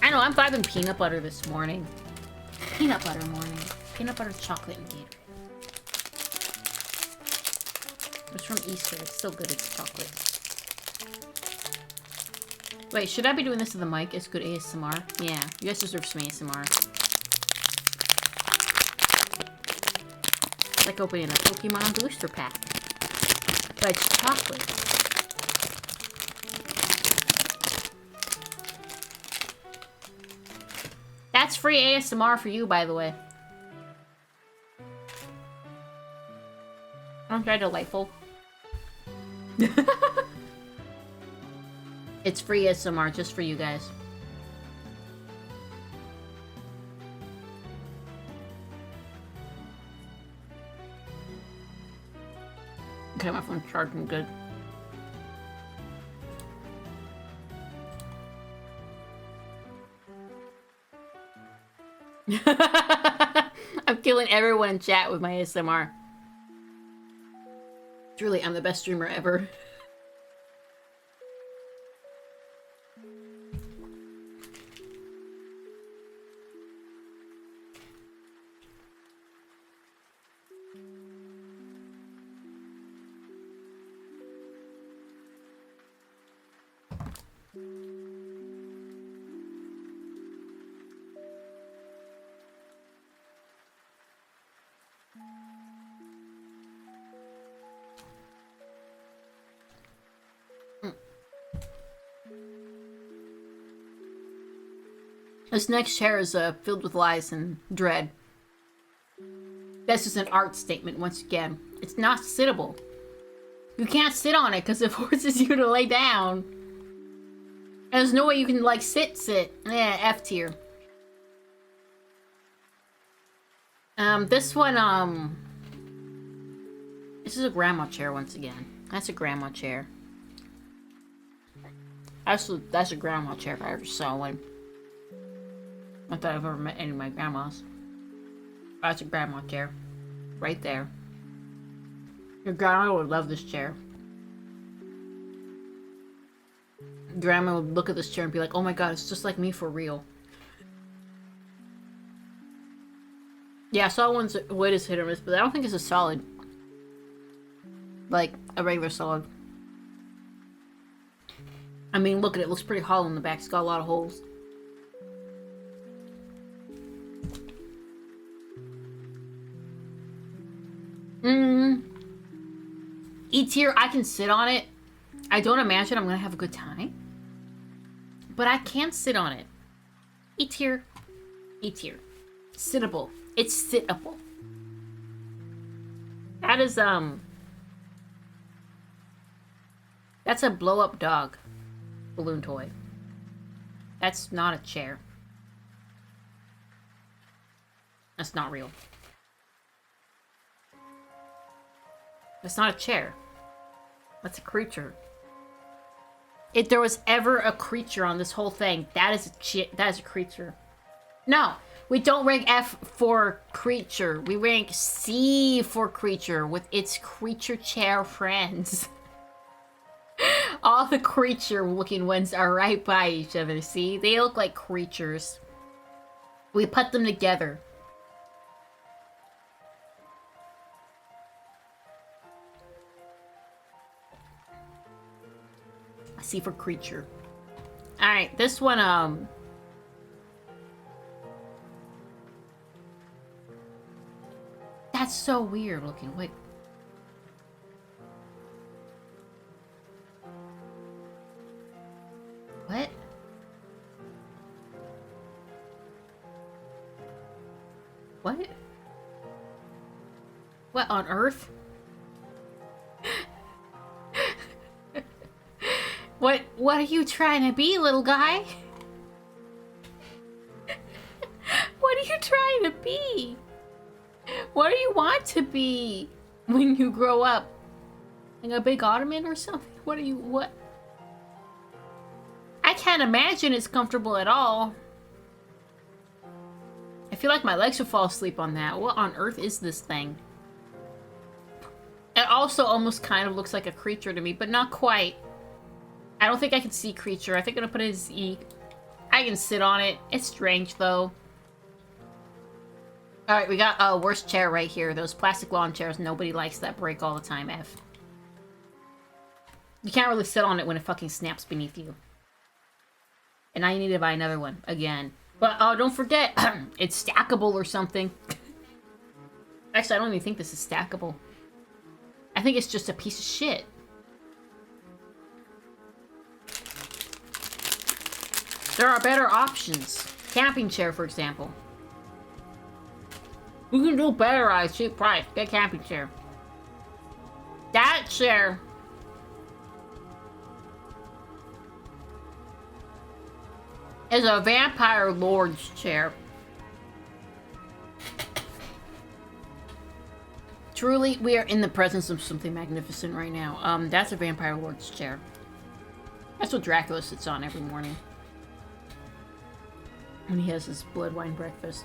I know, I'm vibing peanut butter this morning. Peanut butter morning. Peanut butter, chocolate, and Gatorade. It's from Easter. It's still good. It's chocolate. Wait, should I be doing this to the mic? It's good ASMR. Yeah, you guys deserve some ASMR. It's like opening a Pokemon booster pack. But it's chocolate. That's free ASMR for you, by the way. Aren't I delightful? It's free ASMR just for you guys. Okay, my phone's charging good. I'm killing everyone in chat with my ASMR. Truly, I'm the best streamer ever. This next chair is filled with lies and dread. This is an art statement once again. It's not sittable. You can't sit on it because it forces you to lay down. And there's no way you can like sit. Yeah, F tier. This one, this is a grandma chair once again. That's a grandma chair. Actually, that's a grandma chair if I ever saw one. Not that I've ever met any of my grandmas. That's a grandma chair. Right there. Your grandma would love this chair. Grandma would look at this chair and be like, oh my god, it's just like me for real. Yeah, I saw one's wood is hit or miss, but I don't think it's a solid. Like, a regular solid. I mean, look at it. It looks pretty hollow in the back. It's got a lot of holes. E tier, I can sit on it. I don't imagine I'm gonna have a good time. But I can sit on it. E tier. E tier. Sittable. It's sittable. That is, that's a blow-up dog balloon toy. That's not a chair. That's not real. That's not a chair. That's a creature. If there was ever a creature on this whole thing, that is a creature. No, we don't rank F for creature. We rank C for creature with its creature chair friends. All the creature-looking ones are right by each other, see? They look like creatures. We put them together. C for creature. Alright, this one, that's so weird looking. Wait. What? What? What on earth? What are you trying to be, little guy? What are you trying to be? What do you want to be when you grow up? Like a big ottoman or something? What? I can't imagine it's comfortable at all. I feel like my legs would fall asleep on that. What on earth is this thing? It also almost kind of looks like a creature to me, but not quite. I don't think I can see creature. I think I'm gonna put it as E. I can sit on it. It's strange though. Alright, we got a worst chair right here. Those plastic lawn chairs nobody likes that break all the time, F. You can't really sit on it when it fucking snaps beneath you. And I need to buy another one again. But don't forget, it's stackable or something. Actually, I don't even think this is stackable. I think it's just a piece of shit. There are better options. Camping chair, for example. You can do better at a cheap price. Get a camping chair. That chair is a vampire lord's chair. Truly, we are in the presence of something magnificent right now. That's a vampire lord's chair. That's what Dracula sits on every morning when he has his blood wine breakfast.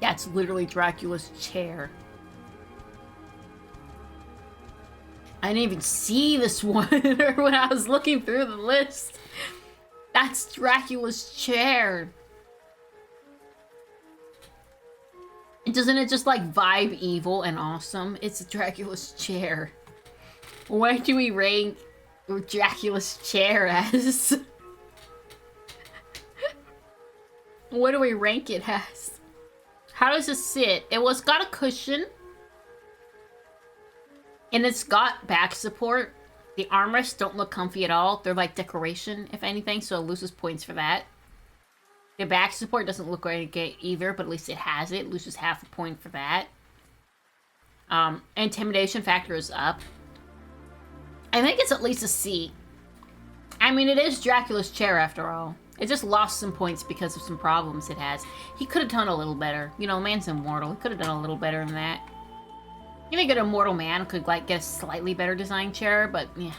That's literally Dracula's chair. I didn't even see this one when I was looking through the list. That's Dracula's chair. Doesn't it just like vibe evil and awesome? It's Dracula's chair. What do we rank Dracula's chair as? What do we rank it as? How does it sit? It's got a cushion. And it's got back support. The armrests don't look comfy at all. They're like decoration, if anything, so it loses points for that. The back support doesn't look great either, but at least it has it. It loses half a point for that. Intimidation factor is up. I think it's at least a C. I mean, it is Dracula's chair after all. It just lost some points because of some problems it has. He could have done a little better. You know, man's immortal. He could have done a little better than that. Even a good immortal man could, like, get a slightly better design chair, but, yeah.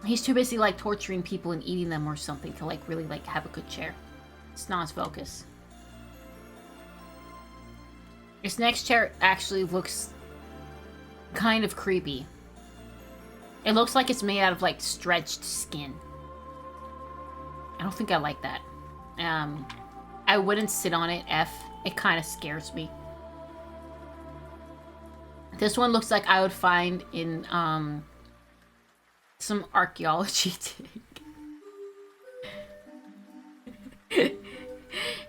He's too busy, like, torturing people and eating them or something to, like, really, like, have a good chair. It's not his focus. This next chair actually looks kind of creepy. It looks like it's made out of, like, stretched skin. I don't think I like that. I wouldn't sit on it, F. It kind of scares me. This one looks like I would find in, some archaeology dig.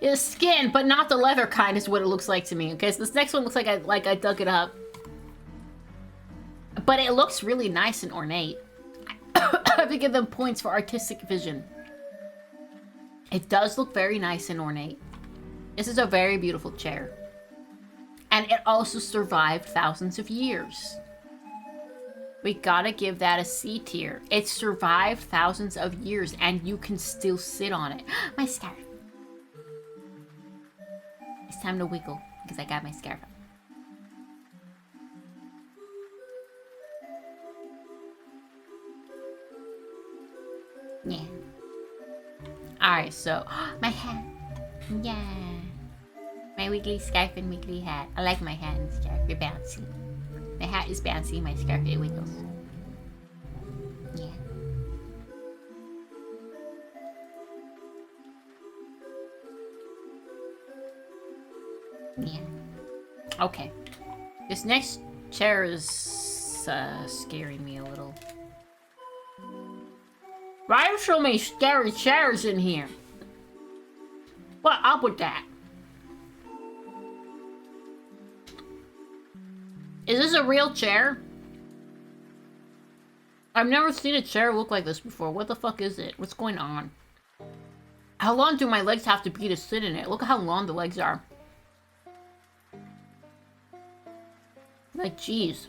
It's skin, but not the leather kind is what it looks like to me. Okay, so this next one looks like I dug it up. But it looks really nice and ornate. I have to give them points for artistic vision. It does look very nice and ornate. This is a very beautiful chair. And it also survived thousands of years. We gotta give that a C tier. It survived thousands of years and you can still sit on it. My scarf. It's time to wiggle because I got my scarf on. Yeah. Alright, so my hat. Yeah. My wiggly scarf and wiggly hat. I like my hat and scarf. They're bouncy. My hat is bouncy, my scarf it wiggles. Yeah. Yeah. Okay. This next chair is scaring me a little. Why are so many scary chairs in here? What up with that? Is this a real chair? I've never seen a chair look like this before. What the fuck is it? What's going on? How long do my legs have to be to sit in it? Look at how long the legs are. Like, jeez.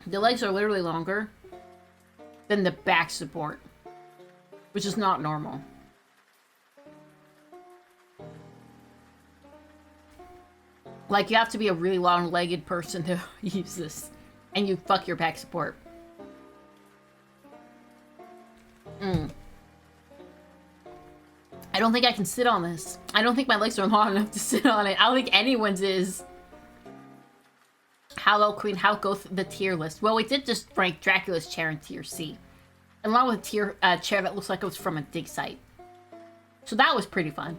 The legs are literally longer than the back support, which is not normal. Like, you have to be a really long-legged person to use this. And you fuck your back support. I don't think I can sit on this. I don't think my legs are long enough to sit on it. I don't think anyone's is. Hello, Queen. How goes the tier list? Well, we did just rank Dracula's chair in tier C. Along with a chair that looks like it was from a dig site. So that was pretty fun.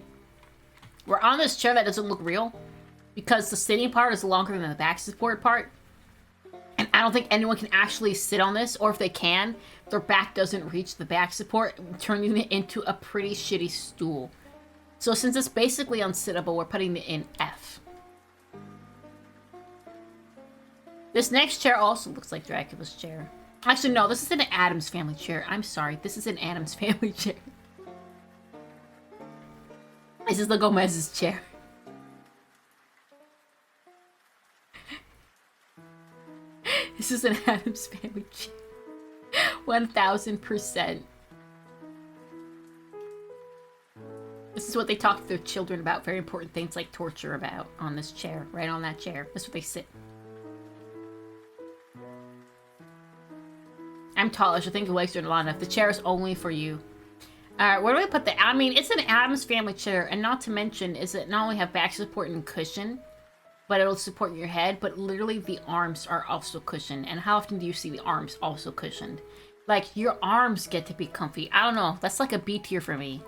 We're on this chair that doesn't look real. Because the sitting part is longer than the back support part. And I don't think anyone can actually sit on this. Or if they can, their back doesn't reach the back support, turning it into a pretty shitty stool. So since it's basically unsittable, we're putting it in F. This next chair also looks like Dracula's chair. Actually, no, this is an Addams Family chair. I'm sorry, this is an Addams Family chair. This is the Gomez's chair. This is an Addams Family chair. 1000%. This is what they talk to their children about. Very important things like torture about on this chair. Right on that chair. That's what they sit. I'm tallish. I think the legs are long enough. The chair is only for you. Alright, where do we put the... I mean, it's an Addams Family chair, and not to mention is it not only have back support and cushion, but it'll support your head, but literally the arms are also cushioned. And how often do you see the arms also cushioned? Like, your arms get to be comfy. I don't know. That's like a B tier for me.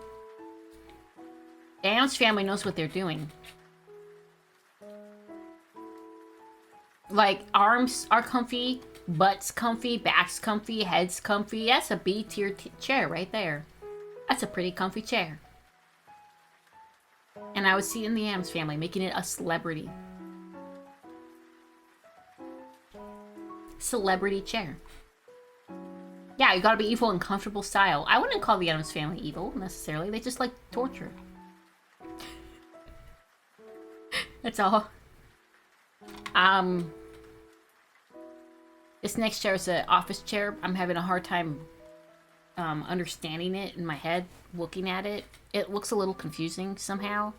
The Addams Family knows what they're doing. Like, arms are comfy, butt's comfy, back's comfy, head's comfy. That's a B tier chair right there. That's a pretty comfy chair. And I would see it in the Addams Family, making it a celebrity. Celebrity chair. Yeah, you gotta be evil in comfortable style. I wouldn't call the Addams Family evil, necessarily. They just like torture. That's all. This next chair is an office chair. I'm having a hard time understanding it in my head, looking at it. It looks a little confusing somehow.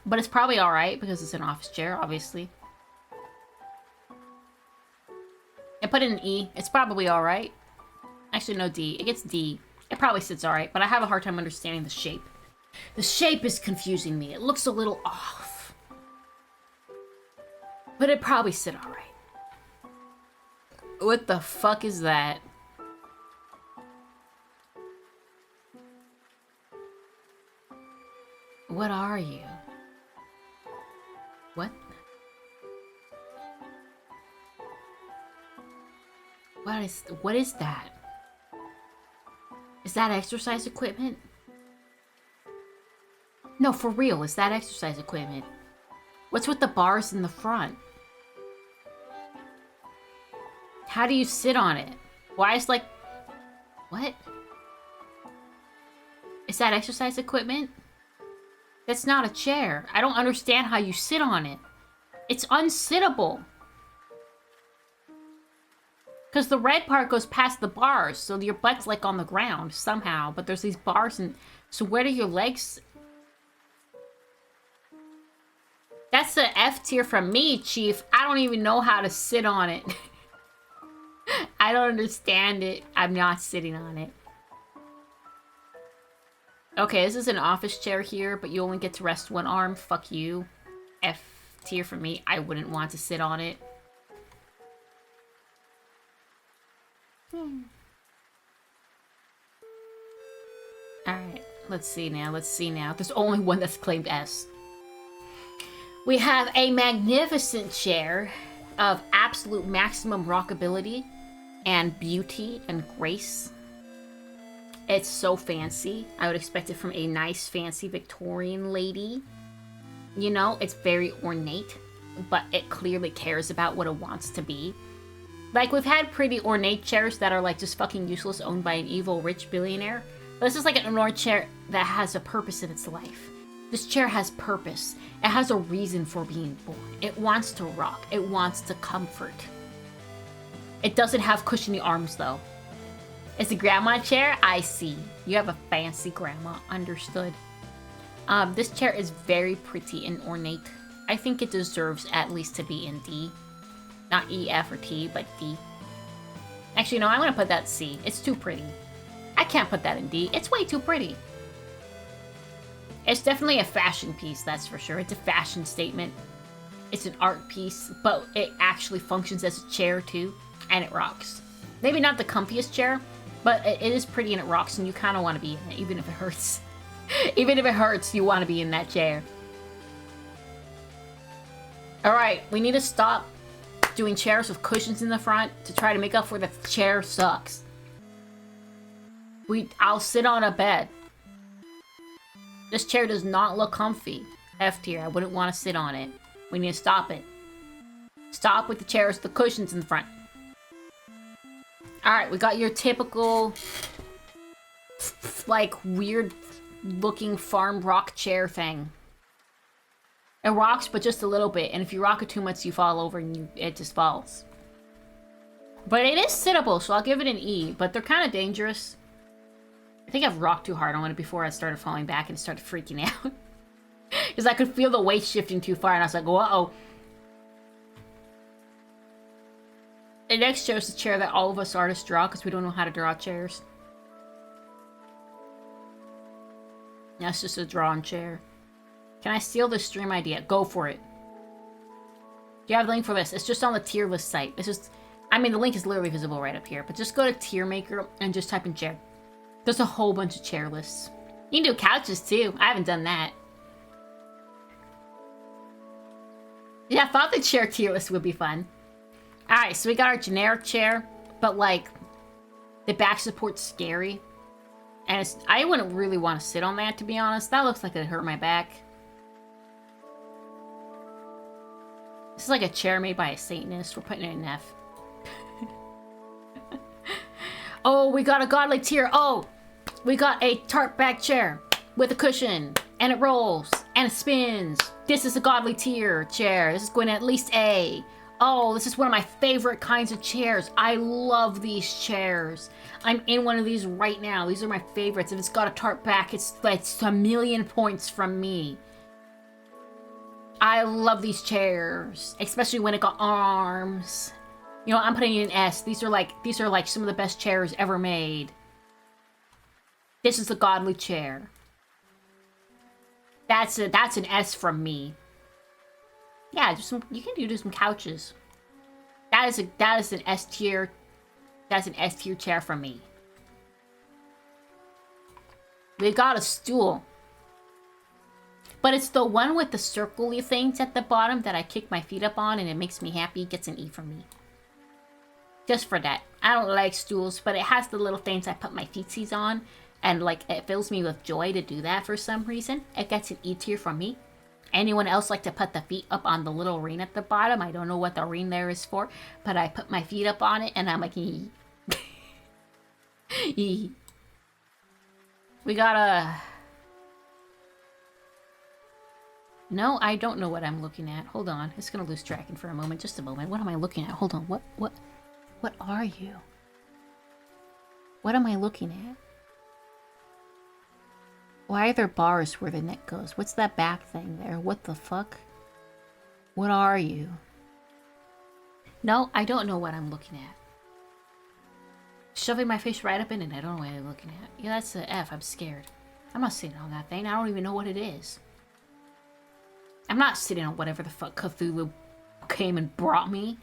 But it's probably alright because it's an office chair, obviously. I put in an E. It's probably alright. Actually, no D. It gets D. It probably sits alright, but I have a hard time understanding the shape. The shape is confusing me. It looks a little off. But it probably sit alright. What the fuck is that? What are you? What? What is that? Is that exercise equipment? No, for real, is that exercise equipment? What's with the bars in the front? How do you sit on it? Why is like... What? Is that exercise equipment? That's not a chair. I don't understand how you sit on it. It's unsittable. Because the red part goes past the bars, so your butt's like on the ground somehow. But there's these bars and... So where do your legs... That's the F tier from me, Chief. I don't even know how to sit on it. I don't understand it. I'm not sitting on it. Okay, this is an office chair here, but you only get to rest one arm. Fuck you. F tier for me. I wouldn't want to sit on it. Alright, let's see now. Let's see now. There's only one that's claimed S. We have a magnificent chair of absolute maximum rockability and beauty and grace. It's so fancy. I would expect it from a nice, fancy Victorian lady. You know, it's very ornate, but it clearly cares about what it wants to be. Like, we've had pretty ornate chairs that are, like, just fucking useless, owned by an evil rich billionaire. But this is like an ornate chair that has a purpose in its life. This chair has purpose. It has a reason for being born. It wants to rock. It wants to comfort. It doesn't have cushiony arms, though. It's a grandma chair? I see. You have a fancy grandma. Understood. This chair is very pretty and ornate. I think it deserves at least to be in D. Not E, F, or T, but D. Actually, no, I'm going to put that C. It's too pretty. I can't put that in D. It's way too pretty. It's definitely a fashion piece, that's for sure. It's a fashion statement. It's an art piece, but it actually functions as a chair, too. And it rocks. Maybe not the comfiest chair, but it is pretty and it rocks, and you kind of want to be in it, even if it hurts. Even if it hurts, you want to be in that chair. Alright, we need to stop doing chairs with cushions in the front to try to make up for the chair sucks. I'll sit on a bed. This chair does not look comfy. F tier, I wouldn't want to sit on it. We need to stop it. Stop with the chairs, the cushions in the front. Alright, we got your typical, like, weird looking farm rock chair thing. It rocks, but just a little bit, and if you rock it too much, you fall over and it just falls. But it is sittable, so I'll give it an E, but they're kind of dangerous. I think I've rocked too hard on it before I started falling back and started freaking out. Because I could feel the weight shifting too far, and I was like, uh-oh. The next chair is the chair that all of us artists draw, because we don't know how to draw chairs. That's just a drawn chair. Can I steal the stream idea? Go for it. Do you have the link for this? It's just on the tier list site. It's just, I mean, the link is literally visible right up here, but just go to tier maker and just type in chair. There's a whole bunch of chair lists. You can do couches too. I haven't done that. Yeah, I thought the chair tier list would be fun. Alright, so we got our generic chair, but like, the back support's scary. And it's, I wouldn't really want to sit on that, to be honest. That looks like it'd hurt my back. This is like a chair made by a Satanist. We're putting it in F. Oh, we got a godly tier. Oh, we got a tarp back chair with a cushion. And it rolls. And it spins. This is a godly tier chair. This is going at least A. Oh, this is one of my favorite kinds of chairs. I love these chairs. I'm in one of these right now. These are my favorites. If it's got a tarp back, it's a million points from me. I love these chairs, especially when it got arms. You know, I'm putting it in S. These are like some of the best chairs ever made. This is a godly chair. That's an S from me. Yeah, you can do some couches. That is an S tier. That's an S tier chair from me. We got a stool. But it's the one with the circle-y things at the bottom that I kick my feet up on and it makes me happy. It gets an E from me. Just for that. I don't like stools, but it has the little things I put my feetsies on. And like, it fills me with joy to do that for some reason. It gets an E tier from me. Anyone else like to put the feet up on the little ring at the bottom? I don't know what the ring there is for, but I put my feet up on it and I'm like, ee. E. We got a... No, I don't know what I'm looking at. Hold on. It's gonna lose tracking for a moment. Just a moment. What am I looking at? Hold on. What are you? What am I looking at? Why are there bars where the neck goes? What's that back thing there? What the fuck? What are you? No, I don't know what I'm looking at. Shoving my face right up in it. I don't know what I'm looking at. Yeah, that's an F. I'm scared. I'm not sitting on that thing. I don't even know what it is. I'm not sitting on whatever the fuck Cthulhu came and brought me.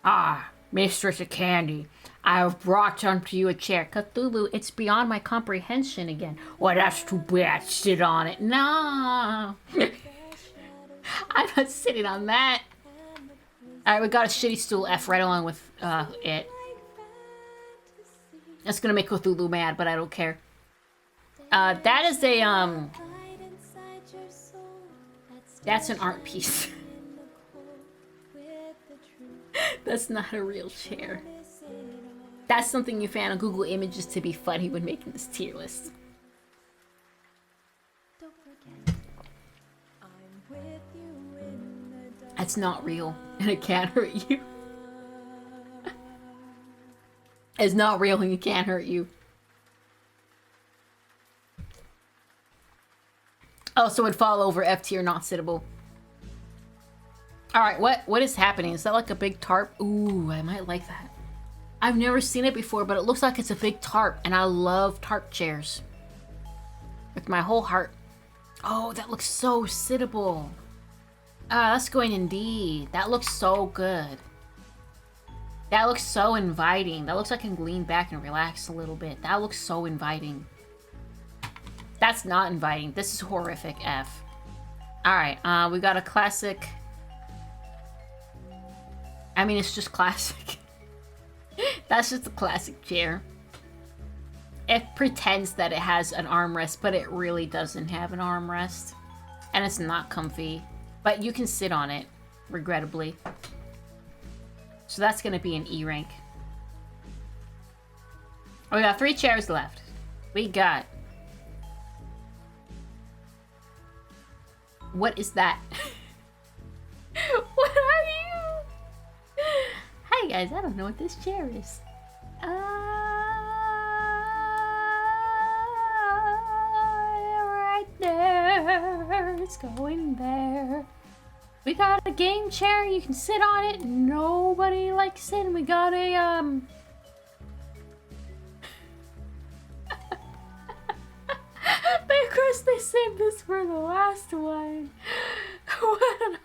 Ah, Mistress of Candy, I have brought unto you a chair. Cthulhu, it's beyond my comprehension again. Well, that's too bad. Sit on it. No. I'm not sitting on that. Alright, we got a shitty stool F right along with it. That's gonna make Cthulhu mad, but I don't care. That is a, that's an art piece. That's not a real chair. That's something you found on Google Images to be funny when making this tier list. That's not real, and it can't hurt you. It's not real and it can't hurt you. Oh, so it'd fall over F tier, not sittable. Alright, what is happening? Is that like a big tarp? Ooh, I might like that. I've never seen it before, but it looks like it's a big tarp, and I love tarp chairs. With my whole heart. Oh, that looks so sittable. Ah, that's going in D. That looks so good. That looks so inviting. That looks like I can lean back and relax a little bit. That looks so inviting. That's not inviting. This is horrific F. Alright, we got a classic... I mean, it's just classic. That's just a classic chair. It pretends that it has an armrest, but it really doesn't have an armrest. And it's not comfy. But you can sit on it, regrettably. So that's going to be an E rank. Oh, we got 3 chairs left. We got... What is that? What are you? Hi guys, I don't know what this chair is. Right there. It's going there. We got a game chair. You can sit on it. Nobody likes it. And we got a They course they saved this for the last one. What an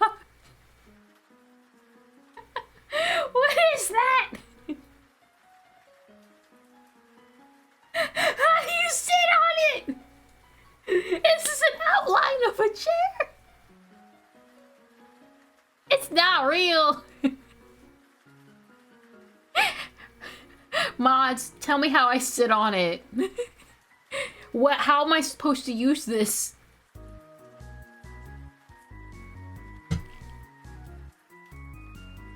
What is that? How do you sit on it? This is an outline of a chair. It's not real. Mods, tell me how I sit on it. How am I supposed to use this?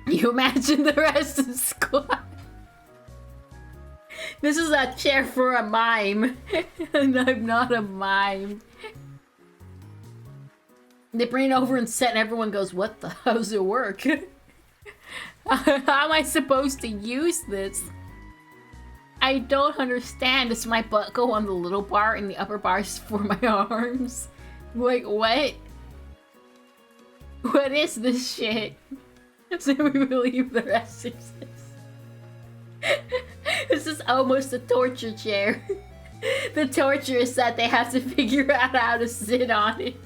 You imagine the rest of the squad. This is a chair for a mime. And I'm not a mime. They bring it over and set and everyone goes, what the hell does it work? How am I supposed to use this? I don't understand. Does my butt go on the little bar and the upper bar is for my arms? Like, what? What is this shit? So we believe the rest exists. This is almost a torture chair. The torture is that they have to figure out how to sit on it.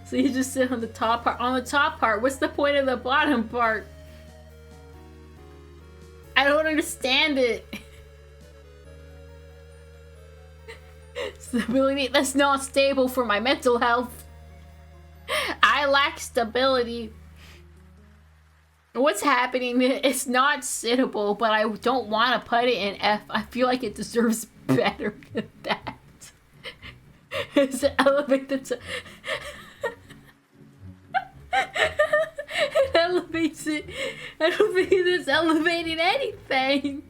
So you just sit on the top part. On the top part, what's the point of the bottom part? I don't understand it. Stability, that's not stable for my mental health. I lack stability. What's happening? It's not sittable, but I don't want to put it in F. I feel like it deserves better than that. It's elevated to... It elevates it. I don't think it's elevating anything.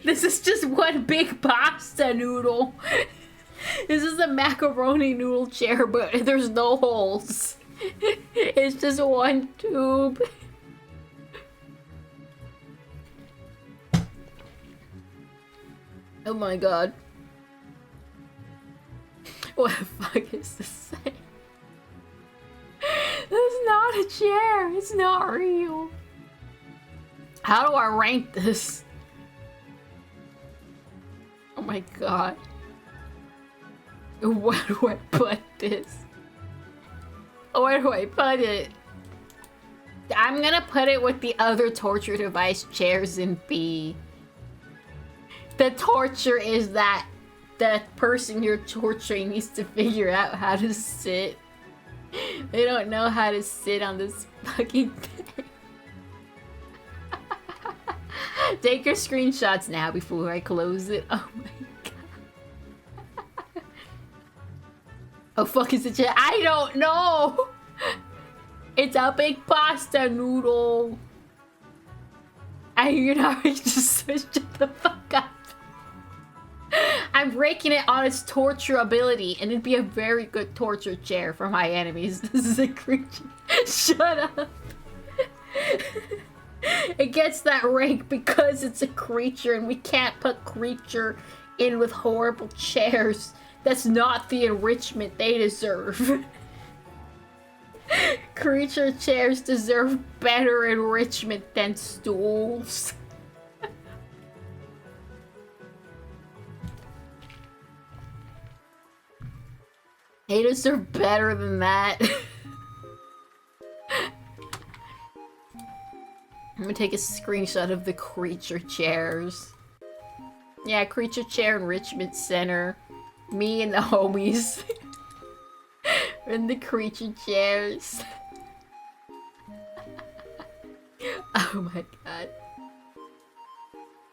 This is just one big pasta noodle. This is a macaroni noodle chair, but there's no holes. It's just one tube. Oh my god. What the fuck is this thing? This is not a chair. It's not real. How do I rank this? Oh my god. Where do I put this? Where do I put it? I'm gonna put it with the other torture device chairs in B. The torture is that the person you're torturing needs to figure out how to sit. They don't know how to sit on this fucking thing. Take your screenshots now before I close it. Oh my god. Oh fuck is it? I don't know. It's a big pasta noodle. You know, just shut the fuck up. I'm breaking it on its torture ability, and it'd be a very good torture chair for my enemies. This is a creature. Shut up. It gets that rank because it's a creature, and we can't put creature in with horrible chairs. That's not the enrichment they deserve. Creature chairs deserve better enrichment than stools. They deserve better than that. I'm gonna take a screenshot of the creature chairs. Yeah, creature chair enrichment center. Me and the homies. In the creature chairs. Oh my god.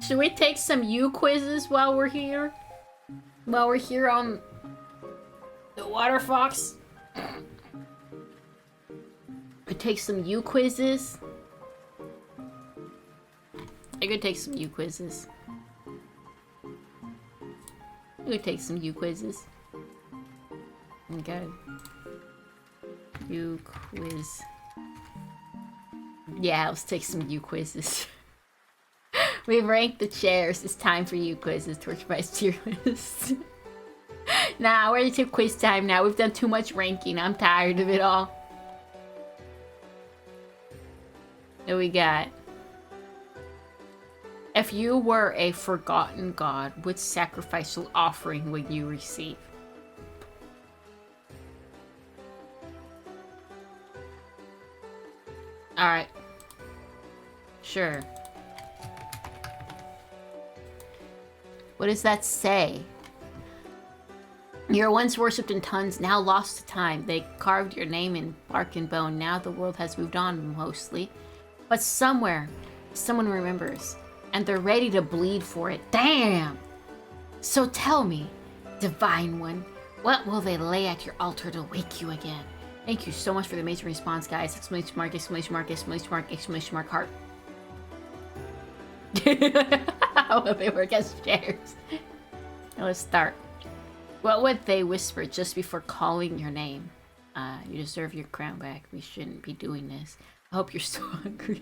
Should we take some U quizzes while we're here? While we're here on the Water Fox? We take some U quizzes. I could take some U quizzes. I could take some U quizzes. Okay. U quiz. Yeah, let's take some U quizzes. We've ranked the chairs. It's time for U quizzes. Torch Vice tier list. Nah, we're ready to quiz time now. We've done too much ranking. I'm tired of it all. What we got? If you were a forgotten god, which sacrificial offering would you receive? Alright. Sure. What does that say? You were once worshipped in tons, now lost to time. They carved your name in bark and bone. Now the world has moved on, mostly. But somewhere, someone remembers. And they're ready to bleed for it. Damn! So tell me, Divine One, what will they lay at your altar to wake you again? Thank you so much for the amazing response, guys. Exclamation mark, exclamation mark, exclamation mark, exclamation mark, heart. How will they work as shares? Now let's start. What would they whisper just before calling your name? You deserve your crown back. We shouldn't be doing this. I hope you're so hungry.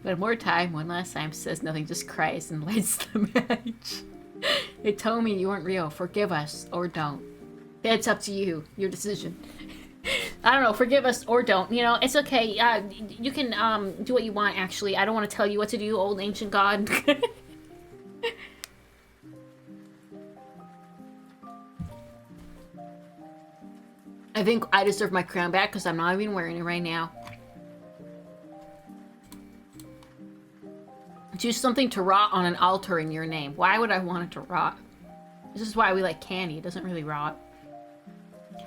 But more time, one last time, says nothing, just cries and lights the match. They told me you weren't real. Forgive us or don't. It's up to you. Your decision. I don't know. Forgive us or don't. You know, it's okay. You can do what you want, actually. I don't want to tell you what to do, old ancient god. I think I deserve my crown back because I'm not even wearing it right now. Do something to rot on an altar in your name. Why would I want it to rot? This is why we like candy. It doesn't really rot.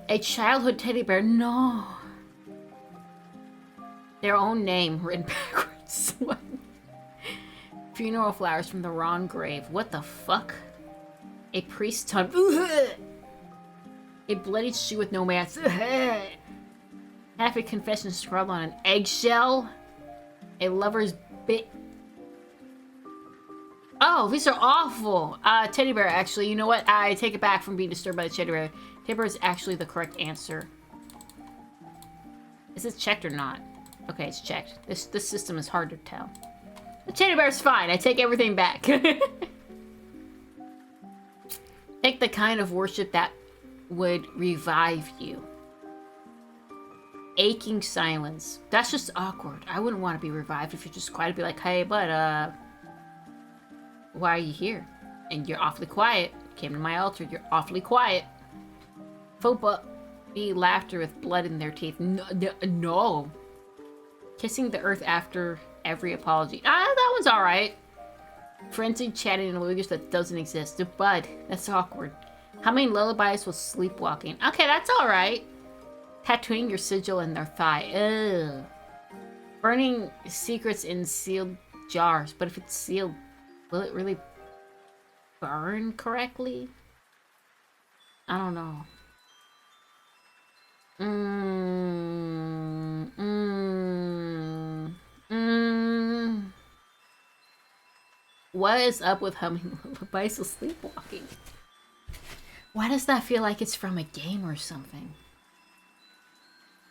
A childhood teddy bear. No. Their own name written backwards. Funeral flowers from the wrong grave. What the fuck? A priest's tongue. A bloodied shoe with no mask. Half a confession scrawled on an eggshell. A lover's bit. Oh, these are awful. Teddy bear, actually. You know what? I take it back from being disturbed by the teddy bear. Teddy bear is actually the correct answer. Is it checked or not? Okay, it's checked. This system is hard to tell. The teddy bear is fine. I take everything back. Take the kind of worship that would revive you. Aching silence. That's just awkward. I wouldn't want to be revived if you're just quiet. I'd be like, hey, but, why are you here? And you're awfully quiet. Came to my altar. You're awfully quiet. Fopa be laughter with blood in their teeth. No. Kissing the earth after every apology. That one's alright. Frenzied chatting in a language that doesn't exist. The bud. That's awkward. Humming lullabies while sleepwalking. Okay, that's alright. Tattooing your sigil in their thigh. Ugh. Burning secrets in sealed jars. But if it's sealed, will it really burn correctly? I don't know. What is up with humming lullabies while sleepwalking? Why does that feel like it's from a game or something?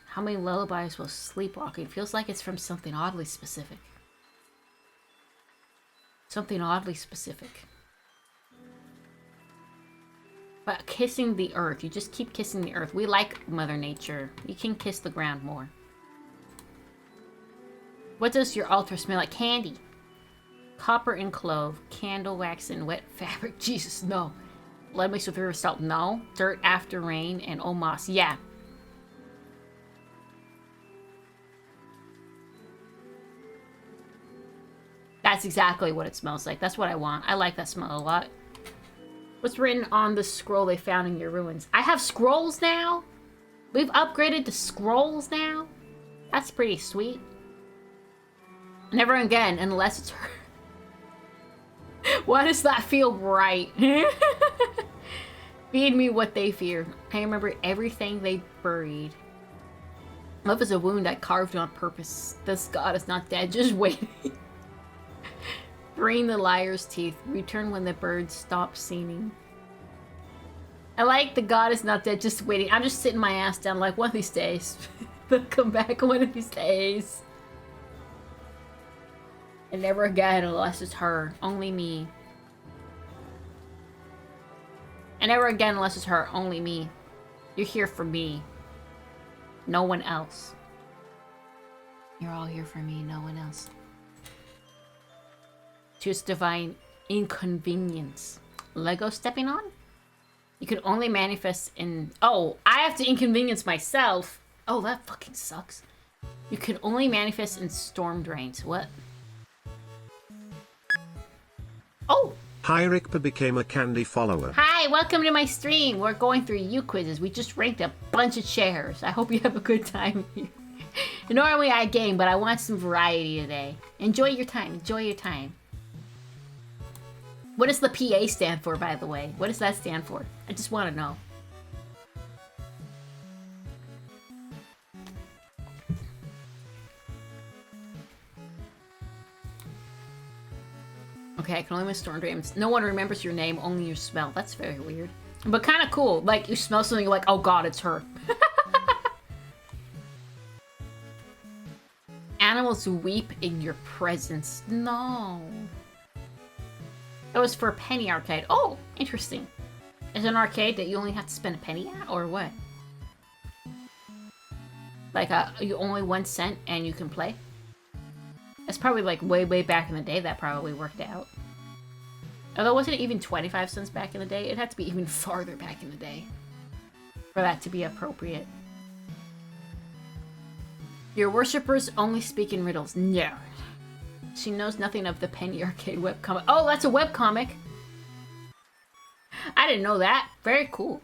Humming lullabies while sleepwalking feels like it's from something oddly specific. Something oddly specific. But kissing the earth. You just keep kissing the earth. We like Mother Nature. You can kiss the ground more. What does your altar smell like? Candy. Copper and clove. Candle wax and wet fabric. Jesus, no. Blood mixed with river salt. No. Dirt after rain and old moss. Yeah. That's exactly what it smells like. That's what I want. I like that smell a lot. What's written on the scroll they found in your ruins? I have scrolls now? We've upgraded to scrolls now? That's pretty sweet. Never again, unless it's her. Why does that feel right? Feed me what they fear. I remember everything they buried. Love is a wound I carved on purpose. This god is not dead, just waiting. Bring the liar's teeth. Return when the birds stop singing. I like the god is not dead, just waiting. I'm just sitting my ass down like one of these days. They'll come back one of these days. And never again unless it's her. Only me. And never again unless it's her. Only me. You're here for me. No one else. You're all here for me. No one else. Choose divine inconvenience. Lego stepping on? You can only manifest in... Oh, I have to inconvenience myself. Oh, that fucking sucks. You can only manifest in storm drains. What? Oh! Hi, Rikpa became a Candy follower. Hi, welcome to my stream. We're going through U quizzes. We just ranked a bunch of chairs. I hope you have a good time here. Normally I game, but I want some variety today. Enjoy your time. Enjoy your time. What does the PA stand for, by the way? What does that stand for? I just want to know. Okay, I can only miss storm drains. No one remembers your name, only your smell. That's very weird. But kind of cool. Like, you smell something, you're like, oh god, it's her. Animals weep in your presence. No. That was for Penny Arcade. Oh, interesting. Is it an arcade that you only have to spend a penny at, or what? Like, you only 1 cent and you can play? It's probably like way, way back in the day that probably worked out. Although, wasn't it even 25 cents back in the day? It had to be even farther back in the day for that to be appropriate. Your worshippers only speak in riddles. No. She knows nothing of the Penny Arcade webcomic. Oh, that's a webcomic! I didn't know that. Very cool.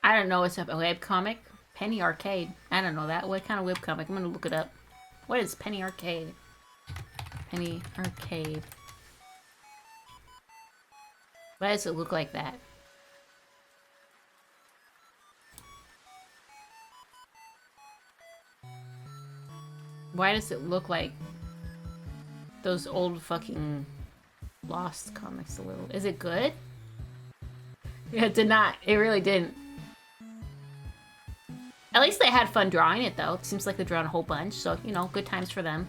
I don't know it's a webcomic. Penny Arcade. I don't know that. What kind of webcomic? I'm gonna look it up. What is Penny Arcade? Penny Arcade. Why does it look like that? Why does it look like those old fucking Lost comics a little? Is it good? Yeah, it did not. It really didn't. At least they had fun drawing it, though. It seems like they drew a whole bunch, so, you know, good times for them.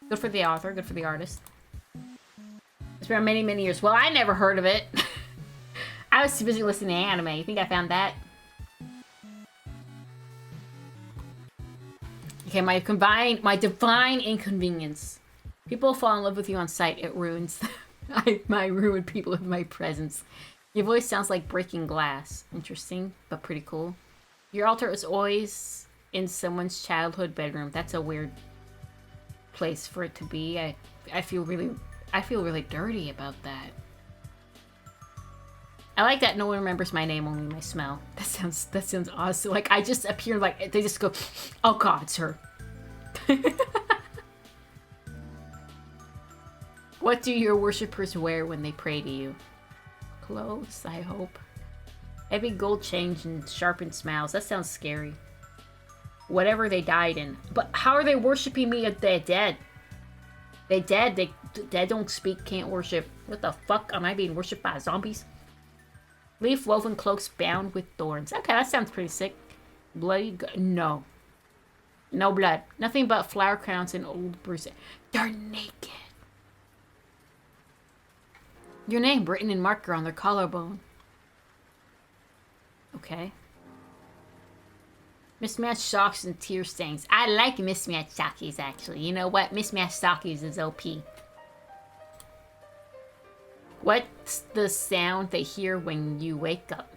Good for the author, good for the artist. It's been many, many years. Well, I never heard of it. I was too busy listening to anime. You think I found that? Okay, my divine inconvenience. People fall in love with you on sight. It ruins. I ruin people with my presence. Your voice sounds like breaking glass. Interesting, but pretty cool. Your altar is always in someone's childhood bedroom. That's a weird place for it to be. I feel really dirty about that. I like that no one remembers my name, only my smell. That sounds awesome. Like, I just appear, like, they just go, oh god, it's her. What do your worshippers wear when they pray to you? Clothes, I hope. Heavy gold chains and sharpened smiles. That sounds scary. Whatever they died in. But how are they worshipping me if they're dead? They dead. They dead don't speak, can't worship. What the fuck? Am I being worshipped by zombies? Leaf woven cloaks bound with thorns. Okay, that sounds pretty sick. Bloody no. No blood. Nothing but flower crowns and old bruises. They're naked. Your name written in marker on their collarbone. Okay. Mismatched socks and tear stains. I like mismatched sockies, actually. You know what? Mismatched sockies is OP. What's the sound they hear when you wake up?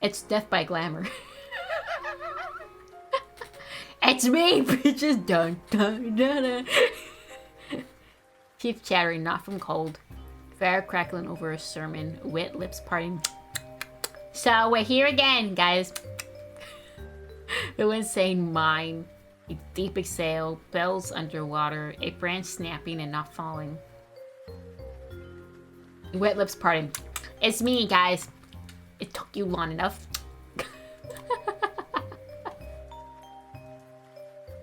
It's death by glamour. It's me, bitches. Dun dun dun dun. Teeth chattering, not from cold. Fire crackling over a sermon. Wet lips parting. So we're here again, guys. The wind saying mine. A deep exhale. Bells underwater. A branch snapping and not falling. Wet lips parting. It's me, guys. It took you long enough.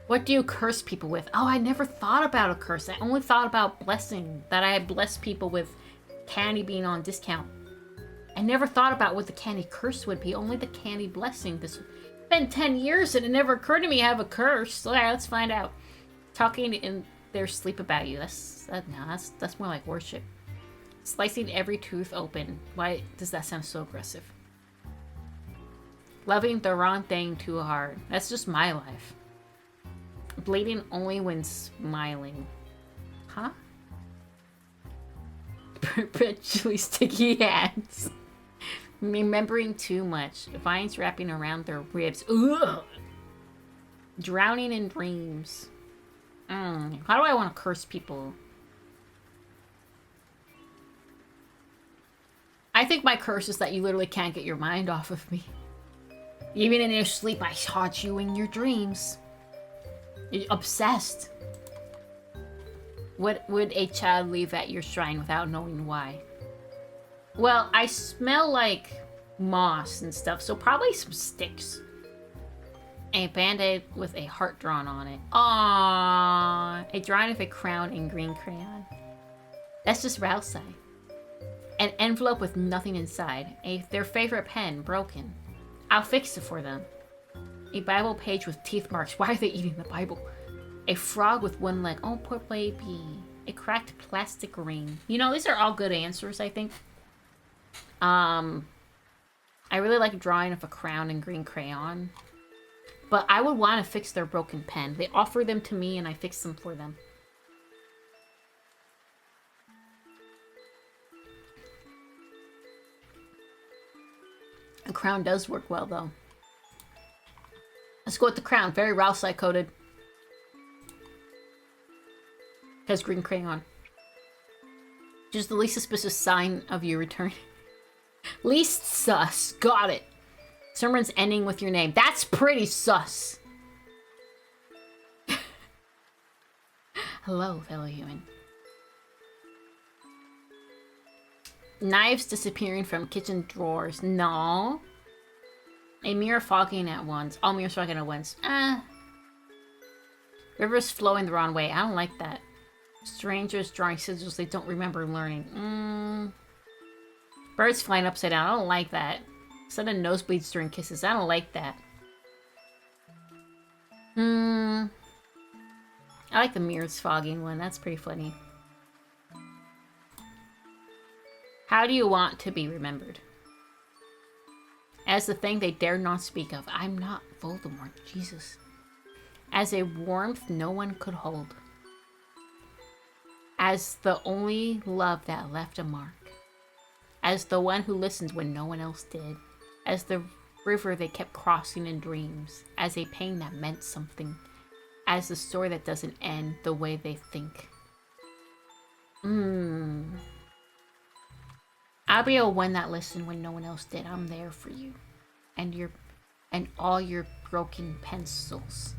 What do you curse people with? Oh, I never thought about a curse. I only thought about blessing. That I had blessed people with candy being on discount. I never thought about what the candy curse would be. Only the candy blessing. This it's been 10 years and it never occurred to me I have a curse. Alright, let's find out. Talking in their sleep about you. That's more like worship. Slicing every tooth open. Why does that sound so aggressive? Loving the wrong thing too hard. That's just my life. Bleeding only when smiling. Huh? Perpetually sticky hands. Remembering too much. Vines wrapping around their ribs. Ugh! Drowning in dreams. How do I want to curse people? I think my curse is that you literally can't get your mind off of me. Even in your sleep, I haunt you in your dreams. You're obsessed. What would a child leave at your shrine without knowing why? Well, I smell like moss and stuff, so probably some sticks. A band-aid with a heart drawn on it. Aww. A drawing of a crown in green crayon. That's just Rousai. An envelope with nothing inside. Their favorite pen, broken. I'll fix it for them. A Bible page with teeth marks. Why are they eating the Bible? A frog with one leg. Oh, poor baby. A cracked plastic ring. You know, these are all good answers, I think. I really like drawing of a crown in green crayon. But I would want to fix their broken pen. They offer them to me and I fix them for them. A crown does work well, though. Let's go with the crown. Very Rousai coded. Has green crayon. Just the least suspicious sign of your return. Least sus. Got it. Sermon's ending with your name. That's pretty sus. Hello, fellow human. Knives disappearing from kitchen drawers. No. A mirror fogging at once. All mirrors fogging at once. Rivers flowing the wrong way. I don't like that. Strangers drawing sigils they don't remember learning. Birds flying upside down. I don't like that. Sudden nosebleeds during kisses. I don't like that. I like the mirrors fogging one. That's pretty funny. How do you want to be remembered? As the thing they dare not speak of. I'm not Voldemort. Jesus. As a warmth no one could hold. As the only love that left a mark. As the one who listened when no one else did. As the river they kept crossing in dreams. As a pain that meant something. As the story that doesn't end the way they think. I'll be a one that listened when no one else did. I'm there for you. And all your broken pencils.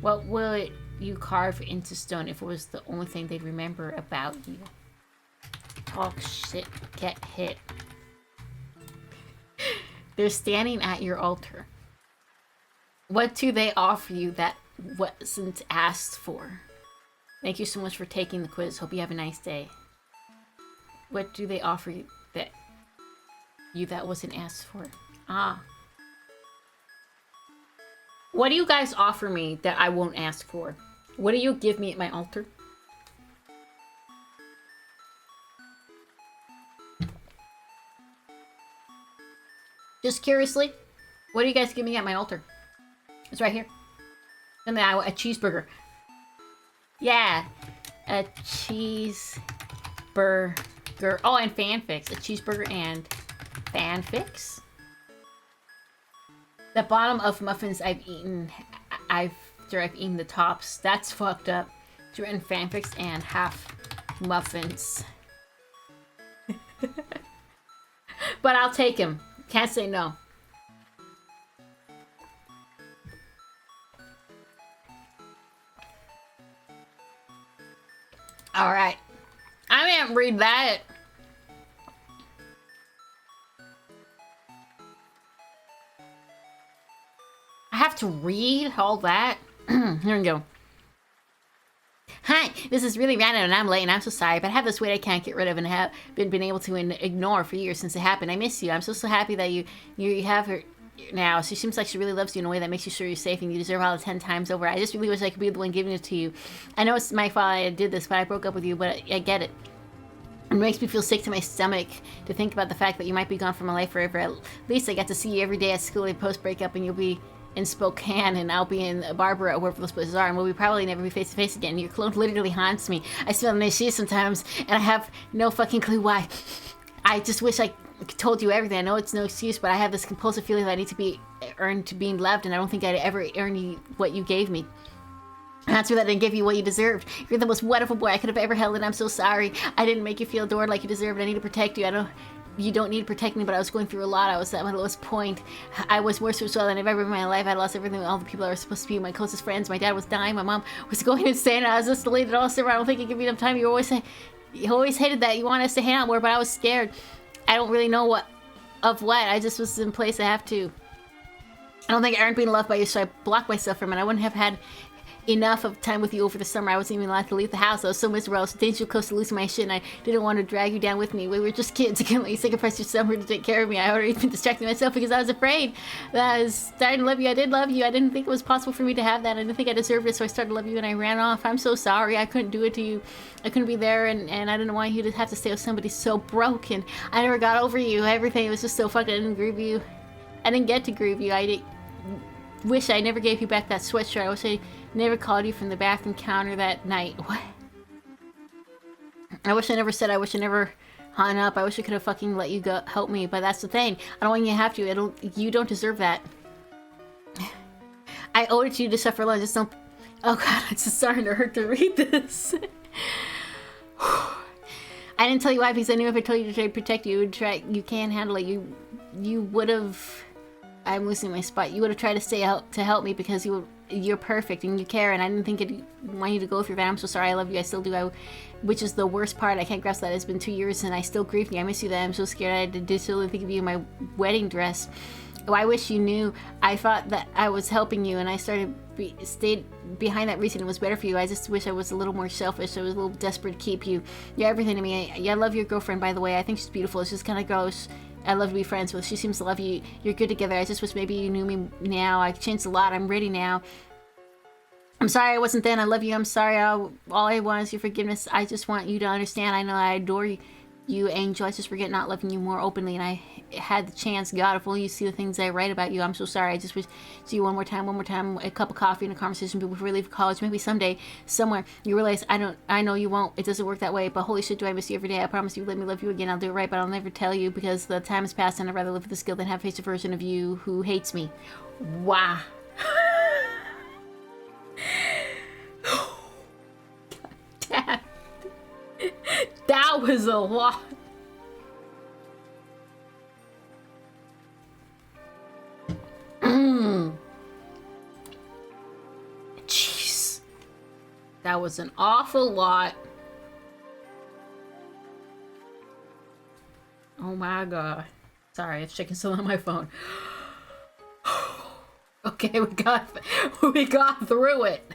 What will you carve into stone if it was the only thing they'd remember about you? Talk shit, get hit. They're standing at your altar. What do they offer you that wasn't asked for? Thank you so much for taking the quiz. Hope you have a nice day. What do they offer you that wasn't asked for? What do you guys offer me that I won't ask for? What do you give me at my altar? Just curiously, what do you guys give me at my altar? It's right here. And then a cheeseburger. Yeah, a cheeseburger. Oh, and fanfics. A cheeseburger and fanfics. The bottom of muffins I've eaten after I've eaten the tops. That's fucked up. It's written fanfics and half muffins. But I'll take him. Can't say no. Alright. I didn't read that. I have to read all that? Here we go. Hi, this is really random and I'm late and I'm so sorry, but I have this weight I can't get rid of and have been able to ignore for years since it happened. I miss you. I'm so happy that you have her now. She seems like she really loves you in a way that makes you sure you're safe and you deserve all the 10 times over. I just really wish I could be the one giving it to you. I know it's my fault I did this, but I broke up with you, but I get it. It makes me feel sick to my stomach to think about the fact that you might be gone from my life forever. At least I got to see you every day at school post-breakup and you'll be in Spokane and I'll be in Barbara or wherever those places are and we'll probably never be face to face again. Your clone literally haunts me. I smell nice shit sometimes and I have no fucking clue why. I just wish I told you everything. I know it's no excuse, but I have this compulsive feeling that I need to be earned to being loved, and I don't think I'd ever earn you what you gave me. Answer that I didn't give you what you deserved. You're the most wonderful boy I could have ever held, and I'm so sorry. I didn't make you feel adored like you deserved. I need to protect you. You don't need to protect me, but I was going through a lot. I was at my lowest point. I was more suicidal than I've ever been in my life. I lost everything, all the people that were supposed to be my closest friends. My dad was dying. My mom was going insane. I was just deleted all summer. I don't think you give me enough time. You always hated that. You wanted us to hang out more, but I was scared. I don't really know what. I just was in place. I have to. I don't think I earned being loved by you, so I blocked myself from it. I wouldn't have had enough of time with you over the summer. I wasn't even allowed to leave the house. I was so miserable. I was dangerously close to losing my shit, and I didn't want to drag you down with me. We were just kids. I couldn't let you sacrifice your summer to take care of me. I already been distracting myself because I was afraid that I was starting to love you. I did love you. I didn't think it was possible for me to have that. I didn't think I deserved it, so I started to love you, and I ran off. I'm so sorry. I couldn't do it to you. I couldn't be there, and I didn't want you to have to stay with somebody so broken. I never got over you. Everything was just so fucked. I didn't grieve you. I didn't get to grieve you. I wish I never gave you back that sweatshirt. I wish I never called you from the bathroom counter that night. What? I wish I never said I wish I never hung up. I wish I could have fucking let you go help me, but that's the thing. I don't want you to have to. You don't deserve that. I owed it to you to suffer alone. Just don't. Oh god, it's just starting to hurt to read this. I didn't tell you why because I knew if I told you to try to protect you, you can't handle it. You would have. I'm losing my spot. You would have tried to stay out to help me because you're perfect and you care, and I didn't think I'd want you to go through that. I'm so sorry. I love you. I still do. Which is the worst part. I can't grasp that it's been 2 years and I still grieve you. I miss you. That I'm so scared. I had to still think of you in my wedding dress. Oh, I wish you knew. I thought that I was helping you, and I stayed behind that reason. It was better for you. I just wish I was a little more selfish. I was a little desperate to keep you. You're everything to me. I love your girlfriend, by the way. I think she's beautiful. It's just kind of gross. I love to be friends with. She seems to love you. You're good together. I just wish maybe you knew me now. I've changed a lot. I'm ready now. I'm sorry I wasn't then. I love you. I'm sorry. All I want is your forgiveness. I just want you to understand. I know I adore you, Angel. I just forget not loving you more openly, and I had the chance. God, if only you see the things I write about you. I'm so sorry. I just wish to see you one more time, a cup of coffee and a conversation before we leave college. Maybe someday, somewhere, you realize I know you won't. It doesn't work that way, but holy shit, do I miss you every day. I promise you, let me love you again. I'll do it right, but I'll never tell you because the time has passed, and I'd rather live with this guilt than have face a version of you who hates me. Wow. God damn. That was a lot. Jeez. That was an awful lot. Oh my god. Sorry, it's checking something on my phone. Okay, we got through it.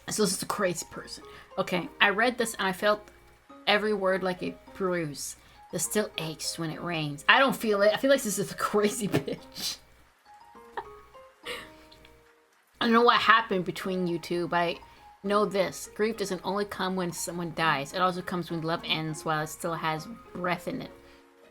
So this is a crazy person. Okay, I read this and I felt every word like a bruise that still aches when it rains. I don't feel it. I feel like this is a crazy bitch. I don't know what happened between you two, but I know this. Grief doesn't only come when someone dies. It also comes when love ends while it still has breath in it.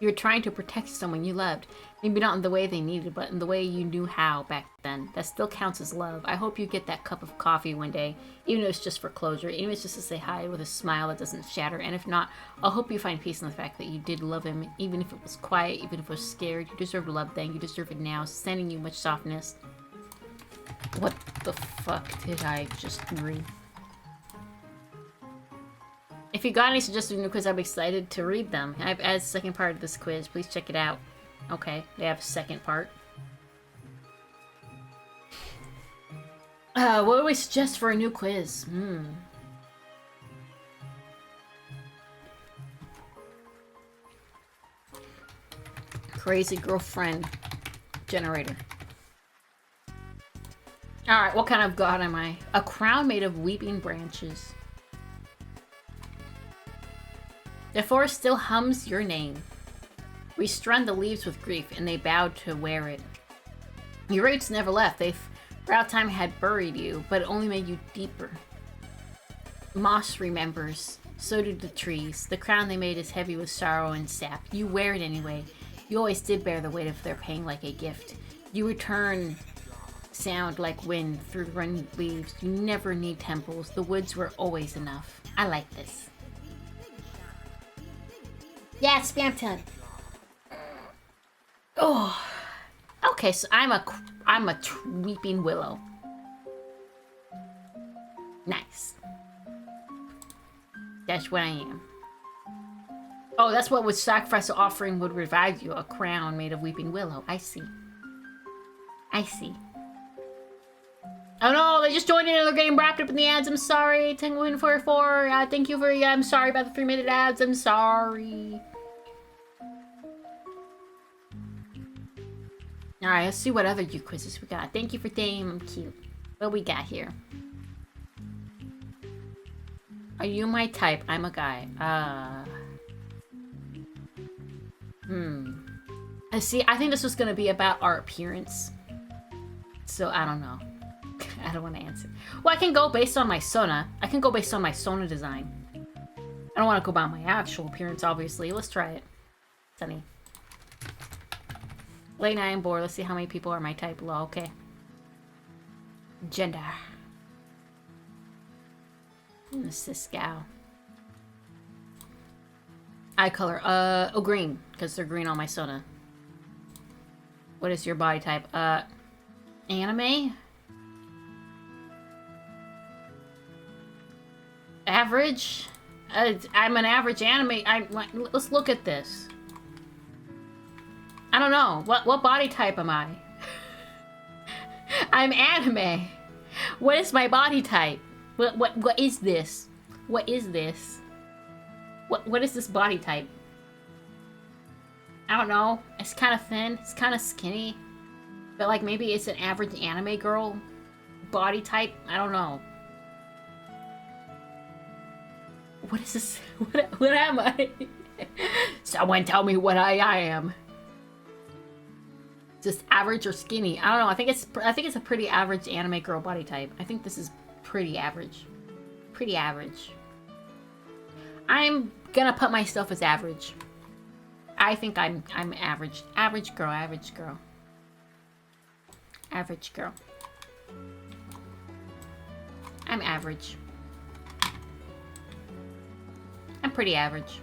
You're trying to protect someone you loved. Maybe not in the way they needed, but in the way you knew how back then. That still counts as love. I hope you get that cup of coffee one day, even if it's just for closure, even if it's just to say hi with a smile that doesn't shatter. And if not, I hope you find peace in the fact that you did love him, even if it was quiet, even if it was scared. You deserve love then. You deserve it now. Sending you much softness. What the fuck did I just read? If you got any suggestions in the quiz, I'm excited to read them. I've added the second part of this quiz. Please check it out. Okay, they have a second part. What do we suggest for a new quiz? Crazy girlfriend generator. Alright, what kind of god am I? A crown made of weeping branches. The forest still hums your name. We strung the leaves with grief, and they bowed to wear it. Your roots never left. They throughout time had buried you, but it only made you deeper. Moss remembers. So do the trees. The crown they made is heavy with sorrow and sap. You wear it anyway. You always did bear the weight of their pain like a gift. You return sound like wind through running leaves. You never need temples. The woods were always enough. I like this. Yeah, spam time. Oh, okay. So I'm a weeping willow. Nice. That's what I am. Oh, that's what would sacrifice the offering would revive you. A crown made of weeping willow. I see. I see. Oh no, they just joined in and they're getting wrapped up in the ads. I'm sorry. Tenguin44. Thank you for. I'm sorry about the 3-minute ads. I'm sorry. Alright, let's see what other you quizzes we got. Thank you for saying I'm cute. What we got here? Are you my type? I'm a guy. I see. I think this was gonna be about our appearance. So I don't know. I don't want to answer. Well, I can go based on my Sona. I can go based on my Sona design. I don't want to go by my actual appearance, obviously. Let's try it. Sunny. Late night and bored. Let's see how many people are my type. Low. Okay. Gender. Cis gal. Eye color. Oh, green. Because they're green on my Sona. What is your body type? Anime? Average? I'm an average anime. Let's look at this. I don't know. What body type am I? I'm anime. What is my body type? What is this? What is this? What is this body type? I don't know. It's kind of thin. It's kind of skinny. But like maybe it's an average anime girl body type. I don't know. What is this? What am I? Someone tell me what I am. Just average or skinny? I don't know. I think it's a pretty average anime girl body type. I think this is pretty average. Pretty average. I'm gonna put myself as average. I think I'm average. Average girl, average girl. Average girl. I'm average. I'm pretty average.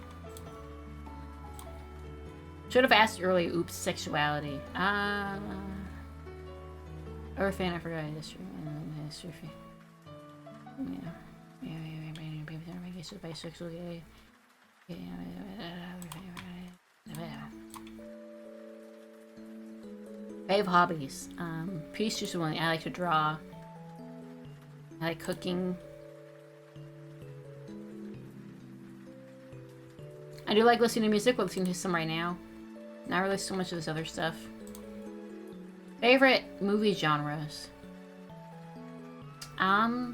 Should have asked earlier. Oops, sexuality. Orphan, I forgot history. History. Bisexual. Fave hobbies. Peace just one. I like to draw. I like cooking. I do like listening to music, but listening to some right now. Not really so much of this other stuff. Favorite movie genres? I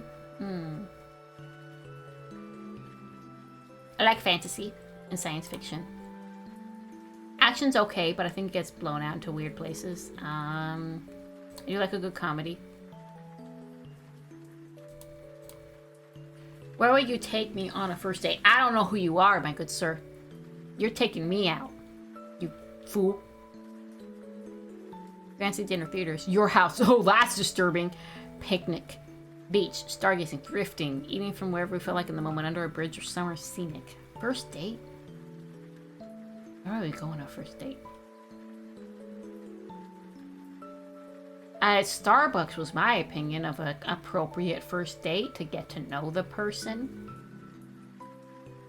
like fantasy and science fiction. Action's okay, but I think it gets blown out into weird places. I do like a good comedy. Where would you take me on a first date? I don't know who you are, my good sir. You're taking me out, you fool. Fancy dinner theaters. Your house. Oh, that's disturbing. Picnic. Beach. Stargazing. Thrifting. Eating from wherever we feel like in the moment. Under a bridge or somewhere scenic. First date? Where are we going on a first date? Starbucks was my opinion of an appropriate first date to get to know the person.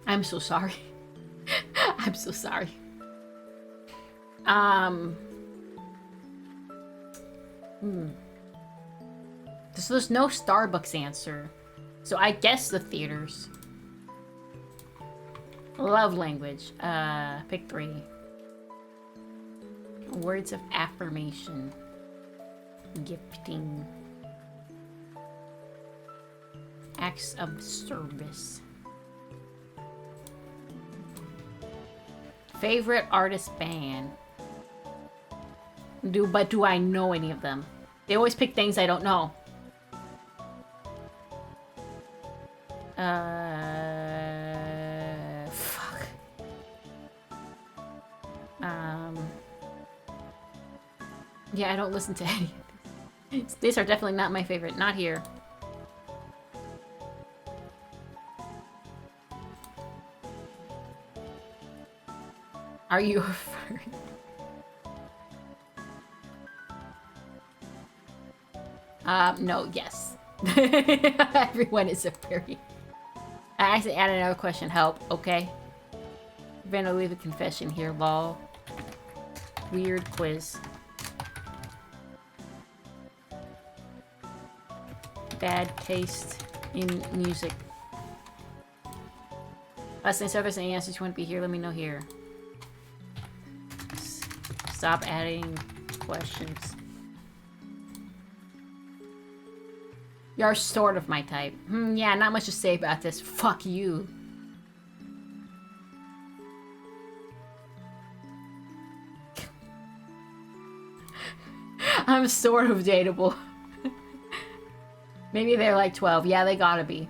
I'm so sorry. I'm so sorry. So there's no Starbucks answer. So I guess the theaters. Love language. Pick 3. Words of affirmation. Gifting. Acts of service. Favorite artist band. Do I know any of them? They always pick things I don't know. Fuck. Yeah, I don't listen to any of these. These are definitely not my favorite. Not here. Are you a furry? No, yes. Everyone is a fairy. I actually added another question. Help, okay? We're gonna leave a confession here, lol. Weird quiz. Bad taste in music. Last name, service, any answers you want to be here, let me know here. Stop adding questions. You're sort of my type. Yeah, not much to say about this. Fuck you. I'm sort of dateable. Maybe they're like 12. Yeah, they gotta be.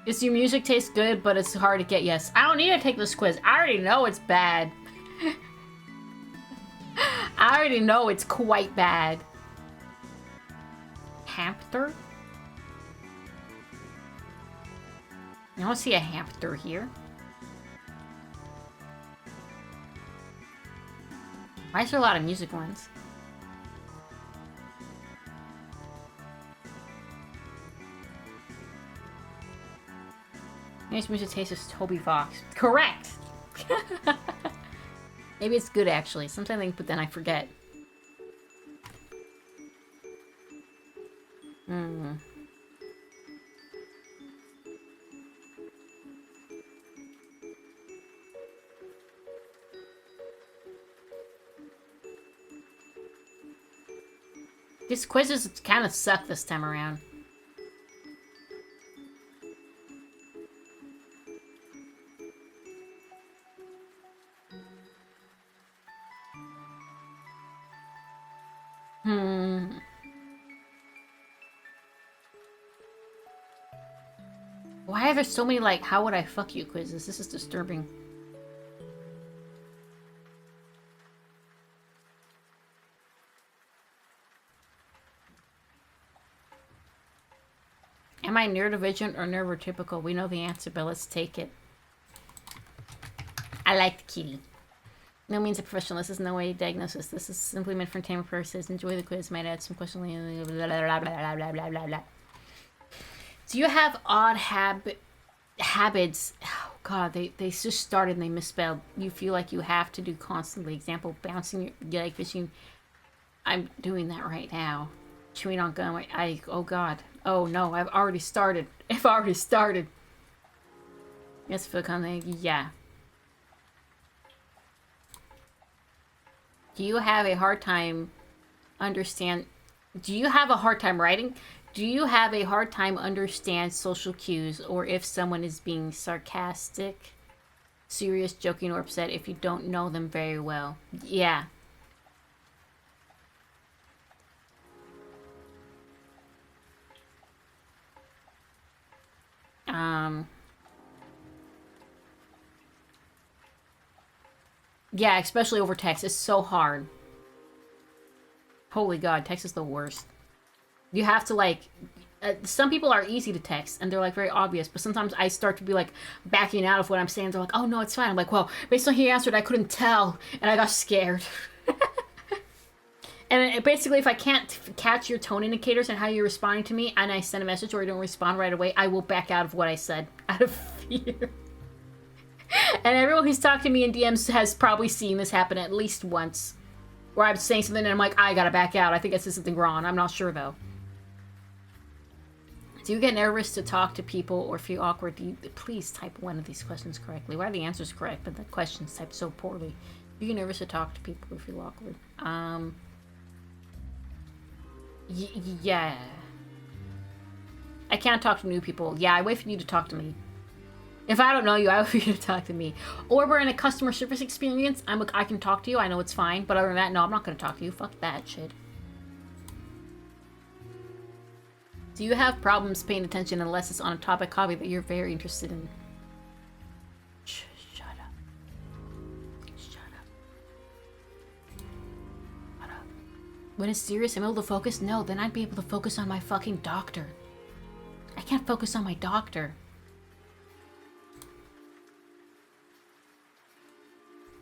Is your music taste good, but it's hard to get yes? I don't need to take this quiz. I already know it's bad. I already know it's quite bad. Hamster? I don't see a hamster here. Why is there a lot of music ones? Nice music taste is Toby Fox. Correct! Maybe it's good actually. Sometimes I think, but then I forget. These quizzes kind of suck this time around. Why are there so many, like, how would I fuck you quizzes? This is disturbing. Am I neurodivergent or neurotypical? We know the answer, but let's take it. I like the kitty. No means a professional. This is no way diagnosis. This is simply meant for entertainment purposes. Enjoy the quiz. Might add some questions. Blah, blah, blah, blah, blah, blah, blah, blah. Do you have odd habits? Oh god, they just started and they misspelled. You feel like you have to do constantly. Example, bouncing your leg fishing. I'm doing that right now. Chewing on gum. Oh god. Oh no, I've already started. Yes, feel kind of, yeah. Do you have a hard time writing? Do you have a hard time understand social cues, or if someone is being sarcastic, serious, joking, or upset if you don't know them very well? Yeah. Yeah, especially over text. It's so hard. Holy god, text is the worst. You have to, like... some people are easy to text, and they're, like, very obvious, but sometimes I start to be, like, backing out of what I'm saying. They're like, oh, no, it's fine. I'm like, well, based on how he answered, I couldn't tell, and I got scared. And basically, if I can't catch your tone indicators and how you're responding to me, and I send a message or you don't respond right away, I will back out of what I said, out of fear. And everyone who's talked to me in DMs has probably seen this happen at least once. Where I'm saying something and I'm like, I gotta back out. I think I said something wrong. I'm not sure, though. Do you get nervous to talk to people or feel awkward? Please type one of these questions correctly. Why are the answers correct, but the questions typed so poorly? Do you get nervous to talk to people or feel awkward? Yeah. I can't talk to new people. Yeah, I wait for you to talk to me. If I don't know you, I wait for you to talk to me. Or we're in a customer service experience. I can talk to you. I know it's fine. But other than that, no, I'm not going to talk to you. Fuck that shit. Do you have problems paying attention unless it's on a topic hobby that you're very interested in? Shut up. Shut up. Shut up. When it's serious, I'm able to focus? No, then I'd be able to focus on my fucking doctor. I can't focus on my doctor.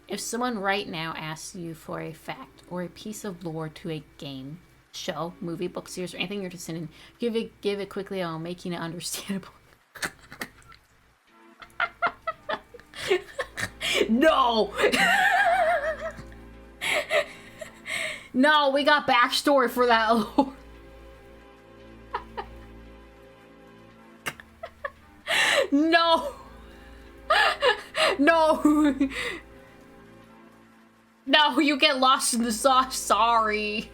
If someone right now asks you for a fact or a piece of lore to a game, show, movie, book, series, or anything you're interested in, give it quickly while making it understandable. No! No, we got backstory for that lore. No! No! No, you get lost in the sauce. Sorry.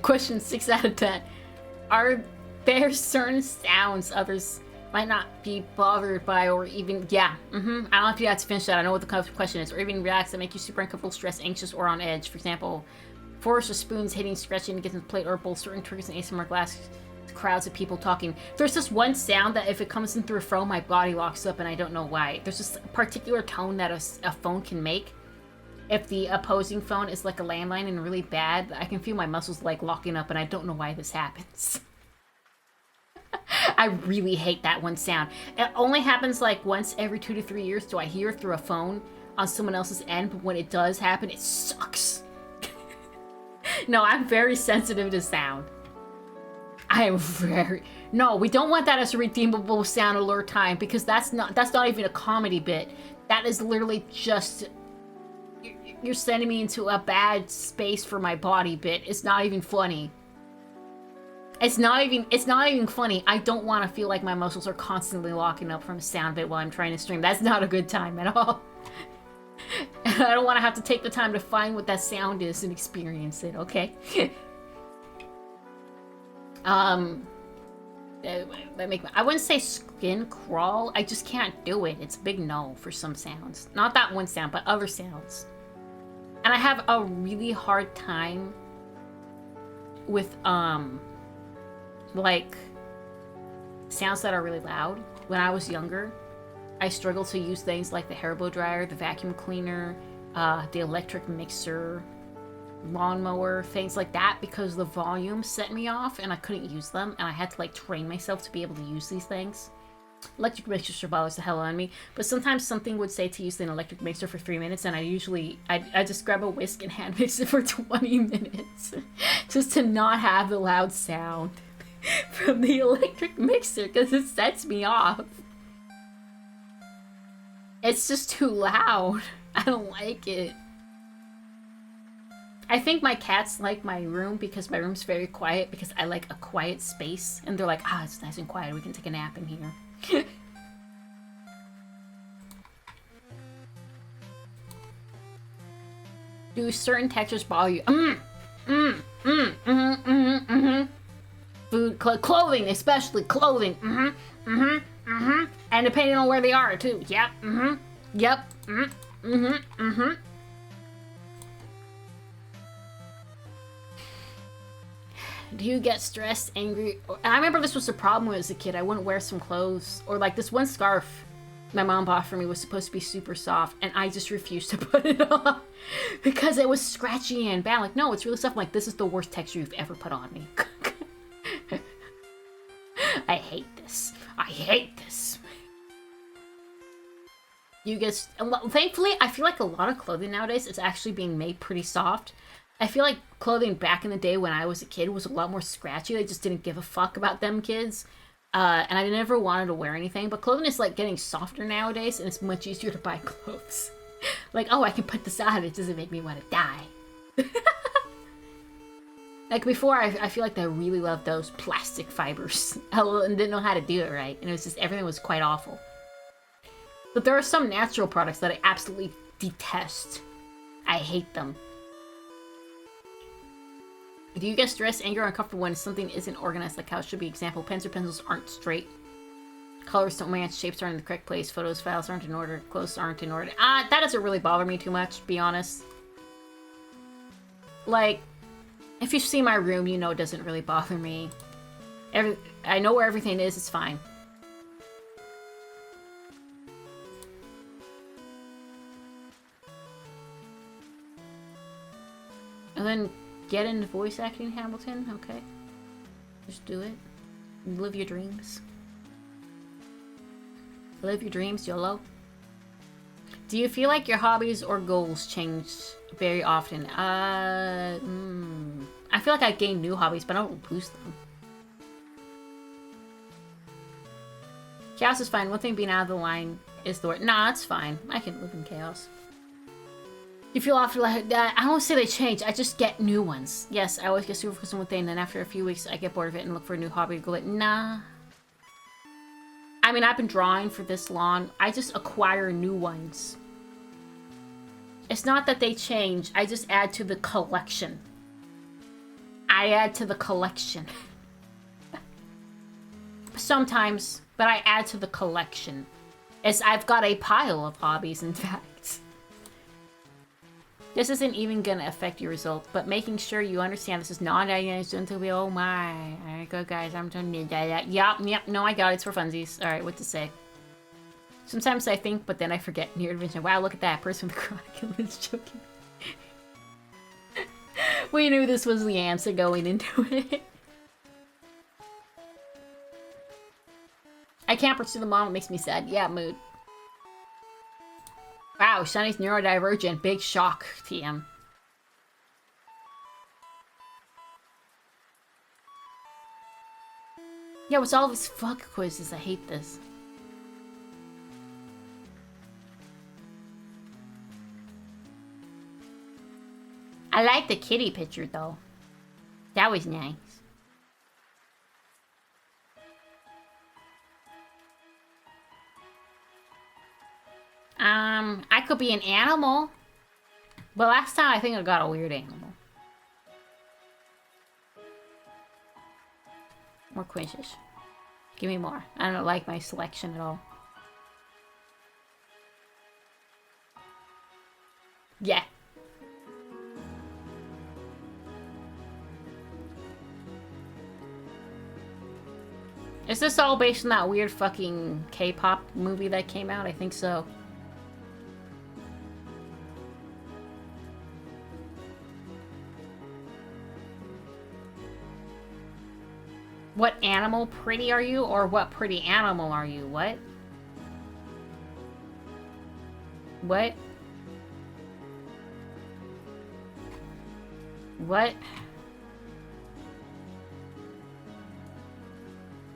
Question 6 out of 10. Are there certain sounds others might not be bothered by, or even, yeah, I don't know if you have to finish that. I know what the question is. Or even reacts that make you super uncomfortable, stressed, anxious, or on edge. For example, forks or spoons hitting, scratching against the plate, or bowl, certain triggers in ASMR glass. Crowds of people talking. There's this one sound that if it comes in through a phone, my body locks up and I don't know why. There's this particular tone that a phone can make. If the opposing phone is like a landline and really bad, I can feel my muscles like locking up and I don't know why this happens. I really hate that one sound. It only happens like once every 2 to 3 years do I hear it through a phone on someone else's end, but when it does happen, it sucks. No, I'm very sensitive to sound. I am very... No, we don't want that as a redeemable sound alert time, because that's not even a comedy bit. That is literally just... You're sending me into a bad space for my body bit. It's not even funny. It's not even funny. I don't want to feel like my muscles are constantly locking up from a sound bit while I'm trying to stream. That's not a good time at all. And I don't want to have to take the time to find what that sound is and experience it, okay? I wouldn't say skin crawl. I just can't do it. It's a big no for some sounds. Not that one sound, but other sounds. And I have a really hard time with, like, sounds that are really loud. When I was younger, I struggled to use things like the hair blow dryer, the vacuum cleaner, the electric mixer, lawnmower, things like that, because the volume set me off and I couldn't use them, and I had to like train myself to be able to use these things. Electric mixer bothers the hell out of me, but sometimes something would say to use an electric mixer for 3 minutes, and I just grab a whisk and hand mix it for 20 minutes just to not have the loud sound from the electric mixer, because it sets me off. It's just too loud. I don't like it. I think my cats like my room because my room's very quiet, because I like a quiet space. And they're like, it's nice and quiet. We can take a nap in here. Do certain textures bother you? Food, clothing, especially clothing. And depending on where they are, too. Yep. Yep. Do you get stressed, angry? I remember this was a problem as a kid. I wouldn't wear some clothes. Or like this one scarf my mom bought for me was supposed to be super soft, and I just refused to put it on because it was scratchy and bad. Like, no, it's really soft. I'm like, this is the worst texture you've ever put on me. I hate this. I hate this. You get... Thankfully, I feel like a lot of clothing nowadays is actually being made pretty soft. I feel like clothing back in the day when I was a kid was a lot more scratchy. They just didn't give a fuck about them kids. And I never wanted to wear anything. But clothing is like getting softer nowadays, and it's much easier to buy clothes. Like, oh, I can put this on. It doesn't make me want to die. Like before, I feel like I really loved those plastic fibers. And didn't know how to do it right. And it was just, everything was quite awful. But there are some natural products that I absolutely detest. I hate them. Do you get stressed, anger, or uncomfortable when something isn't organized like how it should be? Example, pens or pencils aren't straight. Colors don't match, shapes aren't in the correct place, photos, files aren't in order, clothes aren't in order. That doesn't really bother me too much, to be honest. Like, if you see my room, you know it doesn't really bother me. I know where everything is, it's fine. And then get into voice acting, Hamilton. Okay. Just do it. Live your dreams. Live your dreams, YOLO. Do you feel like your hobbies or goals change very often? I feel like I gain new hobbies, but I don't lose them. Chaos is fine. One thing being out of the line is the word. Nah, it's fine. I can live in chaos. You feel often like that. I don't say they change. I just get new ones. Yes, I always get super focused on one thing, and then after a few weeks, I get bored of it and look for a new hobby to go like, nah. I mean, I've been drawing for this long. I just acquire new ones. It's not that they change. I just add to the collection. I add to the collection. Sometimes, but I add to the collection. I've got a pile of hobbies, in fact. This isn't even gonna affect your result, but making sure you understand this is not until we. Oh my. Alright, go guys, I'm trying to that. Yep, no, I got it. It's for funsies. Alright, what to say? Sometimes I think, but then I forget near adventure. Wow, look at that person with the chronic is joking. We knew this was the answer going into it. I can't pursue the mom, it makes me sad. Yeah, mood. Wow, Sunny's neurodivergent. Big shock, TM. Yeah, what's all these fuck quizzes? I hate this. I like the kitty picture, though. That was nice. I could be an animal. But last time I think I got a weird animal. More quizzes. Give me more. I don't like my selection at all. Yeah. Is this all based on that weird fucking K-pop movie that came out? I think so. What animal pretty are you? Or what pretty animal are you? What? What? What?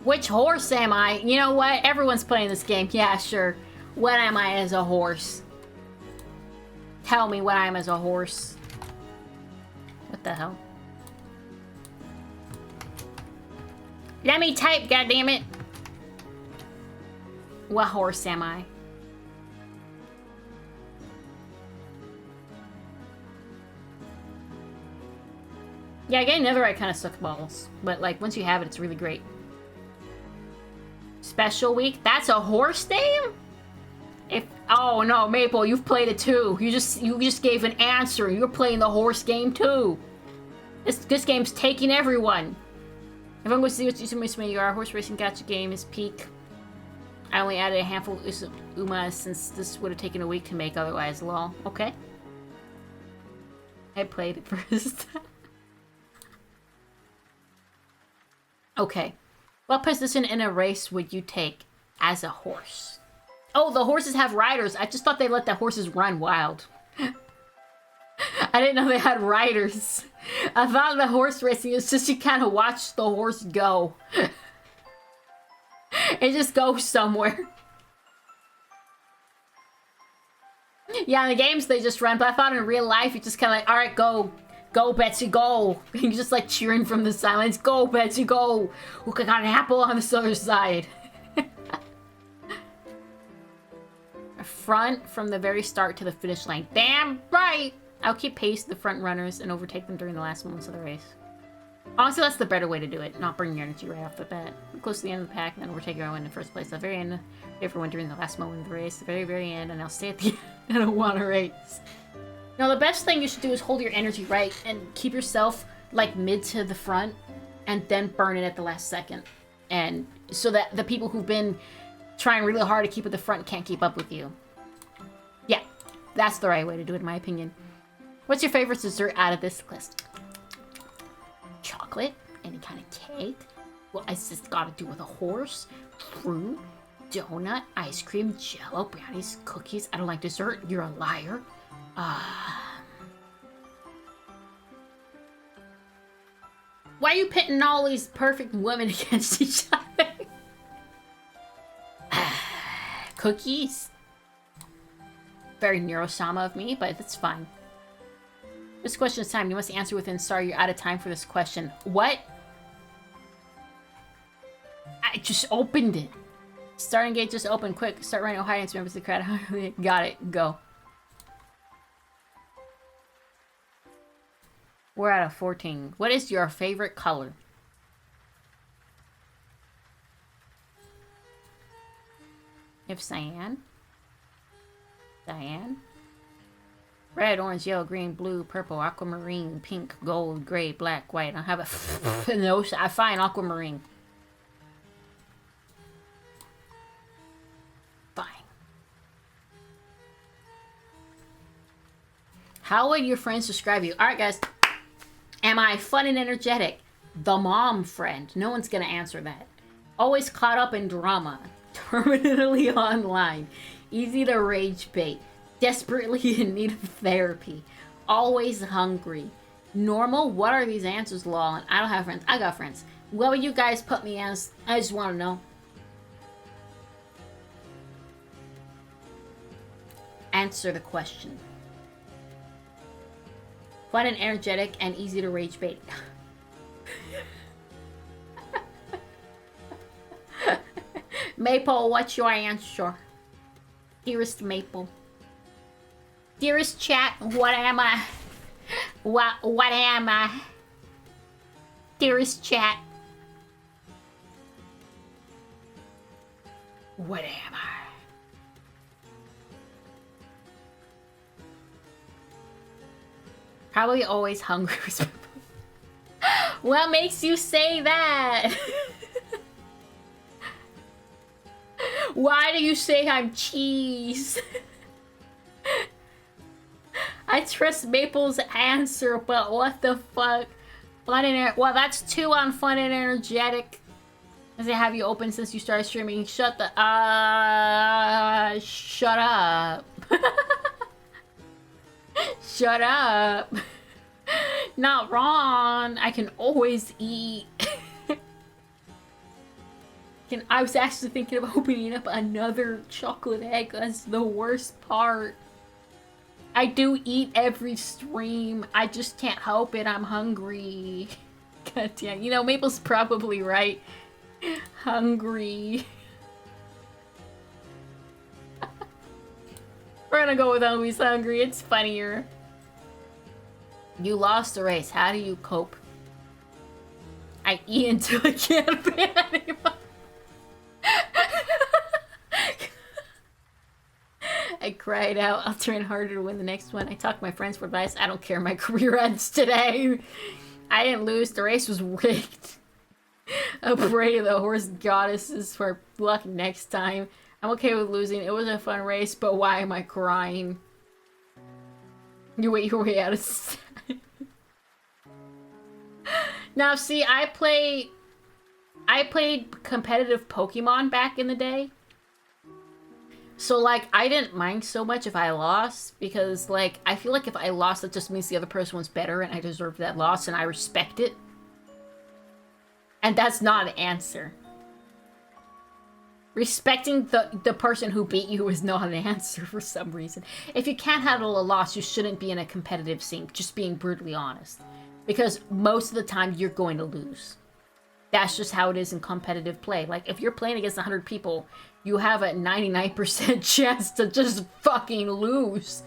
Which horse am I? You know what? Everyone's playing this game. Yeah, sure. What am I as a horse? Tell me what I am as a horse. What the hell? Let me type, goddammit. What horse am I? Yeah, getting netherite kind of sucks balls. But, like, once you have it, it's really great. Special week? That's a horse name? Oh no, Maple, you've played it too. You just gave an answer. You're playing the horse game too. This game's taking everyone. If I'm going to see what you are, horse racing gacha game is peak. I only added a handful of Umas since this would have taken a week to make otherwise. Lol. Okay. I played it first. Okay. What position in a race would you take as a horse? Oh, the horses have riders. I just thought they let the horses run wild. I didn't know they had riders. I thought the horse racing is just you kind of watch the horse go. It just goes somewhere. Yeah, in the games they just run, but I thought in real life you just kind of like, alright, go. Go, Betsy, go. You're just like cheering from the silence. Go, Betsy, go. Look, I got an apple on this other side. Front from the very start to the finish line. Damn right. I'll keep pace the front runners and overtake them during the last moments of the race. Honestly, that's the better way to do it. Not bring your energy right off the bat. Close to the end of the pack and then overtake everyone in the first place. At the very end, everyone during the last moment of the race. The very, very end, and I'll stay at the end. I don't want to race. Now, the best thing you should do is hold your energy right and keep yourself, like, mid to the front and then burn it at the last second. And so that the people who've been trying really hard to keep at the front can't keep up with you. Yeah, that's the right way to do it, in my opinion. What's your favorite dessert out of this list? Chocolate? Any kind of cake? Well, it's just got to do with a horse? Fruit? Donut, ice cream, jello, brownies, cookies. I don't like dessert. You're a liar. Why are you pitting all these perfect women against each other? Cookies. Very neurosama of me, but that's fine. This question is time. You must answer within. Sorry, you're out of time for this question. What? I just opened it. Starting gate just opened. Quick, start running audience members of the crowd. Got it. Go. We're out of 14. What is your favorite color? If cyan. Cyan. Red, orange, yellow, green, blue, purple, aquamarine, pink, gold, gray, black, white. I have a no. I find aquamarine. Fine. How would your friends describe you? All right, guys. Am I fun and energetic? The mom friend. No one's gonna answer that. Always caught up in drama. Terminally online. Easy to rage bait. Desperately in need of therapy. Always hungry. Normal? What are these answers, lol? I don't have friends. I got friends. What would you guys put me as? I just want to know. Answer the question. Fun and energetic and easy to rage bait. Maple, what's your answer? Dearest Maple. Dearest chat, what am I? What am I? Dearest chat. What am I? Probably always hungry. What makes you say that? Why do you say I'm cheese? I trust Maple's answer, but what the fuck? Fun and well, that's 2 on fun and energetic. Does it have you open since you started streaming? Shut the shut up. Shut up. Not wrong. I can always eat. I was actually thinking of opening up another chocolate egg. That's the worst part. I do eat every stream. I just can't help it. I'm hungry. God damn. You know, Maple's probably right. Hungry. We're gonna go with always hungry. It's funnier. You lost the race. How do you cope? I eat until I can't bear anymore. I cried out. I'll train harder to win the next one. I talked to my friends for advice. I don't care. My career ends today. I didn't lose. The race was rigged. I'll pray to the horse goddesses for luck next time. I'm okay with losing. It was a fun race, but why am I crying? You wait your way out of sight. Now, see, I played competitive Pokemon back in the day. So, like, I didn't mind so much if I lost, because, like, I feel like if I lost, that just means the other person was better, and I deserve that loss, and I respect it. And that's not an answer. Respecting the person who beat you is not an answer for some reason. If you can't handle a loss, you shouldn't be in a competitive scene, just being brutally honest. Because most of the time, you're going to lose. That's just how it is in competitive play. Like, if you're playing against 100 people, you have a 99% chance to just fucking lose.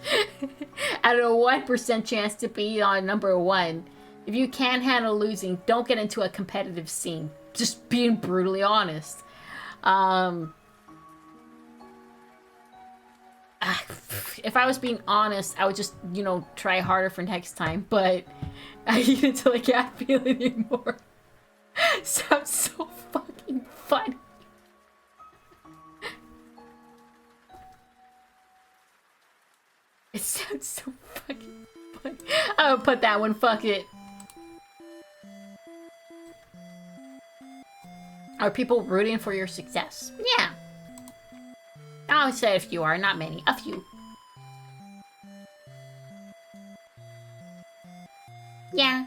And a 1% chance to be on number 1. If you can't handle losing, don't get into a competitive scene. Just being brutally honest. If I was being honest, I would just, you know, try harder for next time. But I eat until I can't feel it anymore. Sounds so fucking funny. It sounds so fucking funny. I'll put that one, fuck it. Are people rooting for your success? Yeah. I said a few are, not many. A few. Yeah.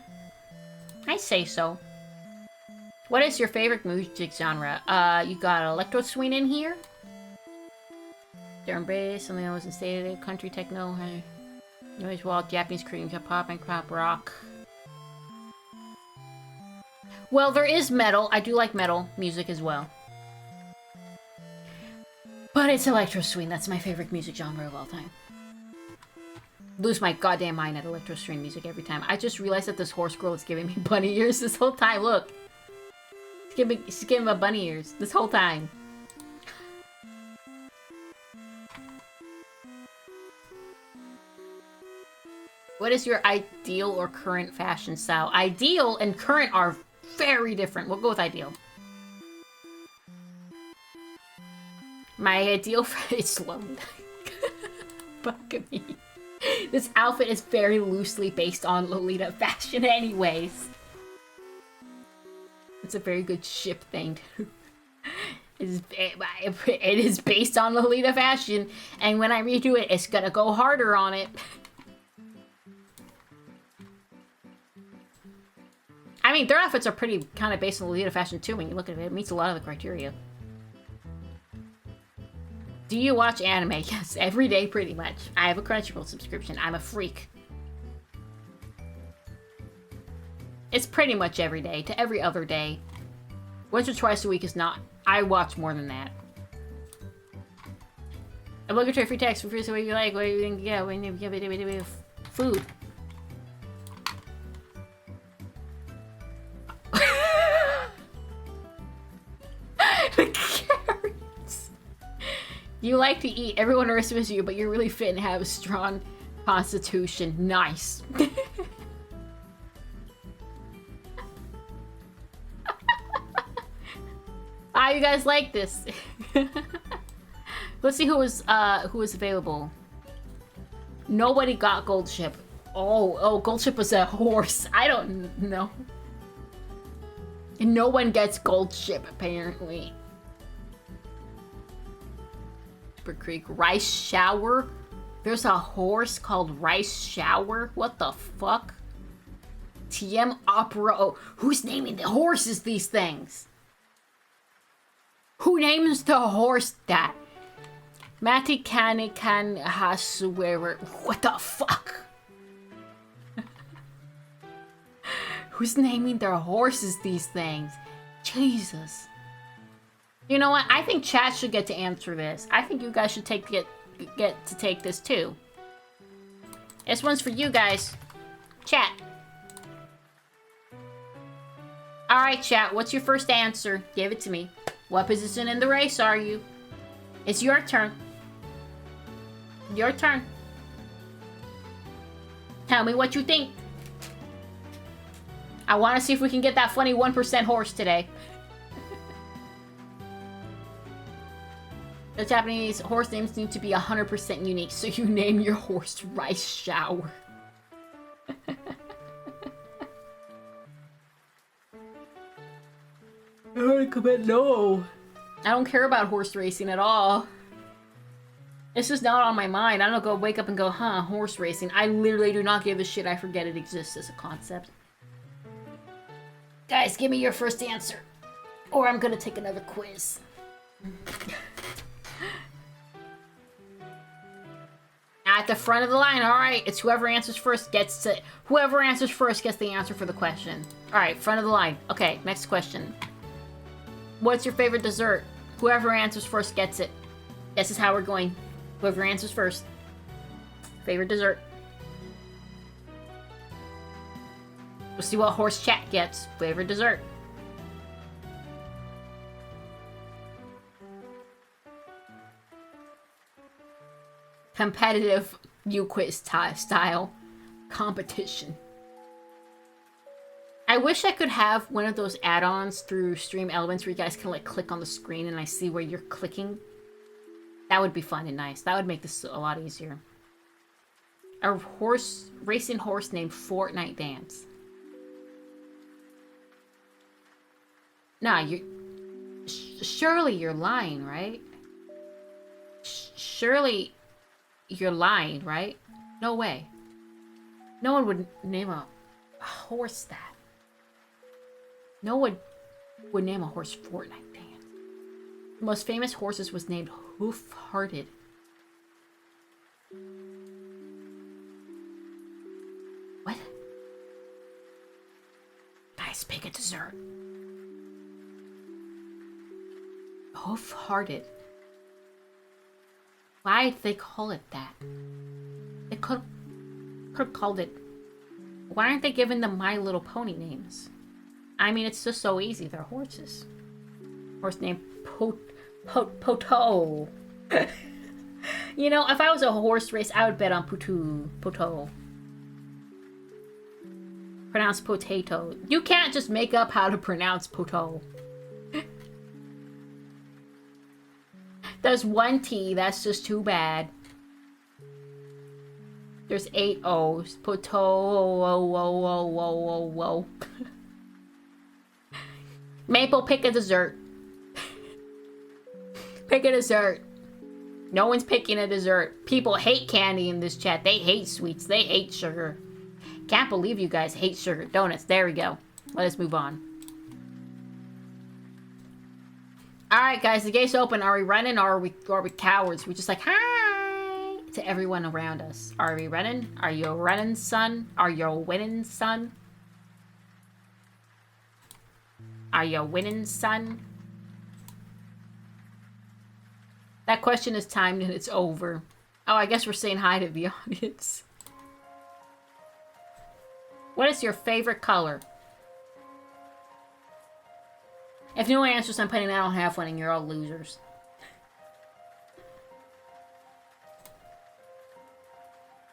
I say so. What is your favorite music genre? You got electro swing in here? Drum bass, something that wasn't stated. Country techno, hey. Noise wall, Japanese Korean pop and crop rock. Well, there is metal. I do like metal music as well. But it's electro swing. That's my favorite music genre of all time. Lose my goddamn mind at electro swing music every time. I just realized that this horse girl is giving me bunny ears this whole time. Look. She's giving me bunny ears this whole time. What is your ideal or current fashion style? Ideal and current are very different. We'll go with ideal. My ideal is slow. Fuck me. This outfit is very loosely based on Lolita fashion anyways. It's a very good ship thing. It is based on Lolita fashion, and when I redo it, it's gonna go harder on it. I mean, their outfits are pretty kind of based on Lolita fashion too. When you look at it, it meets a lot of the criteria. Do you watch anime? Yes, every day pretty much. I have a Crunchyroll subscription. I'm a freak. It's pretty much every day to every other day. Once or twice a week is not. I watch more than that. Obligatory free text for free, so what you like, what you think, yeah, when you give it food. The carrots. You like to eat. Everyone underestimates you, but you're really fit and have a strong constitution. Nice. You guys like this? Let's see who was available. Nobody got Gold Ship. Oh, Gold Ship was a horse. I don't know. And no one gets Gold Ship apparently. Super Creek Rice Shower. There's a horse called Rice Shower. What the fuck? TM Opera. Oh, who's naming the horses these things? Who names the horse that? Mati Kani Kan Hasuwerer. What the fuck? Who's naming their horses these things? Jesus. You know what? I think chat should get to answer this. I think you guys should get to take this too. This one's for you guys. Chat. Alright, chat. What's your first answer? Give it to me. What position in the race are you? It's your turn. Your turn. Tell me what you think. I want to see if we can get that funny 1% horse today. The Japanese horse names need to be 100% unique, so you name your horse Rice Shower. I want to commit no. I don't care about horse racing at all. It's just not on my mind. I don't go wake up and go, huh, horse racing. I literally do not give a shit. I forget it exists as a concept. Guys, give me your first answer. Or I'm gonna take another quiz. At the front of the line, alright. It's whoever answers first gets the answer for the question. Alright, front of the line. Okay, next question. What's your favorite dessert? Whoever answers first gets it. This is how we're going. Whoever answers first. Favorite dessert. We'll see what horse chat gets. Favorite dessert. Competitive U-Quiz style competition. I wish I could have one of those add-ons through Stream Elements where you guys can like click on the screen and I see where you're clicking. That would be fun and nice. That would make this a lot easier. A racing horse named Fortnite Dance. Nah, surely you're lying, right? Surely you're lying, right? No way. No one would name a horse that. No one would name a horse Fortnite Dance. The most famous horses was named Hoof-Hearted. What? Guys, pick a dessert. Hoof-Hearted. Why did they call it that? They could have called it... Why aren't they giving them My Little Pony names? I mean, it's just so easy. They're horses. Horse named Poto. You know, if I was a horse race, I would bet on Poto. Pronounced potato. You can't just make up how to pronounce Poto. There's one T, that's just too bad. There's 8 O's. Whoa. Maple, pick a dessert. Pick a dessert. No one's picking a dessert. People hate candy in this chat. They hate sweets. They hate sugar. Can't believe you guys hate sugar. Donuts. There we go. Let us move on. Alright, guys. The gate's open. Are we running or are we cowards? We're just like, hi to everyone around us. Are we running? Are you running, son? Are you winning, son? Are you winning, son? That question is timed and it's over. Oh, I guess we're saying hi to the audience. What is your favorite color? If no one answers, I'm putting I don't have one and you're all losers.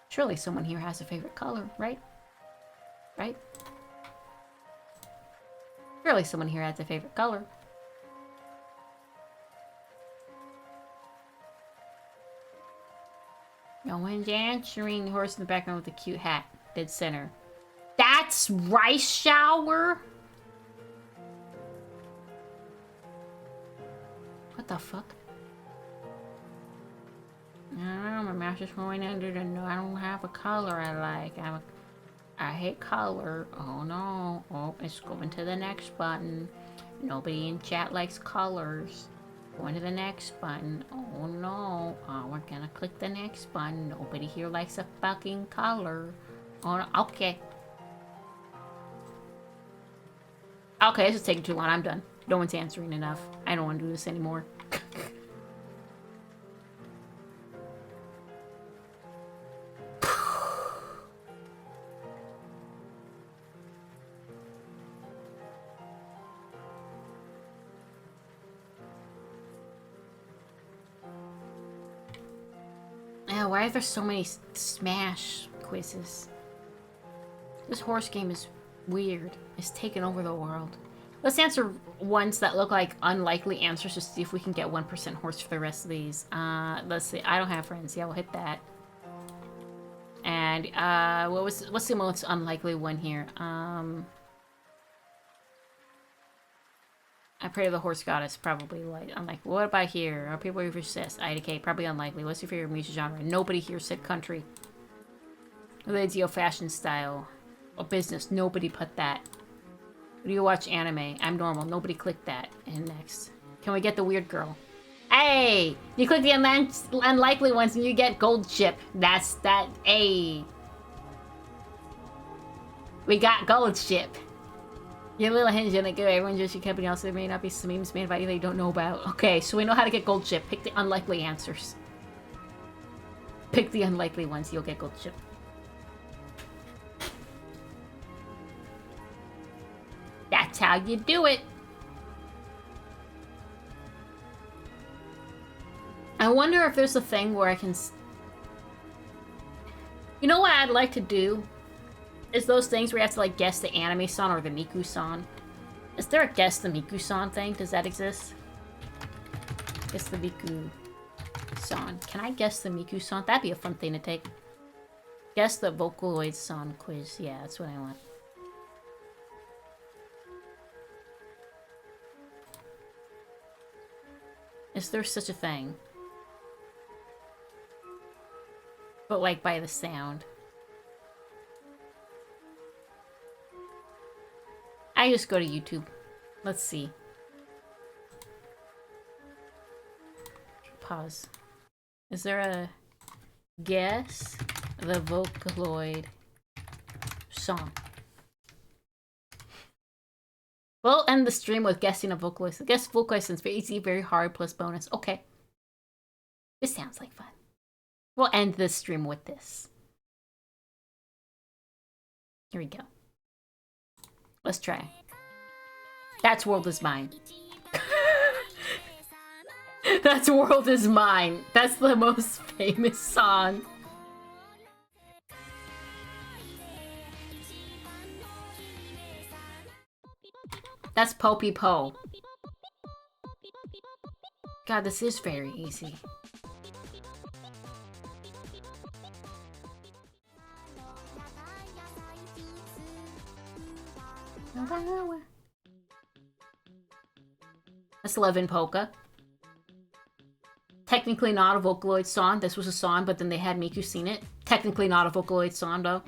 Surely someone here has a favorite color, right? Right? Surely someone here has a favorite color. No one's answering. The horse in the background with a cute hat. Dead center. That's rice shower? What the fuck? I don't know, my mouse is going under the no. I don't have a color I like. I hate color. Oh no. Oh, it's going to the next button. Nobody in chat likes colors. Going to the next button. Oh no. Oh, we're gonna click the next button. Nobody here likes a fucking color. Oh no. Okay. Okay, this is taking too long. I'm done. No one's answering enough. I don't want to do this anymore. Why are there so many Smash quizzes? This horse game is weird. It's taken over the world. Let's answer ones that look like unlikely answers to see if we can get 1% horse for the rest of these. Let's see. I don't have friends. Yeah, we'll hit that. And what's the most unlikely one here? I pray to the horse goddess, probably like unlikely. What about here? Are people who persist? IDK, probably unlikely. What's your favorite music genre? Nobody here said country. Related to your fashion style. Or business. Nobody put that. Do you watch anime? I'm normal. Nobody clicked that. And next. Can we get the weird girl? Hey! You click the unlikely ones and you get gold chip. That's that. Hey! We got gold chip. Your little hinge in it. Good. Everyone just your company. Also, there may not be some memes made about you that you don't know about. Okay, so we know how to get gold chip. Pick the unlikely answers. Pick the unlikely ones. You'll get gold chip. That's how you do it. I wonder if there's a thing where I can... You know what I'd like to do? Is those things where you have to like guess the anime song or the Miku song. Is there a guess the Miku song thing? Does that exist? Guess the Miku song. Can I guess the Miku song? That'd be a fun thing to take. Guess the Vocaloid song quiz. Yeah, that's what I want. Is there such a thing? But like by the sound. I just go to YouTube. Let's see. Pause. Is there a guess the Vocaloid song? We'll end the stream with guessing a Vocaloid. Guess Vocaloid since very easy, very hard, plus bonus. Okay. This sounds like fun. We'll end this stream with this. Here we go. Let's try. That's World is Mine. That's World is Mine. That's the most famous song. That's Popey Po. God, this is very easy. That's Love and Polka. Technically not a Vocaloid song. This was a song, but then they had Miku sing it. Technically not a Vocaloid song, though.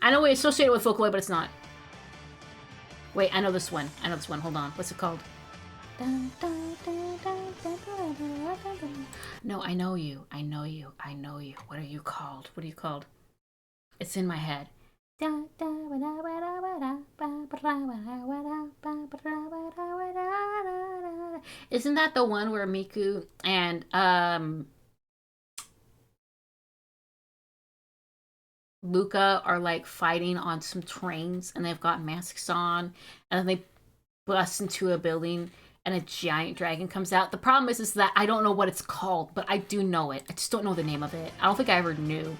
I know we associate it with Vocaloid, but it's not. Wait, I know this one. I know this one. Hold on. What's it called? No, I know you. I know you. I know you. What are you called? What are you called? It's in my head. Isn't that the one where Miku and Luca are like fighting on some trains and they've got masks on and then they bust into a building and a giant dragon comes out? The problem is that I don't know what it's called, but I do know it. I just don't know the name of it. I don't think I ever knew.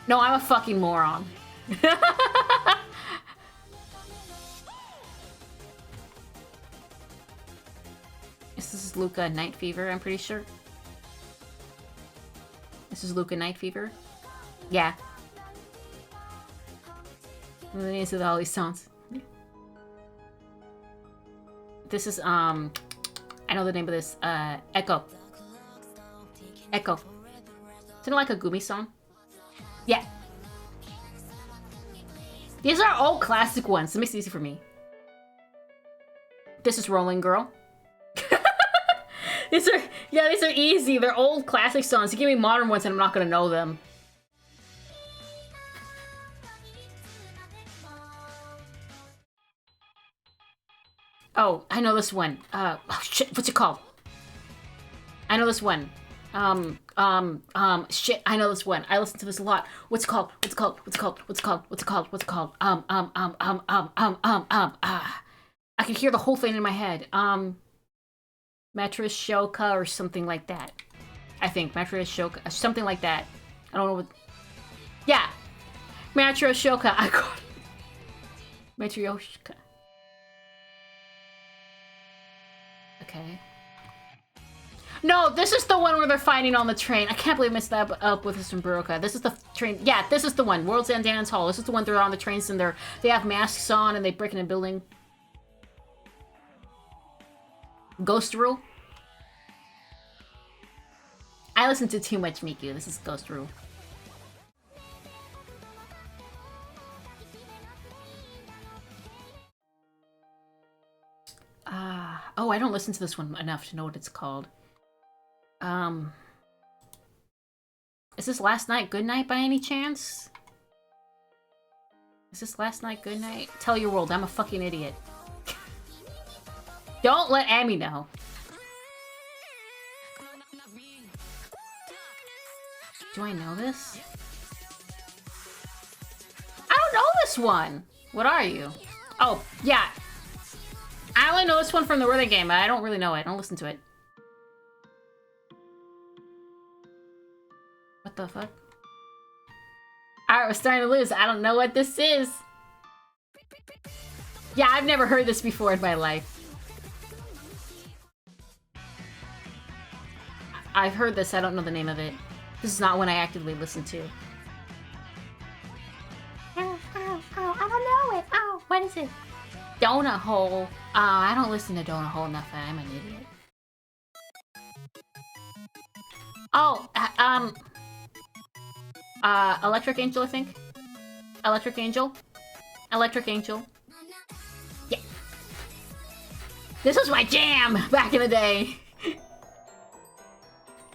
No, I'm a fucking moron. This is Luca Night Fever, I'm pretty sure. This is Luca Night Fever. Yeah. The names of all these songs. This is, I know the name of this, Echo. Echo. Isn't it like a Gumi song? Yeah. These are all classic ones. It makes it easy for me. This is Rolling Girl. These are easy. They're old classic songs. You give me modern ones and I'm not gonna know them. Oh, I know this one. Oh shit, what's it called? I know this one. Shit, I know this one. I listen to this a lot. What's it called? What's it called? What's it called? What's it called? What's it called? What's it called? I can hear the whole thing in my head. Matryoshka or something like that. I think Matryoshka, something like that. I don't know what. Yeah, Matryoshka. I got it. Matryoshka. Okay. No, this is the one where they're fighting on the train. I can't believe I messed that up with this from Buroka. This is the train. Yeah, this is the one. World's End Dance Hall. This is the one they're on the trains and they have masks on and they break in a building. Ghost Rule. I listen to too much Miku. This is Ghost Rule. Oh, I don't listen to this one enough to know what it's called. Is this Last Night Good Night by any chance? Is this Last Night Good Night? Tell your world, I'm a fucking idiot. Don't let Amy know. Do I know this? I don't know this one. What are you? Oh, yeah. I only know this one from the Rhythm game, but I don't really know it. I don't listen to it. What the fuck? Alright, we're starting to lose. I don't know what this is. Yeah, I've never heard this before in my life. I've heard this, I don't know the name of it. This is not one I actively listen to. Oh, I don't know it. Oh, what is it? Donut Hole. I don't listen to Donut Hole enough. I'm an idiot. Oh, Electric Angel, I think. Electric Angel. Electric Angel. Yeah. This was my jam back in the day.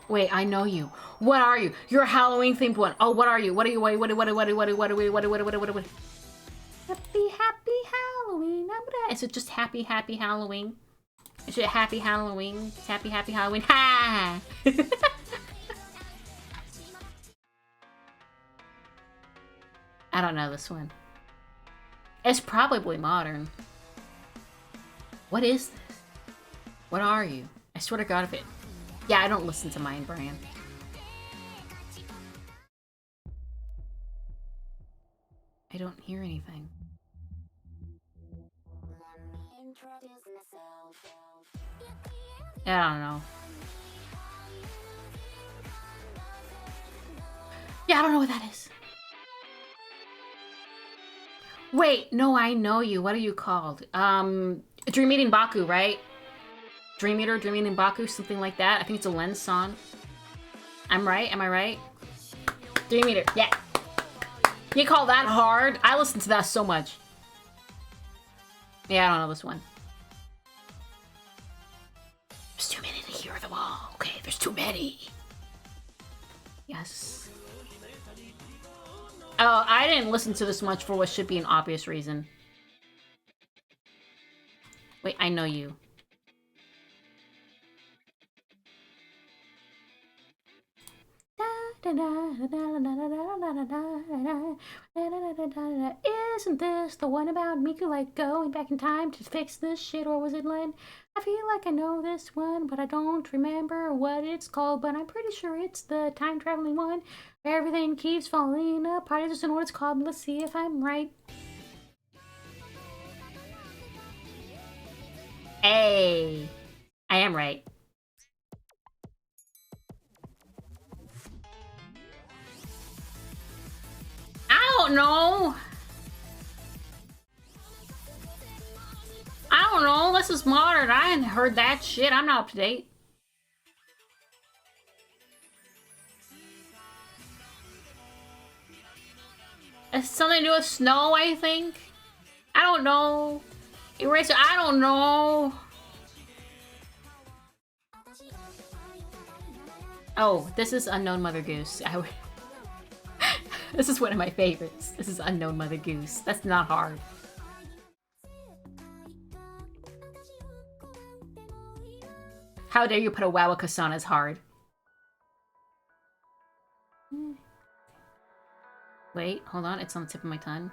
Wait, I know you. What are you? You're a Halloween themed one. Oh, what are you? What are you? What? Happy Halloween. Is it just happy Halloween? Is it happy Halloween? It's happy Halloween. Ha! I don't know this one. It's probably modern. What is this? What are you? I swear to God if it... Yeah, I don't listen to Mind Brand. I don't hear anything. I don't know. Yeah, I don't know what that is. Wait, no, I know you. What are you called? Dream Eating Baku, right? Dream Eating Baku, something like that. I think it's a Lens song. I'm right? Am I right? Dream Eater, yeah. You call that hard? I listen to that so much. Yeah, I don't know this one. There's too many to hear them all. Okay, there's too many. Yes. Oh, I didn't listen to this much for what should be an obvious reason. Wait, I know you. Isn't this the one about Miku like going back in time to fix this shit, or was it Len? I feel like I know this one, but I don't remember what it's called, but I'm pretty sure it's the time traveling one where everything keeps falling apart. I just don't know what it's called. Let's see if I'm right. Hey, I am right. I don't know. I don't know. This is modern. I ain't heard that shit. I'm not up to date. It's something to do with snow, I think. I don't know. Eraser, I don't know. Oh, this is Unknown Mother Goose. This is one of my favorites. This is Unknown Mother Goose. That's not hard. How dare you put a Wawaka-san as hard? Wait, hold on. It's on the tip of my tongue.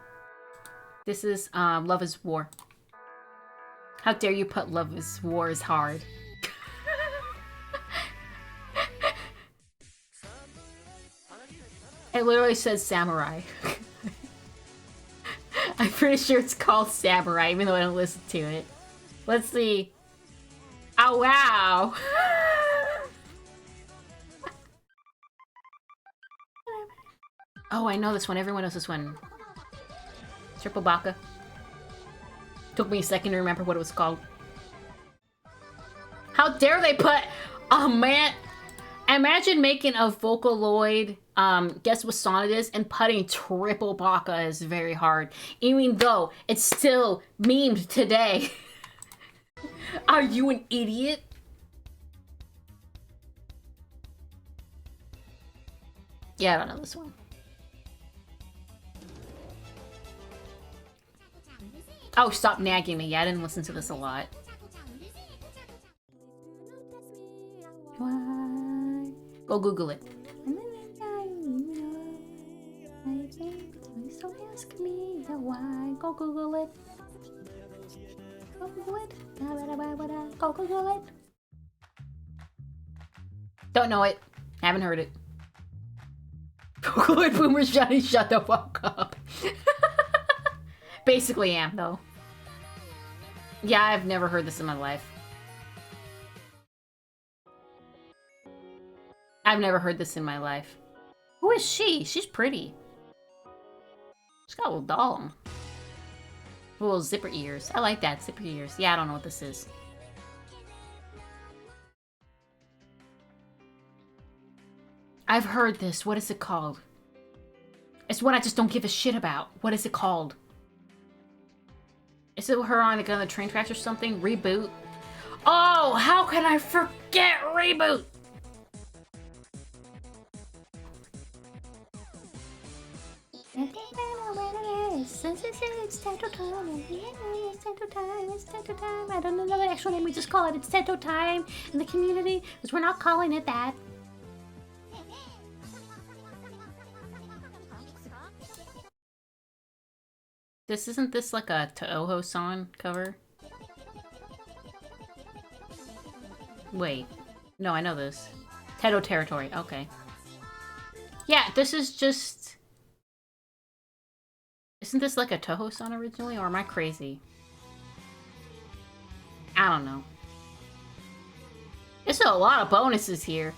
This is Love is War. How dare you put Love is War as hard? It literally says Samurai. I'm pretty sure it's called Samurai, even though I don't listen to it. Let's see. Oh, wow. Oh, I know this one. Everyone knows this one. Triple Baka. Took me a second to remember what it was called. How dare they put... Oh, man. Imagine making a Vocaloid, guess what song it is, and putting Triple Baka as very hard. Even though it's still memed today. Are you an idiot? Yeah, I don't know this one. Oh, stop nagging me. Yeah, I didn't listen to this a lot. Why? Go Google it. So ask me why. Go Google it. Go Google it. Go Google it. Don't know it. Haven't heard it. Google it, Boomer Johnny, shut the fuck up. Basically am, though. Yeah, I've never heard this in my life. I've never heard this in my life. Who is she? She's pretty. She's got a little doll. Little zipper ears. I like that, zipper ears. Yeah, I don't know what this is. I've heard this. What is it called? It's one I just don't give a shit about. What is it called? Is it her on the train tracks or something? Reboot? Oh, how can I forget Reboot? It's Tattoo time. It's Tattoo time. It's Tattoo time. I don't know the actual name. We just call it. It's Tattoo time in the community because we're not calling it that. Isn't this like a Toho-san cover? Wait. No, I know this. Teto Territory. Okay. Yeah, this is just... Isn't this like a Toho-san originally, or am I crazy? I don't know. There's a lot of bonuses here.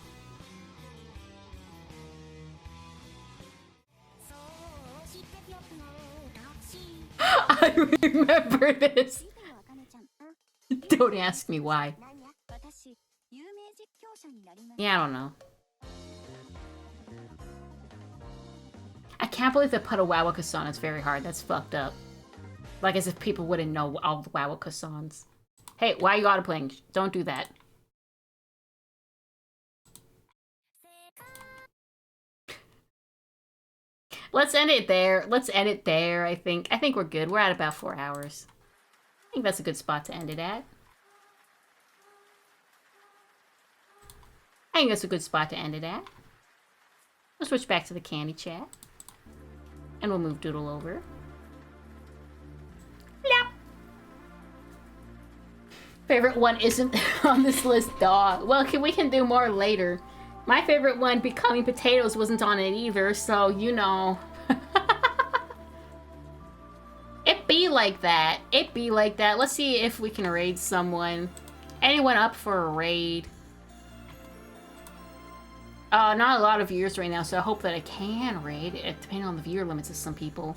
I remember this. Don't ask me why. Yeah, I don't know. I can't believe they put a Wawaka-san. It's very hard. That's fucked up. Like as if people wouldn't know all the Wawaka-sans. Hey, why are you auto-playing? Don't do that. Let's end it there. Let's end it there, I think. I think we're good. We're at about 4 hours. I think that's a good spot to end it at. I think that's a good spot to end it at. We'll switch back to the candy chat. And we'll move Doodle over. Yep. Favorite one isn't on this list, dog. Well, we can do more later. My favorite one, Becoming Potatoes, wasn't on it either, so you know. It be like that. It be like that. Let's see if we can raid someone. Anyone up for a raid? Not a lot of viewers right now, so I hope that I can raid, depending on the viewer limits of some people.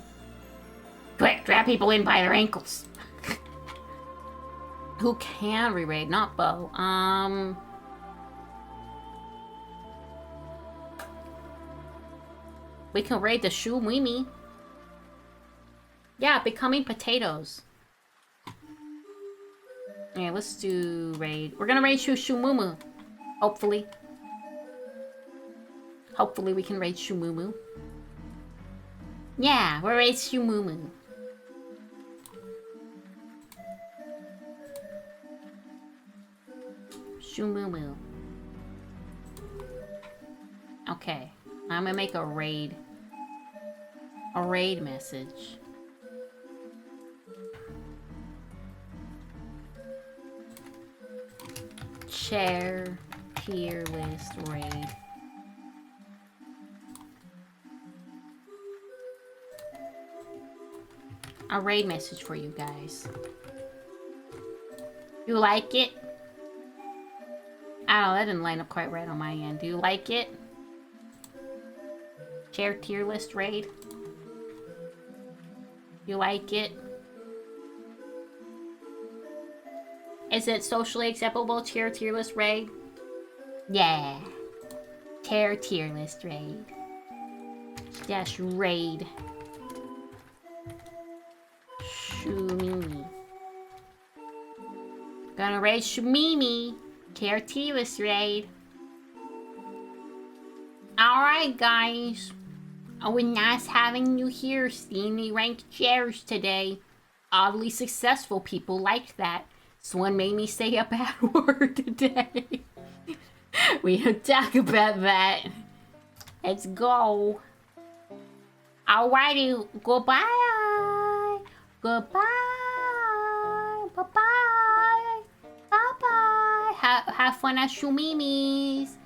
Quick, grab people in by their ankles. Who can re-raid? Not Bo. We can raid the Shumimi. Yeah, Becoming Potatoes. Yeah, let's do raid. We're gonna raid Shumumu. Hopefully. Hopefully we can raid Shumumu. Yeah, we're raid Shumumu. Shumumu. Okay. I'm gonna make a raid message. Share tier list raid. A raid message for you guys. You like it? Oh, that didn't line up quite right on my end. Do you like it? Share tier list raid. You like it? Is it socially acceptable? Share tier list raid? Yeah. Share tier list raid. Dash raid. Shumimi. Gonna raid Shumimi. Share tier list raid. Alright, guys. It was nice having you here, seeing me rank shares today. Oddly successful people liked that. Someone made me say a bad word today. We don't talk about that. Let's go. Alrighty, goodbye. Goodbye. Bye-bye. Bye-bye. Have fun at Shumimi's.